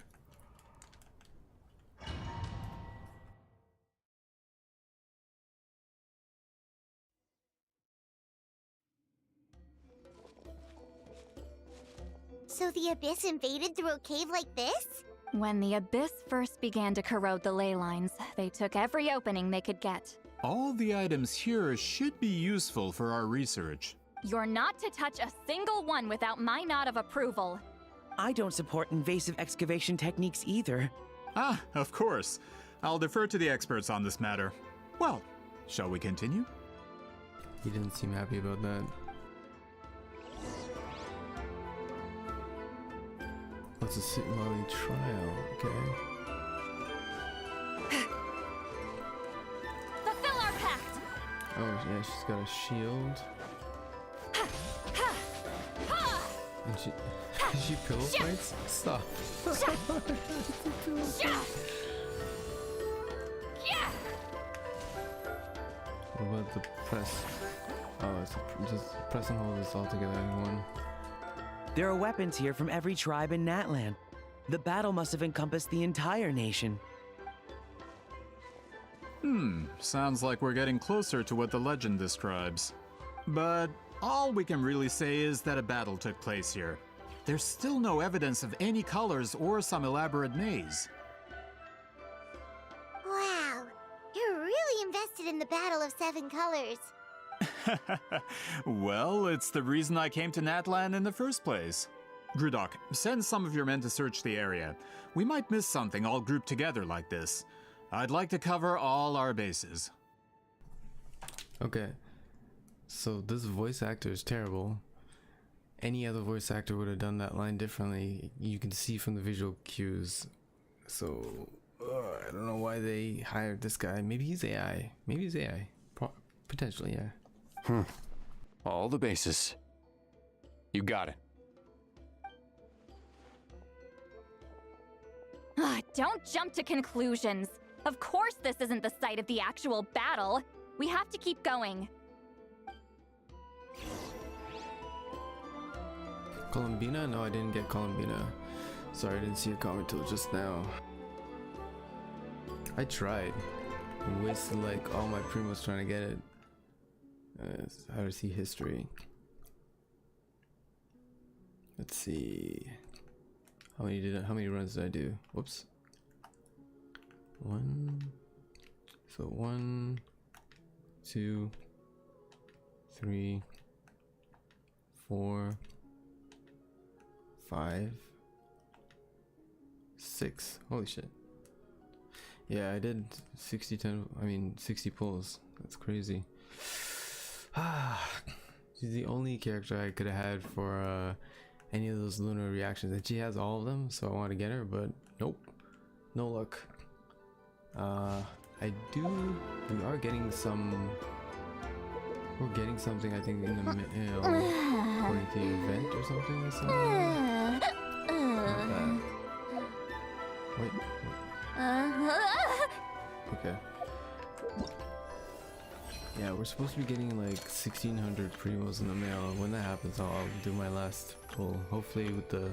So the Abyss invaded through a cave like this? When the Abyss first began to corrode the ley lines, they took every opening they could get. All the items here should be useful for our research. You're not to touch a single one without my nod of approval. I don't support invasive excavation techniques either. Ah, of course. I'll defer to the experts on this matter. Well, shall we continue? He didn't seem happy about that. What's a Sweet Lolly trial? Okay. Fulfill our pact! Oh yeah, she's got a shield. And she pillow fights? Stop. What about the press? Oh, it's just press and hold this all together in one. There are weapons here from every tribe in Natlan. The battle must have encompassed the entire nation. Sounds like we're getting closer to what the legend describes. But all we can really say is that a battle took place here. There's still no evidence of any colors or some elaborate maze. Wow, you're really invested in the Battle of Seven Colors. Well, it's the reason I came to Natlan in the first place. Grudok, send some of your men to search the area. We might miss something all grouped together like this. I'd like to cover all our bases. Okay. So this voice actor is terrible. Any other voice actor would have done that line differently. You can see from the visual cues. So, I don't know why they hired this guy. Maybe he's AI. Maybe he's AI. Potentially, yeah. All the bases. You got it. Don't jump to conclusions. Of course this isn't the site of the actual battle. We have to keep going. Columbina? No, I didn't get Columbina. Sorry, I didn't see a comment till just now. I tried. I wasted like all my primos trying to get it. How to see history. Let's see. How many runs did I do? Whoops. 1. So 1, 2, 3, 4, 5, 6. Holy shit. Yeah, I did 60 pulls. That's crazy. She's the only character I could have had for any of those lunar reactions, and she has all of them, so I want to get her, but nope, no luck. We are getting some. We're getting something, I think, in the according to the event or something or something. Like that. Wait. Okay. Yeah, we're supposed to be getting like 1,600 primos in the mail. When that happens, I'll do my last pull. Hopefully, with the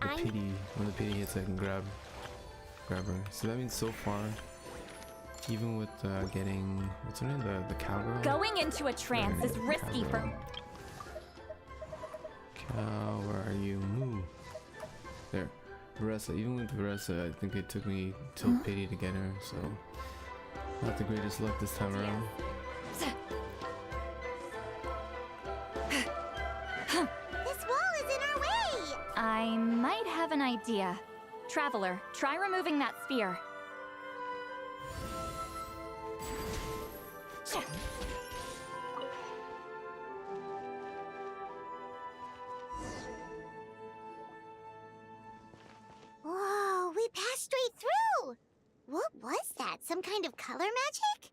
pity, when the pity hits, I can grab her. So that means so far, even with getting what's her name, the cowgirl. Going into a trance is risky for. Cow, where are you? Moo. There. Veressa. Even with Veressa, I think it took me till pity to get her. So. Not the greatest luck this time around. This wall is in our way! I might have an idea. Traveler, try removing that sphere. Whoa, we passed straight through! What was that? Some kind of color magic?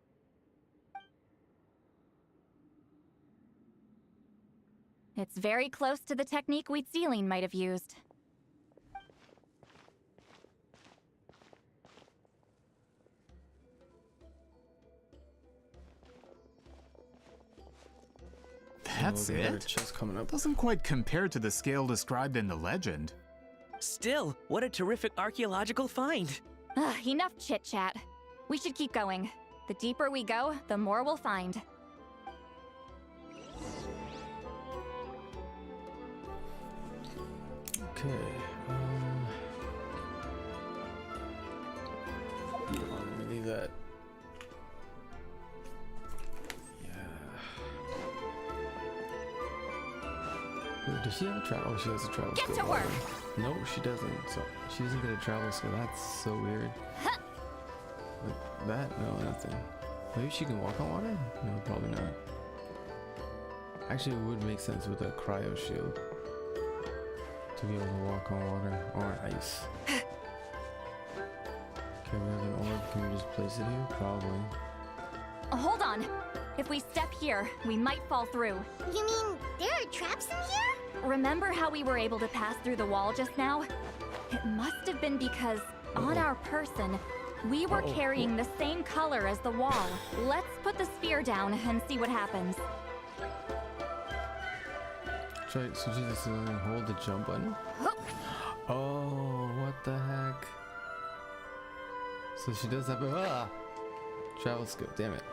It's very close to the technique Wheatsealing might have used. That's it? Chest coming up. Doesn't quite compare to the scale described in the legend. Still, what a terrific archaeological find. Enough chit-chat. We should keep going. The deeper we go, the more we'll find. Okay. Let me leave that. Wait, does she have a travel? Oh, she has a travel skill. Get to work! No, she doesn't. So she doesn't get a travel skill. That's so weird. Like that? No, nothing. Maybe she can walk on water? No, probably not. Actually, it would make sense with a cryo shield to be able to walk on water or ice. Okay, we have an orb. Can we just place it here? Probably. Hold on. If we step here, we might fall through. You mean there are traps in here? Remember how we were able to pass through the wall just now? It must have been because on our person, we were carrying the same color as the wall. Let's put the sphere down and see what happens. Try so just hold the jump button. Oh, what the heck? So she does have a travel skill. Damn it.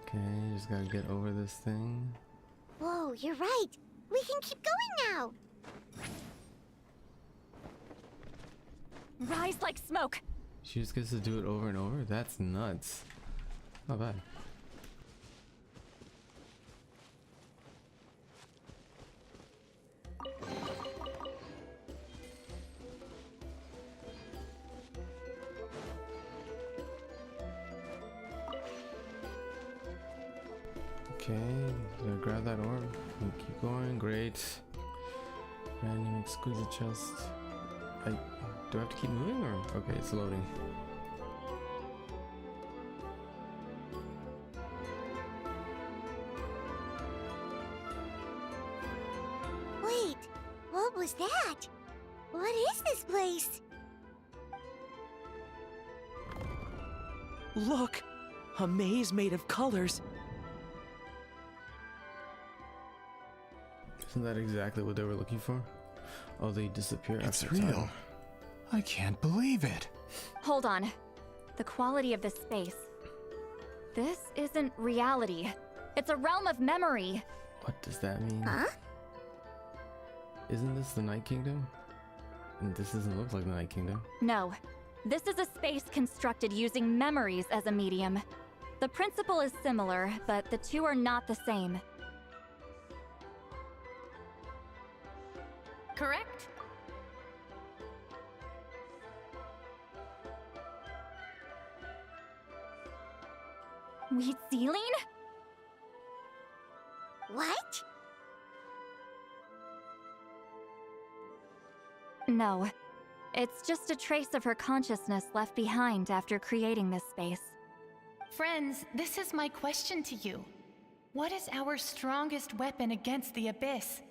Okay, just gotta get over this thing. Whoa, you're right. We can keep going now. Rise like smoke. She just gets to do it over and over? That's nuts. Not bad. Okay, did I grab that orb? And keep going, great. Random exquisite chest. Do I have to keep moving or? Okay, it's loading. Wait, what was that? What is this place? Look! A maze made of colors. Isn't that exactly what they were looking for? Oh, they disappear It's after real. time. I can't believe it. Hold on. The quality of this space. This isn't reality. It's a realm of memory. What does that mean? Huh? Isn't this the Night Kingdom? And this doesn't look like the Night Kingdom. No. This is a space constructed using memories as a medium. The principle is similar, but the two are not the same. Correct? Wheat ceiling? What? No. It's just a trace of her consciousness left behind after creating this space. Friends, this is my question to you. What is our strongest weapon against the Abyss?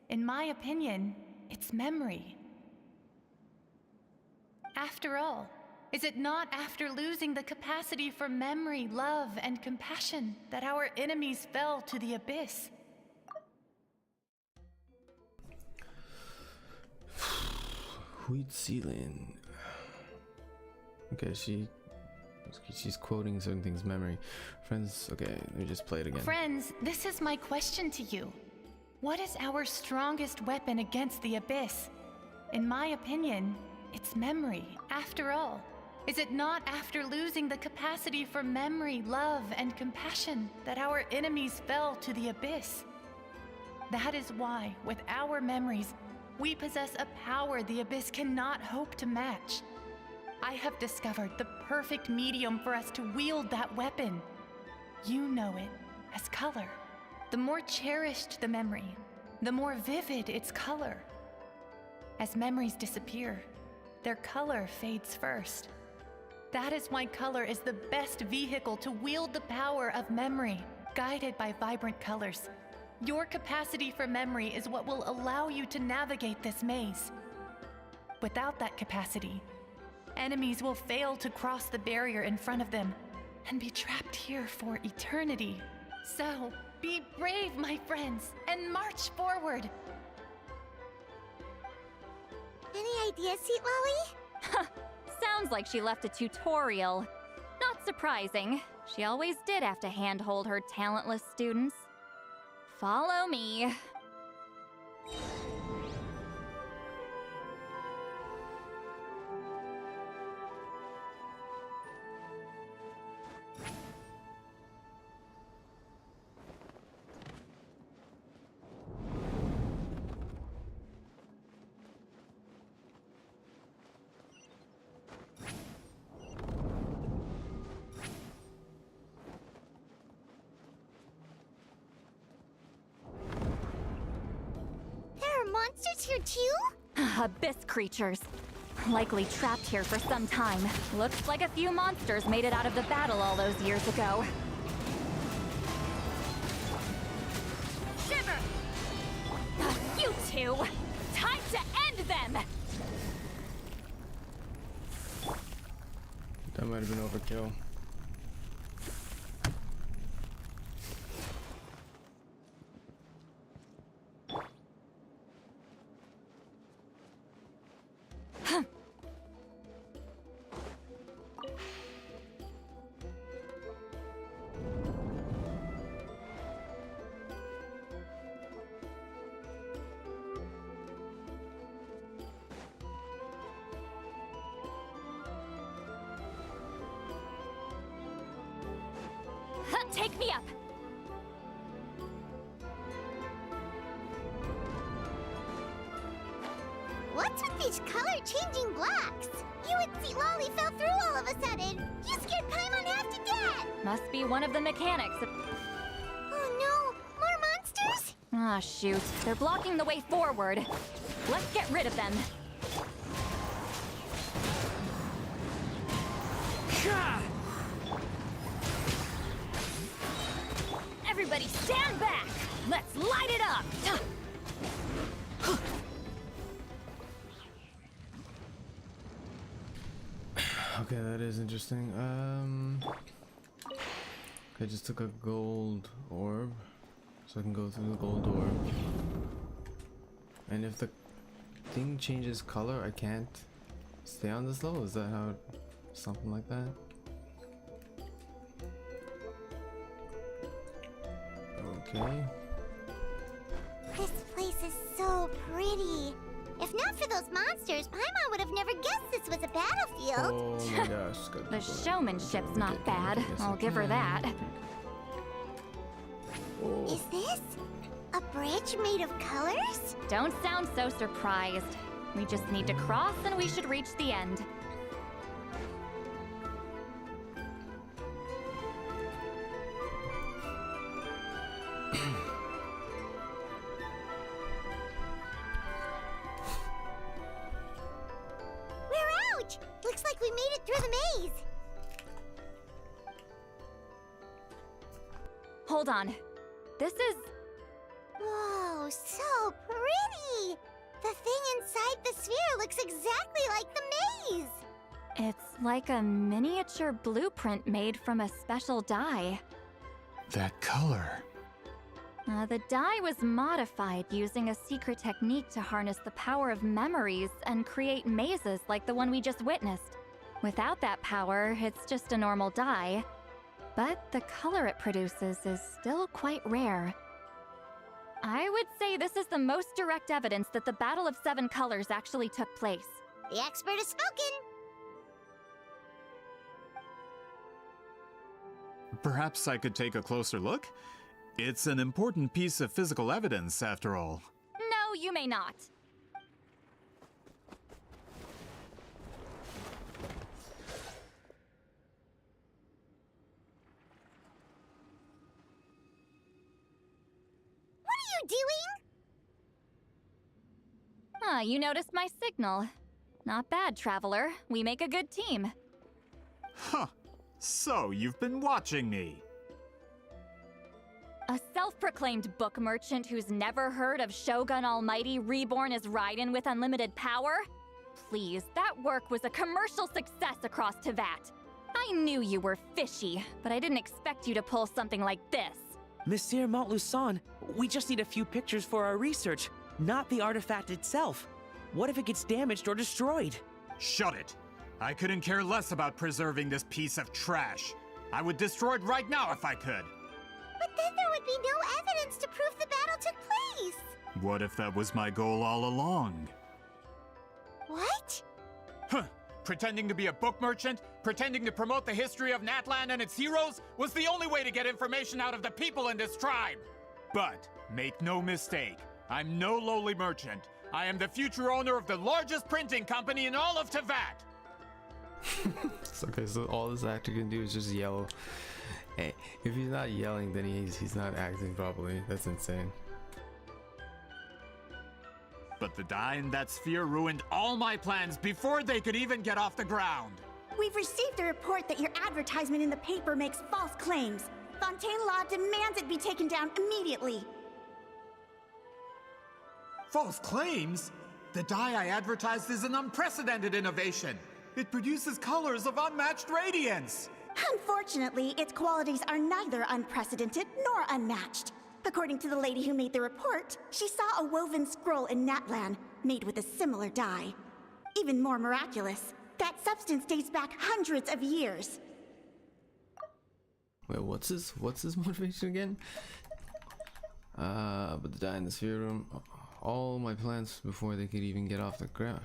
In my opinion, it's memory. After all, is it not after losing the capacity for memory, love, and compassion that our enemies fell to the Abyss? Wheat ceiling. Okay, she's quoting certain things memory. Friends, okay, let me just play it again. Friends, this is my question to you. What is our strongest weapon against the Abyss? In my opinion, it's memory. After all, is it not after losing the capacity for memory, love, and compassion that our enemies fell to the Abyss? That is why, with our memories, we possess a power the Abyss cannot hope to match. I have discovered the perfect medium for us to wield that weapon. You know it as color. The more cherished the memory, the more vivid its color. As memories disappear, their color fades first. That is why color is the best vehicle to wield the power of memory, guided by vibrant colors. Your capacity for memory is what will allow you to navigate this maze. Without that capacity, enemies will fail to cross the barrier in front of them and be trapped here for eternity. So, be brave, my friends, and march forward. Any ideas, Sweet Lolly? Sounds like she left a tutorial. Not surprising. She always did have to handhold her talentless students. Follow me. Monsters here too? Abyss creatures. Likely trapped here for some time. Looks like a few monsters made it out of the battle all those years ago. Shiver! You two! Time to end them! That might have been overkill. Take me up! What's with these color-changing blocks? You and Sweet Lolly fell through all of a sudden. You scared Paimon half to death. Must be one of the mechanics. Oh no! More monsters? Ah, shoot. They're blocking the way forward. Let's get rid of them. Everybody stand back! Let's light it up! Okay, that is interesting. I just took a gold orb, so I can go through the gold orb. And if the thing changes color, I can't stay on this level? Is that how... something like that? Okay. This place is so pretty. If not for those monsters, Paimon would have never guessed this was a battlefield. Oh my gosh. The showmanship's not bad. I'll give her that. Is this a bridge made of colors? Don't sound so surprised. We just need to cross and we should reach the end. We're out! Looks like we made it through the maze. Hold on. This is... Whoa, so pretty! The thing inside the sphere looks exactly like the maze! It's like a miniature blueprint made from a special dye. That color. The dye was modified using a secret technique to harness the power of memories and create mazes like the one we just witnessed. Without that power, it's just a normal dye. But the color it produces is still quite rare. I would say this is the most direct evidence that the Battle of Seven Colors actually took place. The expert has spoken! Perhaps I could take a closer look? It's an important piece of physical evidence, after all. No, you may not. Doing? Ah, you noticed my signal. Not bad, Traveler. We make a good team. Huh. So, you've been watching me. A self-proclaimed book merchant who's never heard of Shogun Almighty reborn as Raiden with unlimited power? Please, that work was a commercial success across Teyvat. I knew you were fishy, but I didn't expect you to pull something like this. Monsieur Montluçon, we just need a few pictures for our research, not the artifact itself. What if it gets damaged or destroyed? Shut it! I couldn't care less about preserving this piece of trash. I would destroy it right now if I could. But then there would be no evidence to prove the battle took place. What if that was my goal all along? What? Huh! Pretending to be a book merchant, pretending to promote the history of Natlan and its heroes, was the only way to get information out of the people in this tribe! But, make no mistake, I'm no lowly merchant. I am the future owner of the largest printing company in all of Teyvat! Okay, so all this actor can do is just yell. Hey, if he's not yelling, then he's not acting properly. That's insane. But the dye in that sphere ruined all my plans before they could even get off the ground. We've received a report that your advertisement in the paper makes false claims. Fontaine Law demands it be taken down immediately. False claims? The dye I advertised is an unprecedented innovation. It produces colors of unmatched radiance. Unfortunately, its qualities are neither unprecedented nor unmatched. According to the lady who made the report, she saw a woven scroll in Natlan made with a similar dye. Even more miraculous, that substance dates back hundreds of years. Wait, what's his motivation again? But the dye in the sphere room, all my plans before they could even get off the ground.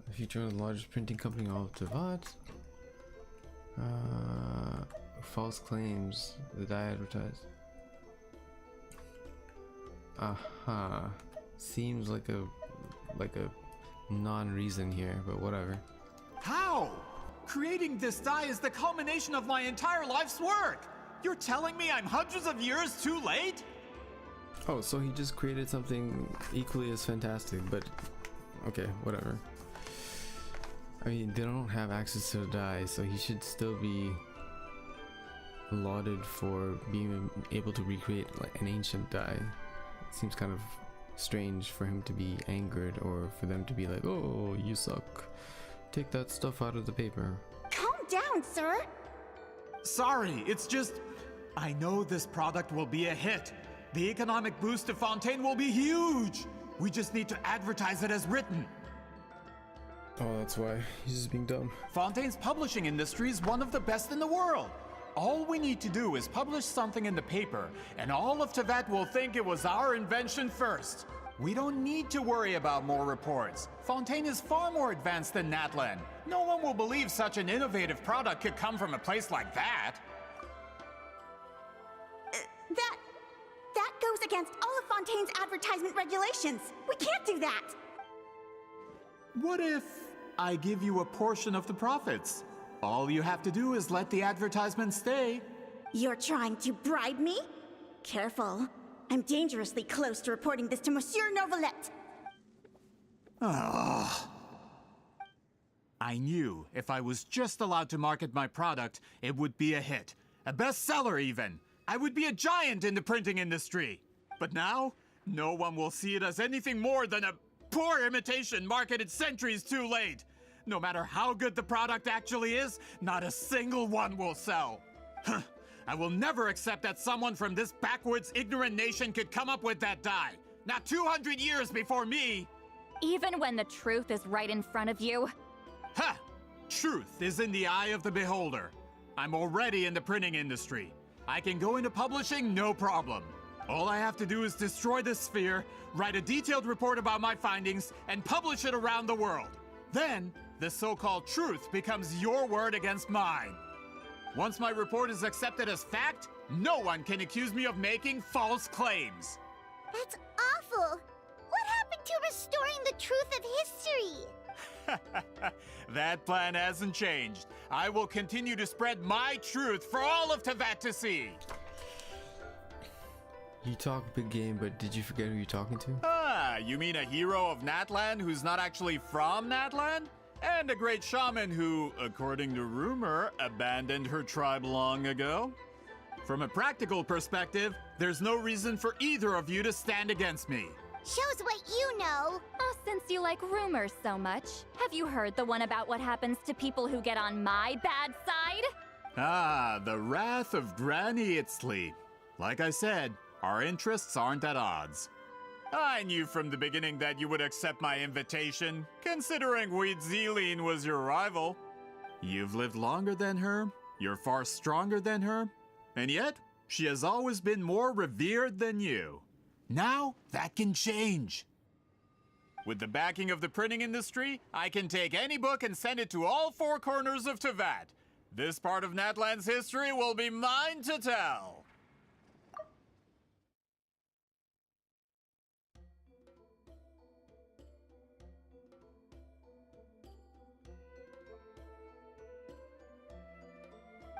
The future of the largest printing company in all of Teyvat. False claims, the dye advertised. Aha. Seems like a non-reason here, but whatever. How? Creating this dye is the culmination of my entire life's work! You're telling me I'm hundreds of years too late? Oh, so he just created something equally as fantastic, but okay, whatever. I mean, they don't have access to the dye, so he should still be lauded for being able to recreate like an ancient dye. It seems kind of strange for him to be angered, or for them to be like, oh, you suck. Take that stuff out of the paper. Calm down, sir. Sorry, it's just... I know this product will be a hit. The economic boost to Fontaine will be huge. We just need to advertise it as written. Oh, that's why. He's just being dumb. Fontaine's publishing industry is one of the best in the world. All we need to do is publish something in the paper, and all of Tevat will think it was our invention first. We don't need to worry about more reports. Fontaine is far more advanced than Natlan. No one will believe such an innovative product could come from a place like that. That goes against all of Fontaine's advertisement regulations. We can't do that. What if I give you a portion of the profits? All you have to do is let the advertisement stay. You're trying to bribe me? Careful. I'm dangerously close to reporting this to Monsieur Novelette. I knew if I was just allowed to market my product, it would be a hit. A bestseller even. I would be a giant in the printing industry. But now, no one will see it as anything more than a poor imitation marketed centuries too late. No matter how good the product actually is, not a single one will sell. I will never accept that someone from this backwoods, ignorant nation could come up with that dye. Not 200 years before me. Even when the truth is right in front of you. Ha! Truth is in the eye of the beholder. I'm already in the printing industry. I can go into publishing, no problem. All I have to do is destroy the sphere, write a detailed report about my findings, and publish it around the world. Then, the so-called truth becomes your word against mine. Once my report is accepted as fact, no one can accuse me of making false claims. That's awful. What happened to restoring the truth of history? That plan hasn't changed. I will continue to spread my truth for all of Tevat to see. You talk big game, but did you forget who you're talking to? Ah, you mean a hero of Natlan who's not actually from Natlan? And a great shaman who, according to rumor, abandoned her tribe long ago? From a practical perspective, there's no reason for either of you to stand against me. Shows what you know. Oh, since you like rumors so much, have you heard the one about what happens to people who get on my bad side? Ah, the wrath of Granny Itzley. Like I said, our interests aren't at odds. I knew from the beginning that you would accept my invitation, considering Huitziline was your rival. You've lived longer than her, you're far stronger than her, and yet, she has always been more revered than you. Now, that can change. With the backing of the printing industry, I can take any book and send it to all four corners of Tevat. This part of Natlan's history will be mine to tell.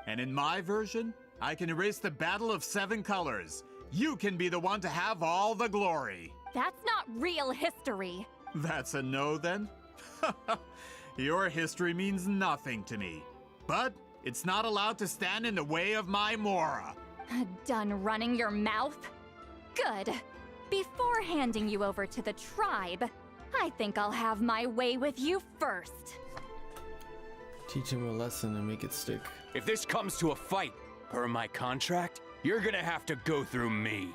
And in my version, I can erase the Battle of Seven Colors. You can be the one to have all the glory. That's not real history. That's a no, then? Your history means nothing to me. But it's not allowed to stand in the way of my Mora. Done running your mouth? Good. Before handing you over to the tribe, I think I'll have my way with you first. Teach him a lesson and make it stick. If this comes to a fight, per my contract, you're gonna have to go through me.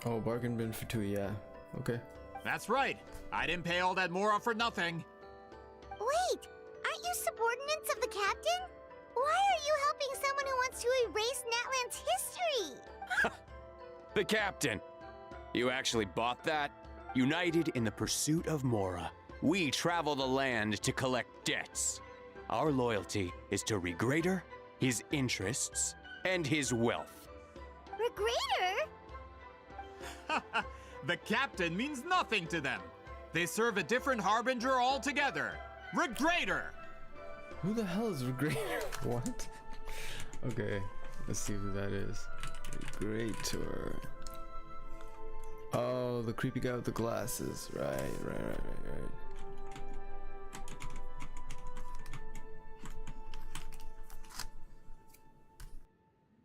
Oh, bargain bin for two, yeah. Okay. That's right. I didn't pay all that Mora for nothing. Wait, aren't you subordinates of the captain? Why are you helping someone who wants to erase Natlan's history? The captain. You actually bought that? United in the pursuit of Mora, we travel the land to collect debts. Our loyalty is to Regrader, his interests, and his wealth. Regrader? The captain means nothing to them. They serve a different harbinger altogether. Regrader! Who the hell is Regrader? What? Okay, let's see who that is. Regrader. Oh, the creepy guy with the glasses. Right.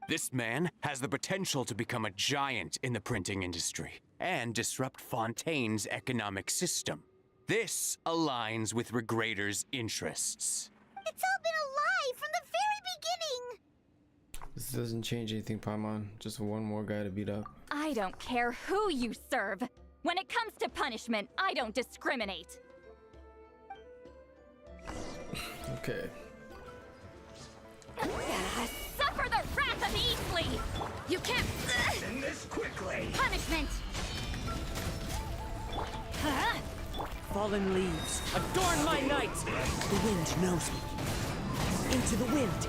This man has the potential to become a giant in the printing industry and disrupt Fontaine's economic system. This aligns with Regrader's interests. It's all been a lie from doesn't change anything, Paimon. Just one more guy to beat up. I don't care who you serve. When it comes to punishment, I don't discriminate. Okay. Suffer the wrath of Eastleigh! You can't... End this quickly! Punishment! Fallen leaves, adorn my night! The wind knows me. Into the wind.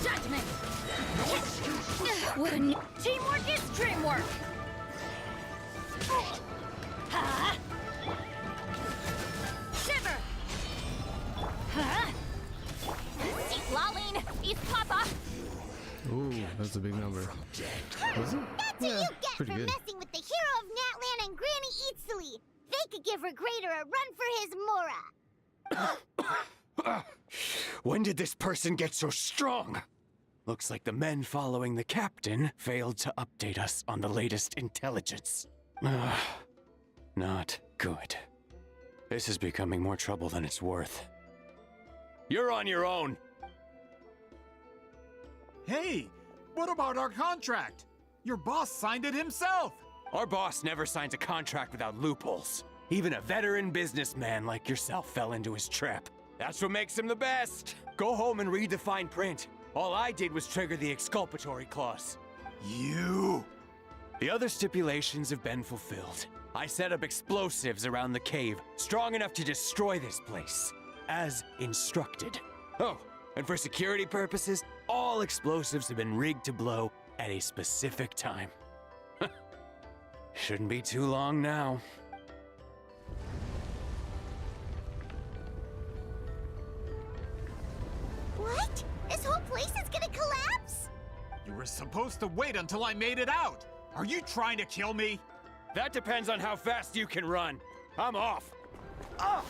Judgment! Teamwork is dreamwork! Shiver! Seat Laline! East Papa! Ooh, that's a big number. Was it? That's what you get for pretty good. messing with the hero of Natlan and Granny Eatsley. They could give Regrader a run for his Mora. When did this person get so strong? Looks like the men following the captain failed to update us on the latest intelligence. Not good. This is becoming more trouble than it's worth. You're on your own! Hey, what about our contract? Your boss signed it himself! Our boss never signs a contract without loopholes. Even a veteran businessman like yourself fell into his trap. That's what makes him the best. Go home and read the fine print. All I did was trigger the exculpatory clause. You! The other stipulations have been fulfilled. I set up explosives around the cave, strong enough to destroy this place, as instructed. Oh, and for security purposes, all explosives have been rigged to blow at a specific time. Shouldn't be too long now. What? This whole place is gonna collapse? You were supposed to wait until I made it out! Are you trying to kill me? That depends on how fast you can run. I'm off. Ah!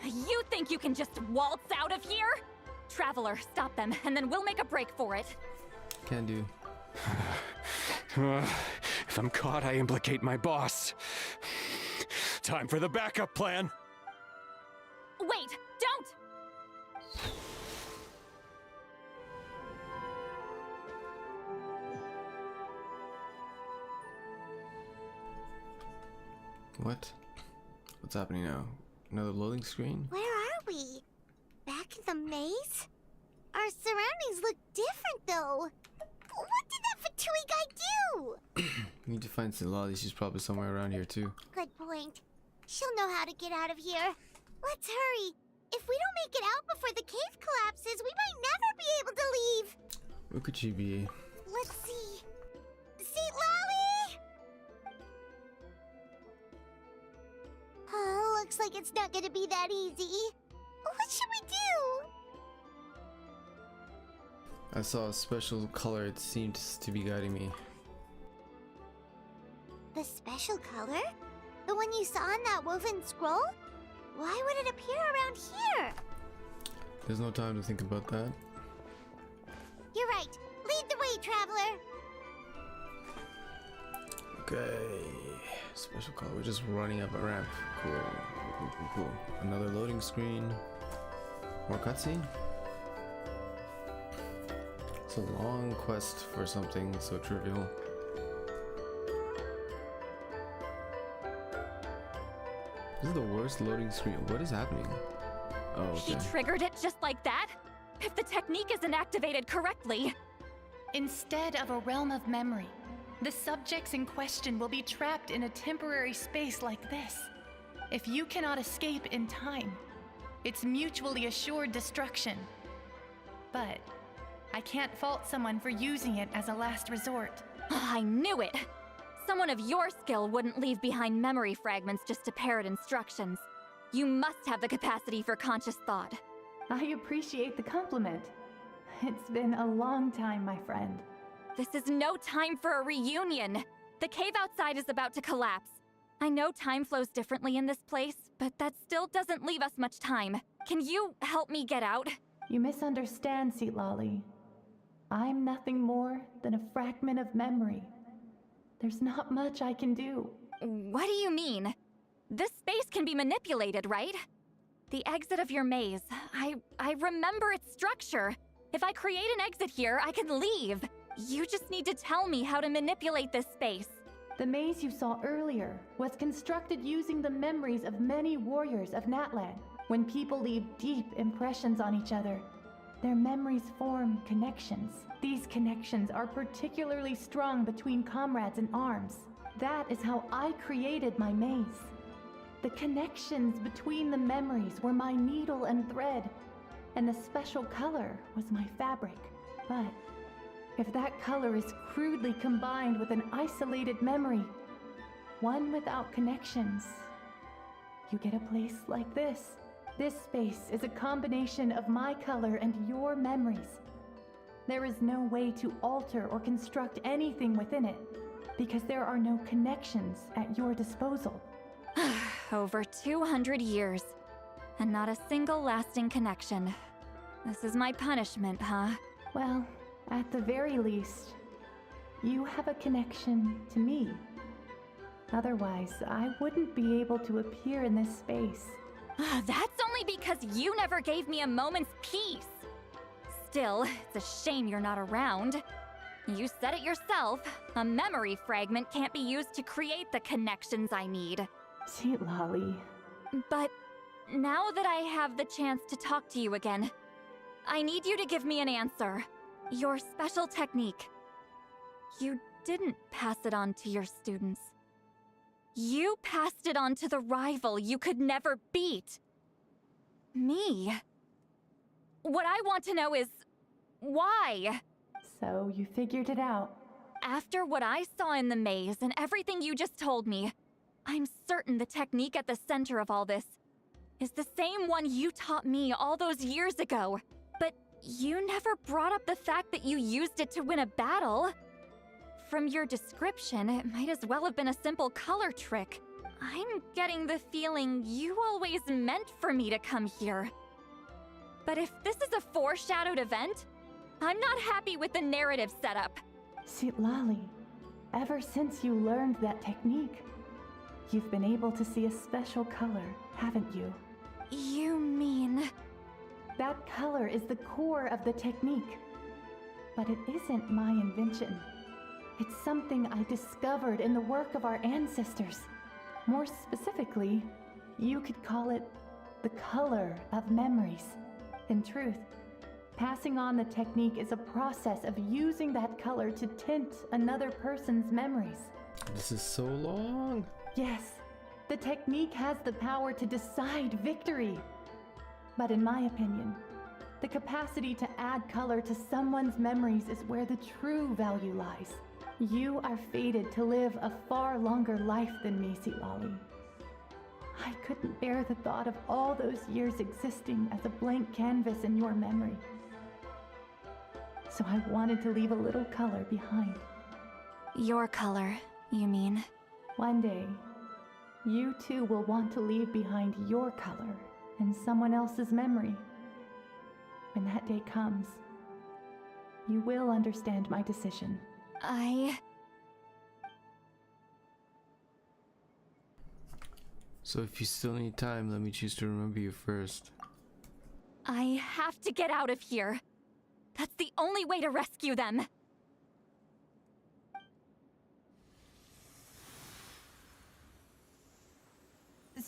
You think you can just waltz out of here? Traveler, stop them, and then we'll make a break for it. Can do. If I'm caught, I implicate my boss. Time for the backup plan. Wait, don't! What? What's happening now? Another loading screen? Where are we? Back in the maze? Our surroundings look different, though. What did that Fatui guy do? We need to find Silali. She's probably somewhere around here too. Good point. She'll know how to get out of here. Let's hurry. If we don't make it out before the cave collapses, we might never be able to leave. Where could she be? Let's see. Seat Lolly! Oh, looks like it's not gonna be that easy. What should we do? I saw a special color. It seemed to be guiding me. The special color? The one you saw in that woven scroll? Why would it appear around here? There's no time to think about that. You're right. Lead the way, traveler. Okay. Special color. We're just running up a ramp. Cool. Another loading screen. More cutscene. It's a long quest for something so trivial. This is the worst loading screen. What is happening? Oh, okay. He triggered it just like that? If the technique isn't activated correctly... Instead of a realm of memory, the subjects in question will be trapped in a temporary space like this. If you cannot escape in time, it's mutually assured destruction. But I can't fault someone for using it as a last resort. I knew it! Someone of your skill wouldn't leave behind memory fragments just to parrot instructions. You must have the capacity for conscious thought. I appreciate the compliment. It's been a long time, my friend. This is no time for a reunion. The cave outside is about to collapse. I know time flows differently in this place, but that still doesn't leave us much time. Can you help me get out? You misunderstand, Seatlali. I'm nothing more than a fragment of memory. There's not much I can do. What do you mean? This space can be manipulated, right? The exit of your maze. I remember its structure. If I create an exit here, I can leave. You just need to tell me how to manipulate this space. The maze you saw earlier was constructed using the memories of many warriors of Natlan. When people leave deep impressions on each other, their memories form connections. These connections are particularly strong between comrades in arms. That is how I created my maze. The connections between the memories were my needle and thread, and the special color was my fabric. But if that color is crudely combined with an isolated memory, one without connections, you get a place like this. This space is a combination of my color and your memories. There is no way to alter or construct anything within it, because there are no connections at your disposal. Over 200 years, and not a single lasting connection. This is my punishment, huh? Well, at the very least, you have a connection to me. Otherwise, I wouldn't be able to appear in this space. That's only because you never gave me a moment's peace. Still, it's a shame you're not around. You said it yourself. A memory fragment can't be used to create the connections I need. Sweet Lolly. But now that I have the chance to talk to you again, I need you to give me an answer. Your special technique. You didn't pass it on to your students. You passed it on to the rival you could never beat. Me. What I want to know is, why? So you figured it out. After what I saw in the maze and everything you just told me, I'm certain the technique at the center of all this is the same one you taught me all those years ago. But you never brought up the fact that you used it to win a battle. From your description, it might as well have been a simple color trick. I'm getting the feeling you always meant for me to come here. But if this is a foreshadowed event, I'm not happy with the narrative setup. Sweet Lolly, ever since you learned that technique, you've been able to see a special color, haven't you? You mean... That color is the core of the technique. But it isn't my invention. It's something I discovered in the work of our ancestors. More specifically, you could call it the color of memories. In truth, passing on the technique is a process of using that color to tint another person's memories. This is so long. Yes, the technique has the power to decide victory. But in my opinion, the capacity to add color to someone's memories is where the true value lies. You are fated to live a far longer life than me, Sweet Lolly. I couldn't bear the thought of all those years existing as a blank canvas in your memory. So I wanted to leave a little color behind. Your color, you mean? One day, you too will want to leave behind your color in someone else's memory. When that day comes, you will understand my decision. So if you still need time, let me choose to remember you first. I have to get out of here. That's the only way to rescue them.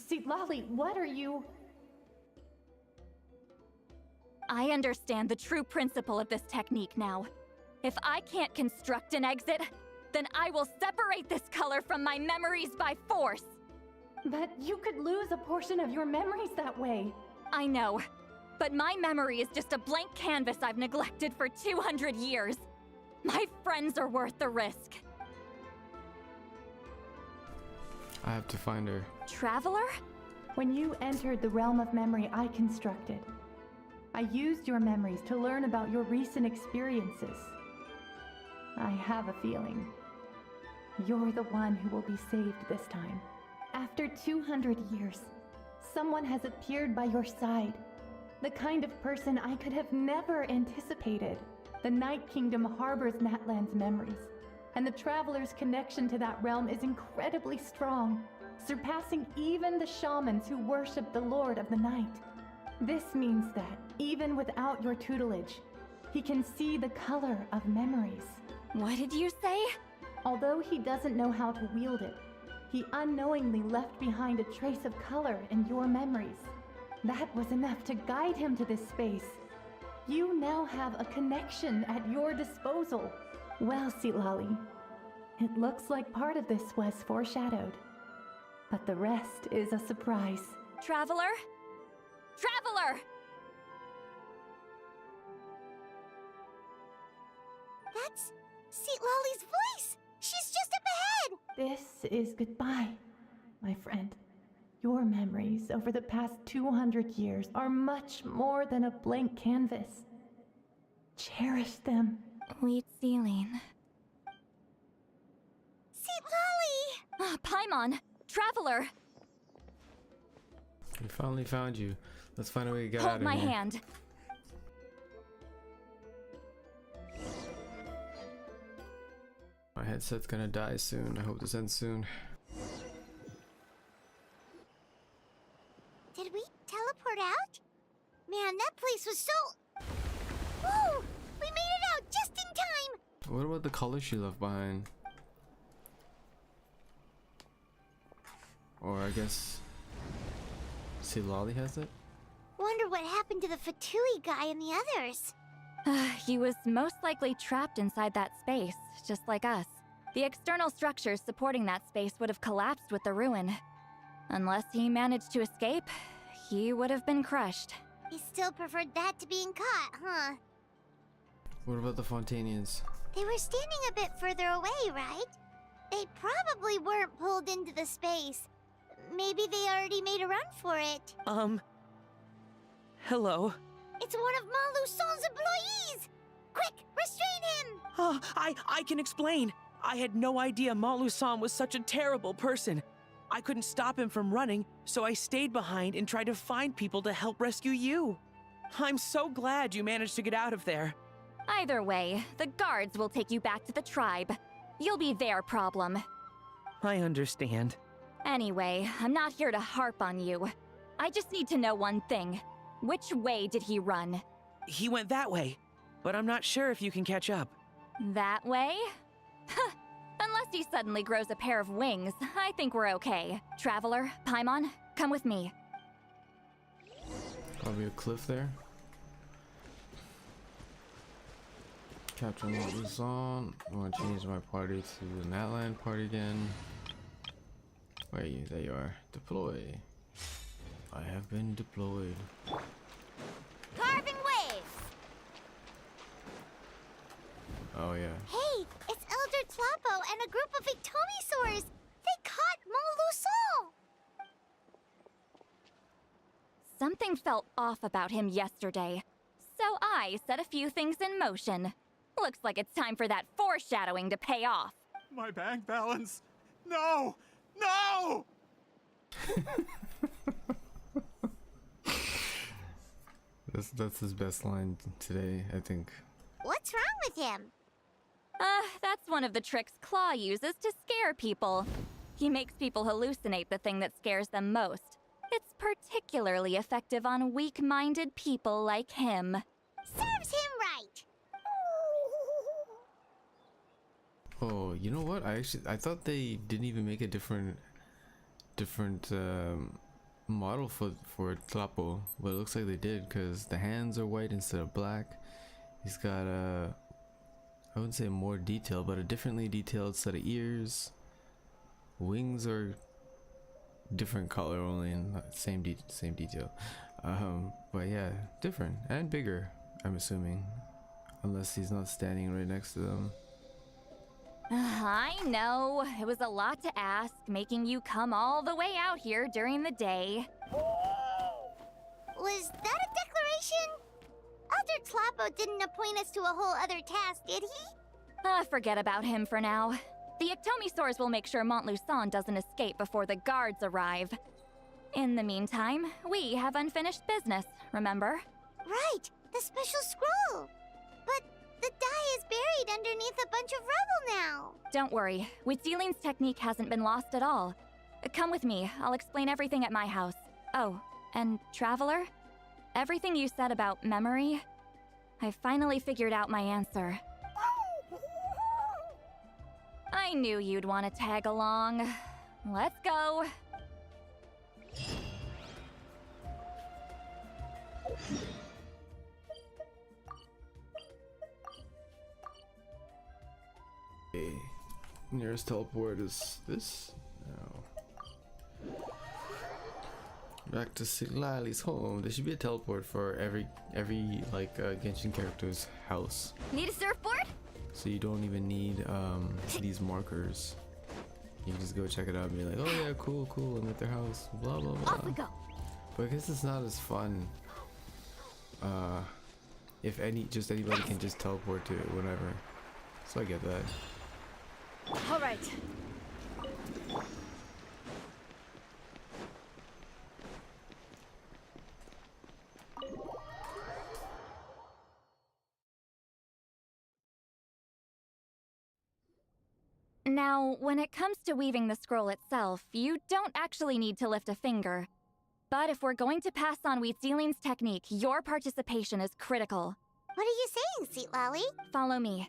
Sweet Lolly, what are you... I understand the true principle of this technique now. If I can't construct an exit, then I will separate this color from my memories by force. But you could lose a portion of your memories that way. I know, but my memory is just a blank canvas I've neglected for 200 years. My friends are worth the risk. I have to find her. Traveler? When you entered the realm of memory I constructed, I used your memories to learn about your recent experiences. I have a feeling you're the one who will be saved this time. After 200 years, someone has appeared by your side. The kind of person I could have never anticipated. The Night Kingdom harbors Natlan's memories. and the traveler's connection to that realm is incredibly strong, surpassing even the shamans who worship the Lord of the Night. This means that, even without your tutelage, he can see the color of memories. What did you say? Although he doesn't know how to wield it, he unknowingly left behind a trace of color in your memories. That was enough to guide him to this space. You now have a connection at your disposal. Well, Silali, it looks like part of this was foreshadowed, but the rest is a surprise. Traveler? Traveler! That's Lolly's voice! She's just up ahead! This is goodbye, my friend. Your memories over the past 200 years are much more than a blank canvas. Cherish them. Wheat Sealing. Lolly! Paimon! Traveler! We finally found you. Let's find a way to get out Hold of my here. hand. My headset's gonna die soon. I hope this ends soon. Did we teleport out? Man, that place was so... Whoa! We made it out just in time! What about the color she left behind? Or I guess... See, Lolly has it? Wonder what happened to the Fatui guy and the others. He was most likely trapped inside that space, just like us. The external structures supporting that space would have collapsed with the ruin. Unless he managed to escape, he would have been crushed. He still preferred that to being caught, huh? What about the Fontanians? They were standing a bit further away, right? They probably weren't pulled into the space. Maybe they already made a run for it. Hello? It's one of Maluson's employees! Quick, restrain him! Oh, I can explain. I had no idea Malusan was such a terrible person. I couldn't stop him from running, so I stayed behind and tried to find people to help rescue you. I'm so glad you managed to get out of there. Either way, the guards will take you back to the tribe. You'll be their problem. I understand. Anyway, I'm not here to harp on you. I just need to know one thing. Which way did he run? He went that way, but I'm not sure if you can catch up. That way? Unless he suddenly grows a pair of wings, I think we're okay. Traveler, Paimon, come with me. Probably a cliff there. Captain Luzon. I want to change my party to the Natland party again. Wait, there you are. Deploy. I have been deployed. Carving waves! Oh yeah. Hey, it's Elder Tlapo and a group of Ictomisaurs! They caught Maluson! Something felt off about him yesterday, so I set a few things in motion. Looks like it's time for that foreshadowing to pay off. My bank balance! No! No! That's his best line today, I think. What's wrong with him? That's one of the tricks Claw uses to scare people. He makes people hallucinate the thing that scares them most. It's particularly effective on weak-minded people like him. Serves him right! Oh, you know what? I thought they didn't even make a different model for Tlapo, but it looks like they did because the hands are white instead of black. He's got I wouldn't say more detail, but a differently detailed set of ears. Wings are different color, only in same detail. But yeah, different and bigger, I'm assuming, unless he's not standing right next to them. I know, it was a lot to ask, making you come all the way out here during the day. Was that a declaration? Elder Tlapo didn't appoint us to a whole other task, did he? Forget about him for now. The Ictomisaurs will make sure Montluçon doesn't escape before the guards arrive. In the meantime, we have unfinished business, remember? Right, the special scroll. But the die is buried underneath a bunch of rubble now. Don't worry, Wheatsealing's technique hasn't been lost at all. Come with me, I'll explain everything at my house. Oh, and Traveler? Everything you said about memory, I finally figured out my answer. I knew you'd want to tag along. Let's go. Okay. Nearest teleport is this? No. Back to Siglali's home. There should be a teleport for every like Genshin character's house. Need a surfboard? So you don't even need these markers. You can just go check it out and be like, oh yeah, cool, I'm at their house, blah blah blah. Off we go. But I guess it's not as fun. If anybody can just teleport to it whenever. So I get that. All right. Now, when it comes to weaving the scroll itself, you don't actually need to lift a finger. But if we're going to pass on Wheatsealing's technique, your participation is critical. What are you saying, Seat Lally? Follow me.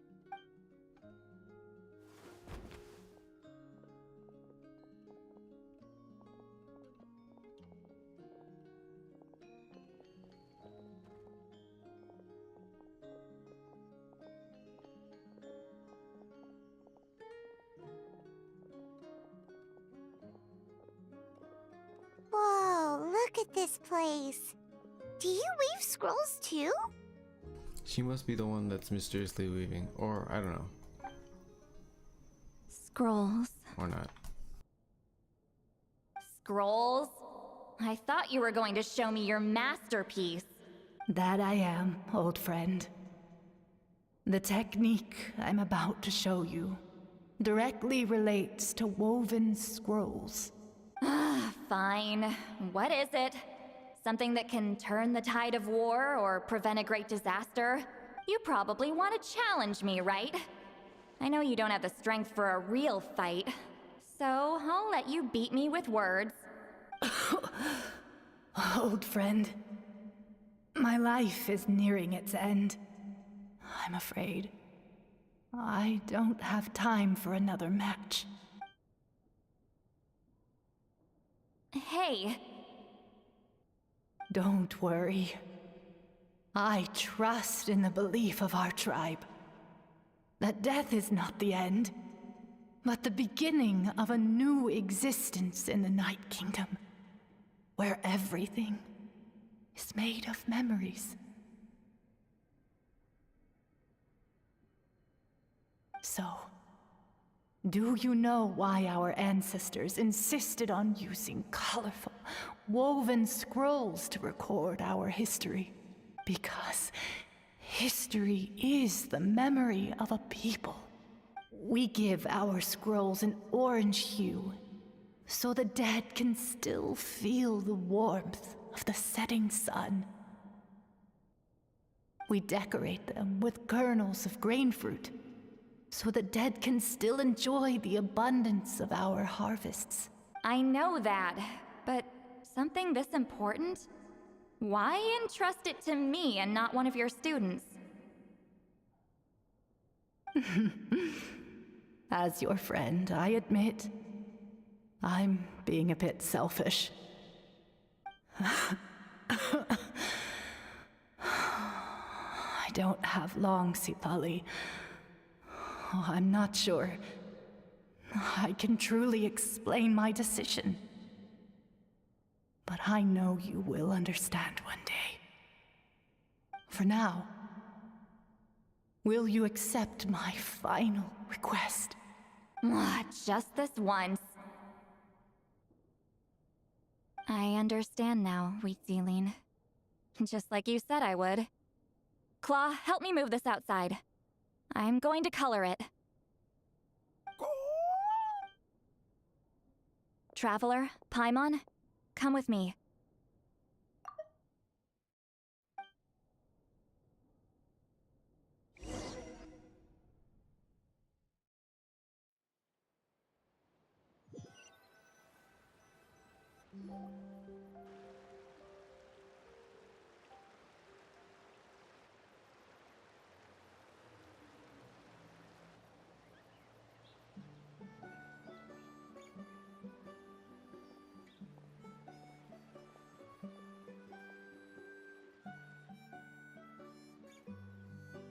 Whoa, look at this place. Do you weave scrolls too? She must be the one that's mysteriously weaving, or I don't know. Scrolls. Or not. Scrolls? I thought you were going to show me your masterpiece. That I am, old friend. The technique I'm about to show you directly relates to woven scrolls. Fine. What is it? Something that can turn the tide of war or prevent a great disaster? You probably want to challenge me, right? I know you don't have the strength for a real fight, so I'll let you beat me with words. Old friend, my life is nearing its end. I'm afraid I don't have time for another match. Hey. Don't worry. I trust in the belief of our tribe that death is not the end, but the beginning of a new existence in the Night Kingdom, where everything is made of memories. So, do you know why our ancestors insisted on using colorful, woven scrolls to record our history? Because history is the memory of a people. We give our scrolls an orange hue, so the dead can still feel the warmth of the setting sun. We decorate them with kernels of grain fruit, so the dead can still enjoy the abundance of our harvests. I know that, but something this important? Why entrust it to me and not one of your students? As your friend, I admit, I'm being a bit selfish. I don't have long, Sipali. Oh, I'm not sure I can truly explain my decision. But I know you will understand one day. For now, will you accept my final request? Just this once. I understand now, Wheatsealing. Just like you said I would. Claw, help me move this outside. I'm going to color it. Traveler, Paimon, come with me.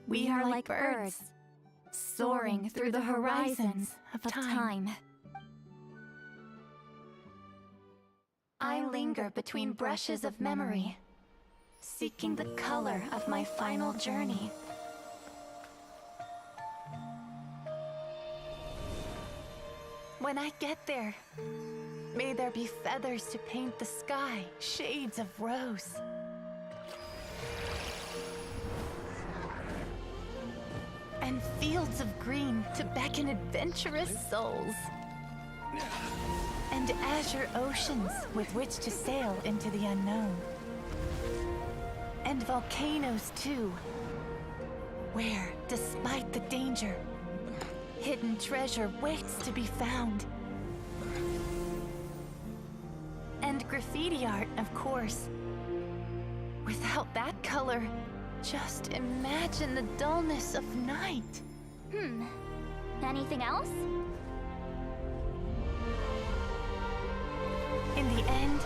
We are like birds, soaring through the horizons of time. I linger between brushes of memory, seeking the color of my final journey. When I get there, may there be feathers to paint the sky, shades of rose. And fields of green to beckon adventurous souls. And azure oceans with which to sail into the unknown. And volcanoes too, where, despite the danger, hidden treasure waits to be found. And graffiti art, of course. Without that color, just imagine the dullness of night. Anything else? In the end,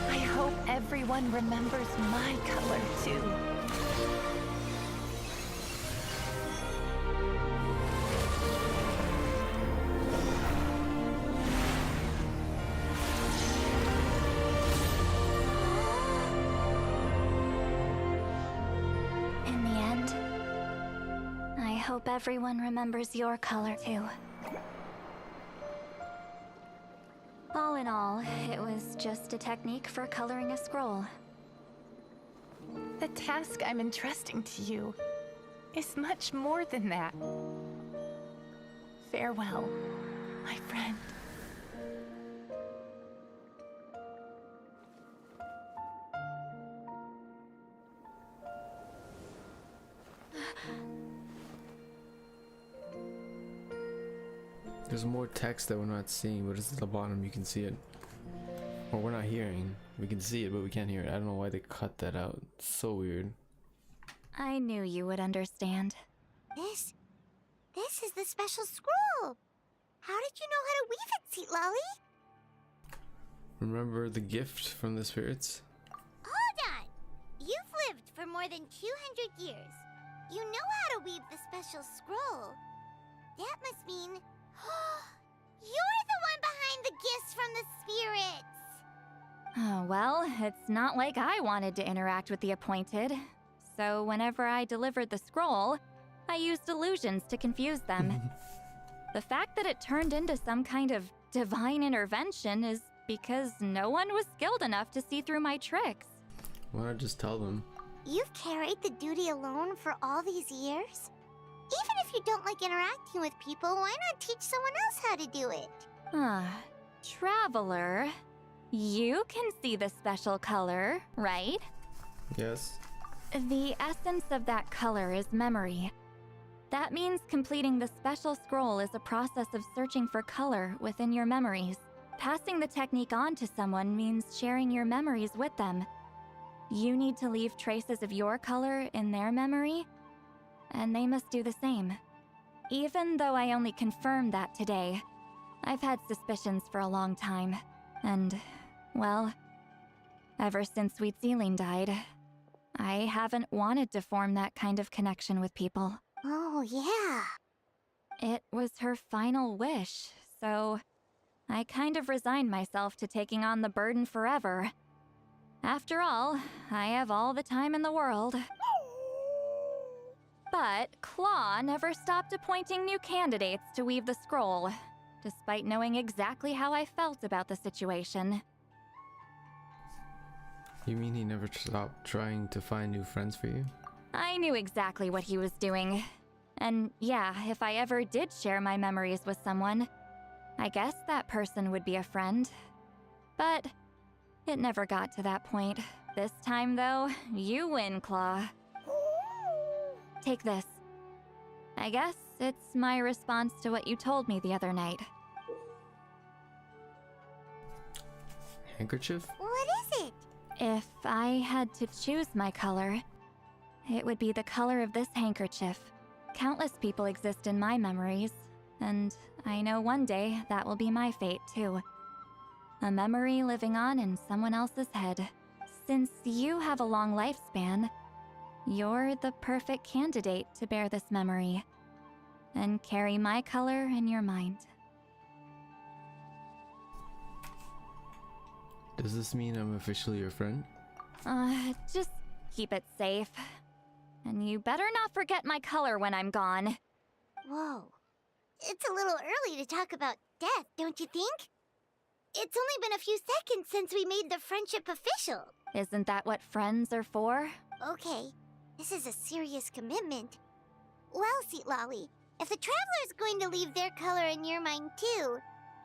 I hope everyone remembers my color too. In the end, I hope everyone remembers your color too. All in all, it was just a technique for coloring a scroll. The task I'm entrusting to you is much more than that. Farewell, my friend. There's more text that we're not seeing, but it's at the bottom. You can see it. Or we're not hearing. We can see it, but we can't hear it. I don't know why they cut that out. It's so weird. I knew you would understand. This is the special scroll. How did you know how to weave it, Seat Lolly? Remember the gift from the spirits? Hold on. You've lived for more than 200 years. You know how to weave the special scroll. That must mean you're the one behind the gifts from the spirits. Oh, well, it's not like I wanted to interact with the appointed. So whenever I delivered the scroll, I used illusions to confuse them. The fact that it turned into some kind of divine intervention is because no one was skilled enough to see through my tricks. Why not just tell them? You've carried the duty alone for all these years? Even if you don't like interacting with people, why not teach someone else how to do it? Traveler, you can see the special color, right? Yes. The essence of that color is memory. That means completing the special scroll is a process of searching for color within your memories. Passing the technique on to someone means sharing your memories with them. You need to leave traces of your color in their memory, and they must do the same. Even though I only confirmed that today, I've had suspicions for a long time. And, well, ever since Sweet Celine died, I haven't wanted to form that kind of connection with people. Oh, yeah. It was her final wish, so I kind of resigned myself to taking on the burden forever. After all, I have all the time in the world. But Claw never stopped appointing new candidates to weave the scroll, despite knowing exactly how I felt about the situation. You mean he never stopped trying to find new friends for you? I knew exactly what he was doing. And yeah, if I ever did share my memories with someone, I guess that person would be a friend. But it never got to that point. This time, though, you win, Claw. Take this. I guess it's my response to what you told me the other night. handkerchief? What is it? If I had to choose my color, it would be the color of this handkerchief. Countless people exist in my memories, and I know one day that will be my fate too. A memory living on in someone else's head. Since you have a long lifespan, you're the perfect candidate to bear this memory and carry my color in your mind. Does this mean I'm officially your friend? Just keep it safe. And you better not forget my color when I'm gone. Whoa. It's a little early to talk about death, don't you think? It's only been a few seconds since we made the friendship official. Isn't that what friends are for? Okay, this is a serious commitment. Well, Seat Lolly, if the Traveler's going to leave their color in your mind too,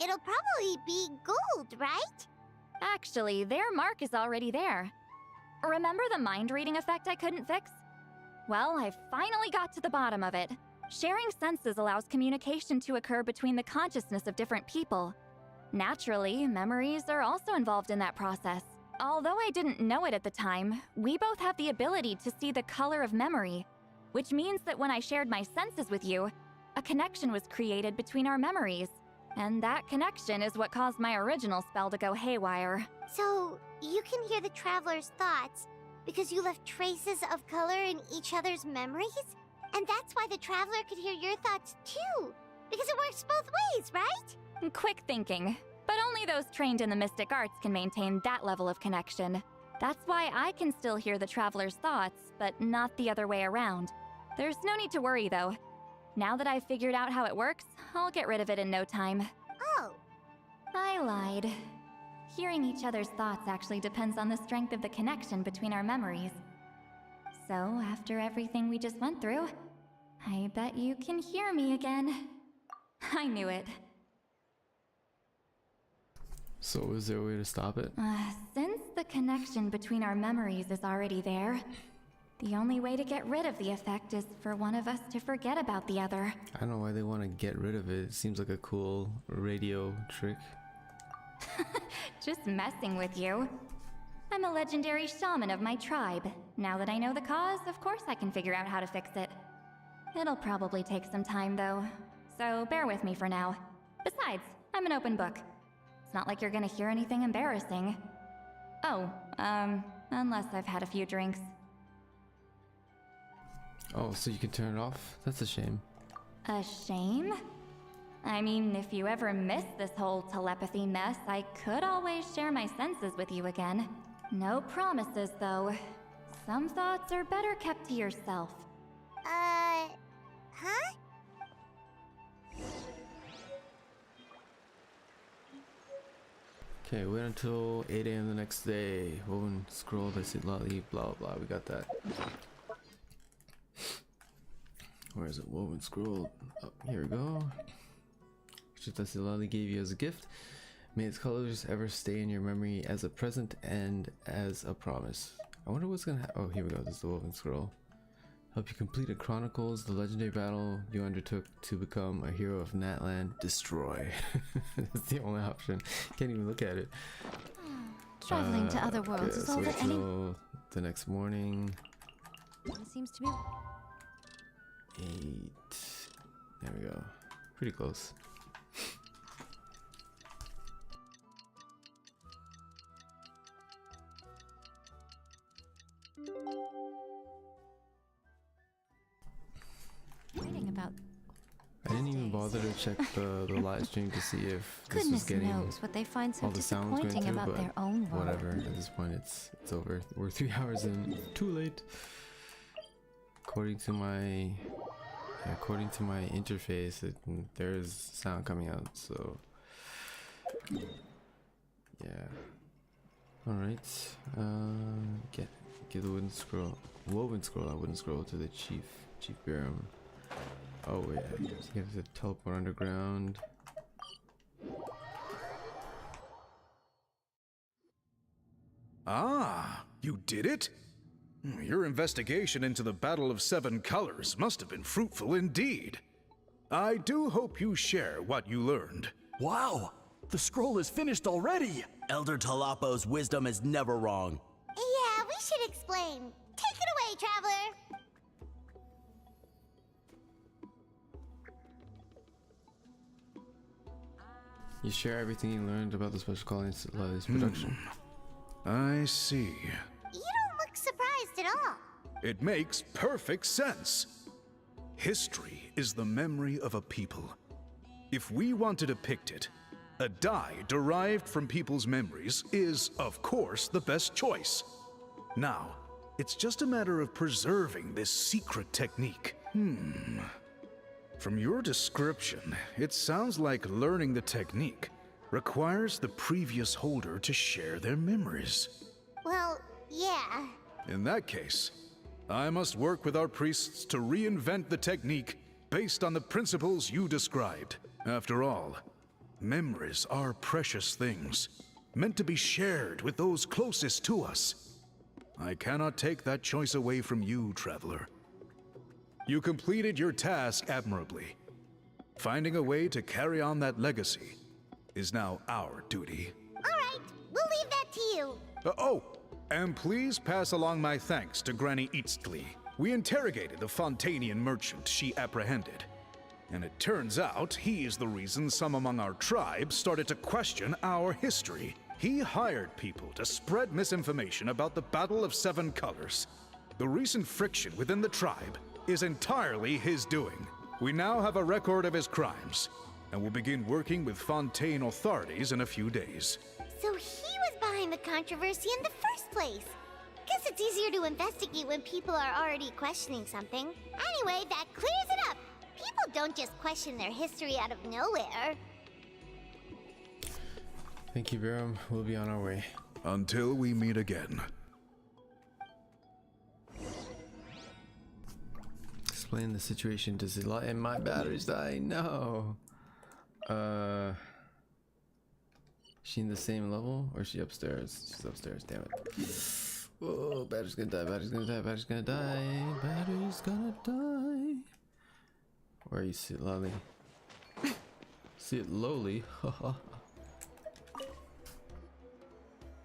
it'll probably be gold, right? Actually, their mark is already there. Remember the mind reading effect I couldn't fix? Well, I finally got to the bottom of it. Sharing senses allows communication to occur between the consciousness of different people. Naturally, memories are also involved in that process. Although I didn't know it at the time, we both have the ability to see the color of memory, which means that when I shared my senses with you, a connection was created between our memories. And that connection is what caused my original spell to go haywire. So, you can hear the Traveler's thoughts because you left traces of color in each other's memories? And that's why the Traveler could hear your thoughts too, because it works both ways, right? Quick thinking, but only those trained in the mystic arts can maintain that level of connection. That's why I can still hear the Traveler's thoughts, but not the other way around. There's no need to worry though. Now that I've figured out how it works, I'll get rid of it in no time. Oh. I lied. Hearing each other's thoughts actually depends on the strength of the connection between our memories. So, after everything we just went through, I bet you can hear me again. I knew it. So is there a way to stop it? Since the connection between our memories is already there, the only way to get rid of the effect is for one of us to forget about the other. I don't know why they want to get rid of it. It seems like a cool radio trick. Just messing with you. I'm a legendary shaman of my tribe. Now that I know the cause, of course I can figure out how to fix it. It'll probably take some time though, so bear with me for now. Besides, I'm an open book. It's not like you're gonna hear anything embarrassing. Oh, unless I've had a few drinks. Oh, so you can turn it off? That's a shame. A shame? I mean, if you ever miss this whole telepathy mess, I could always share my senses with you again. No promises, though. Some thoughts are better kept to yourself. Huh? Okay, wait until 8 a.m. the next day. Woven scroll, I see Lolly, blah blah, we got that. Where is it? Woven scroll. Oh, here we go. Which Lolly gave you as a gift. May its colors ever stay in your memory as a present and as a promise. I wonder what's gonna happen. Oh, here we go. This is the Woven Scroll. Help you complete a Chronicles, the legendary battle you undertook to become a hero of Natlan. Destroy. That's the only option. Can't even look at it. Traveling to other worlds is all that any... The next morning. It seems to be... 8. There we go. Pretty close. Writing about... I didn't even bother to check the live stream to see if this was Goodness getting knows what they find so all the sounds going disappointing through, about but their own world. whatever. At this point, it's over. We're 3 hours in. Too late. According to my interface, there's sound coming out. So yeah. All right. Give the woven scroll a wooden scroll to the chief Biram. Oh wait, you have to teleport underground. Ah, you did it? Your investigation into the Battle of Seven Colors must have been fruitful indeed. I do hope you share what you learned. Wow! The scroll is finished already! Elder Talapo's wisdom is never wrong. Yeah, we should explain. Take it away, Traveler. You share everything you learned about the special qualities of this production. I see. You don't look surprised at all. It makes perfect sense. History is the memory of a people. If we want to depict it, a dye derived from people's memories is, of course, the best choice. Now, it's just a matter of preserving this secret technique. From your description, it sounds like learning the technique requires the previous holder to share their memories. Well, yeah. In that case, I must work with our priests to reinvent the technique based on the principles you described. After all, memories are precious things, meant to be shared with those closest to us. I cannot take that choice away from you, Traveler. You completed your task admirably. Finding a way to carry on that legacy is now our duty. All right, we'll leave that to you. And please pass along my thanks to Granny Eastly. We interrogated the Fontanian merchant she apprehended, and it turns out he is the reason some among our tribe started to question our history. He hired people to spread misinformation about the Battle of Seven Colors. The recent friction within the tribe is entirely his doing. We now have a record of his crimes, and will begin working with Fontaine authorities in a few days. So he was behind the controversy in the first place. Guess it's easier to investigate when people are already questioning something. Anyway, that clears it up. People don't just question their history out of nowhere. Thank you, Biram. We'll be on our way. Until we meet again. Explain the situation. Does it lie in my batteries die? No. She in the same level or is she upstairs? She's upstairs, damn it. Whoa, battery's gonna die, battery's gonna die, battery's gonna die, battery's gonna die. Where you sit, Lolly? Sit lowly.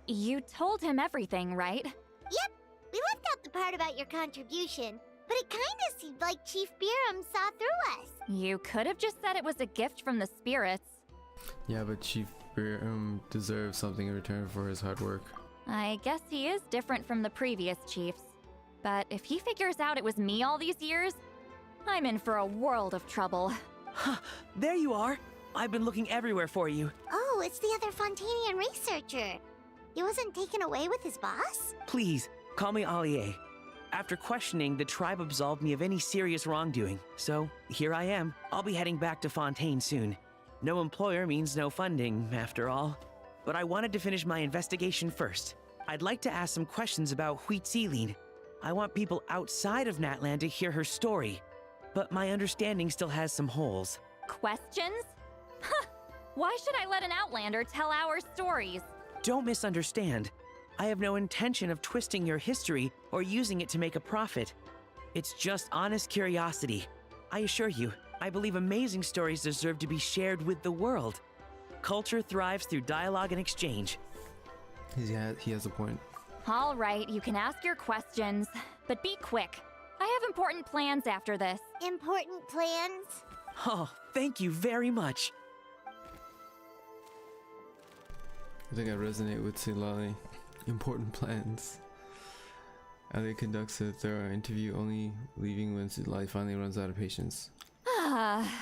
You told him everything, right? Yep, we left out the part about your contribution, but it kinda seemed like Chief Biram saw through us. You could have just said it was a gift from the spirits. Yeah, but Chief Biram deserves something in return for his hard work. I guess he is different from the previous chiefs. But if he figures out it was me all these years, I'm in for a world of trouble. There you are! I've been looking everywhere for you. Oh, it's the other Fontanian researcher. He wasn't taken away with his boss? Please, call me Allier. After questioning, the tribe absolved me of any serious wrongdoing. So, here I am. I'll be heading back to Fontaine soon. No employer means no funding, after all. But I wanted to finish my investigation first. I'd like to ask some questions about Huitziline. I want people outside of Natlan to hear her story. But my understanding still has some holes. Questions? Huh! Why should I let an Outlander tell our stories? Don't misunderstand. I have no intention of twisting your history or using it to make a profit. It's just honest curiosity. I assure you, I believe amazing stories deserve to be shared with the world. Culture thrives through dialogue and exchange. He has a point. All right, you can ask your questions, but be quick. I have important plans after this. Important plans? Oh, thank you very much. I think I resonate with Silali. Important plans. Ali conducts a thorough interview, only leaving when Silali finally runs out of patience.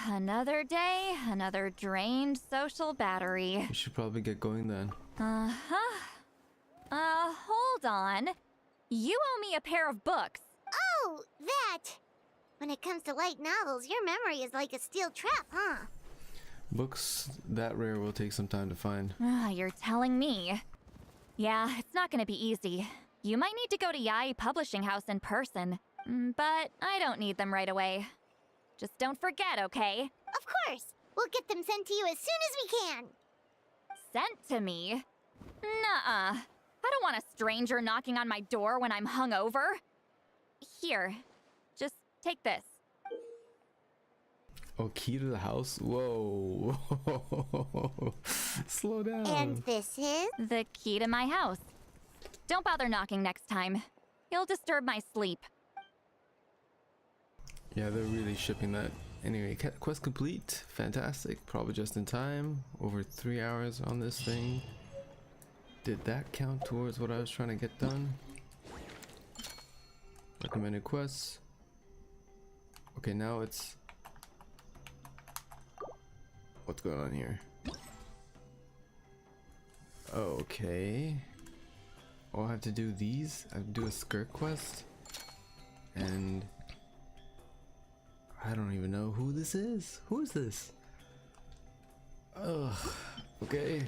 Another day, another drained social battery. You should probably get going then. Hold on. You owe me a pair of books. Oh, that! When it comes to light novels, your memory is like a steel trap, huh? Books that rare will take some time to find. You're telling me. Yeah, it's not gonna be easy. You might need to go to Yai Publishing House in person, but I don't need them right away. Just don't forget, okay? Of course! We'll get them sent to you as soon as we can! Sent to me? Nuh-uh. I don't want a stranger knocking on my door when I'm hungover. Here, just take this. Oh, key to the house? Whoa. Slow down. And this is? The key to my house. Don't bother knocking next time. You'll disturb my sleep. Yeah, they're really shipping that. Anyway, quest complete. Fantastic. Probably just in time. Over 3 hours on this thing. Did that count towards what I was trying to get done? Recommended quests. Okay, now it's... What's going on here? Okay. Oh, I have to do these? I have to do a skirt quest? And... I don't even know who this is. Who is this? Ugh. Okay.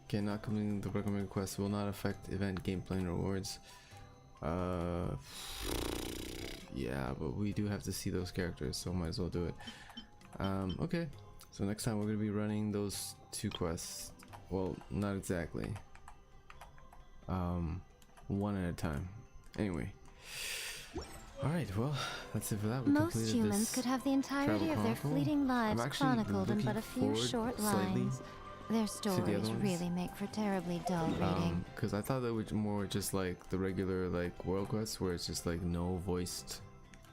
Okay, not completing the recommended quest will not affect event gameplay and rewards. Yeah, but we do have to see those characters, so might as well do it. Okay. So next time we're gonna be running those 2 quests. Well, not exactly. One at a time. Anyway. Alright, well, that's it for that. We Most completed humans this could have the entirety Trible of their Chronicle. fleeting lives I'm actually chronicled in looking but a few forward short slightly lines. Their to the other stories ones. really make for terribly dull reading. Because I thought that was more just like the regular like world quests where it's just like no voiced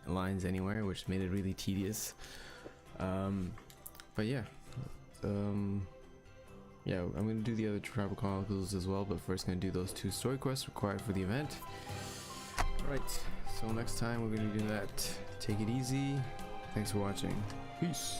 lines anywhere, which made it really tedious. But yeah. Yeah, I'm gonna do the other Trible Chronicles as well, but first gonna do those 2 story quests required for the event. Alright, so next time we're gonna do that. Take it easy. Thanks for watching. Peace.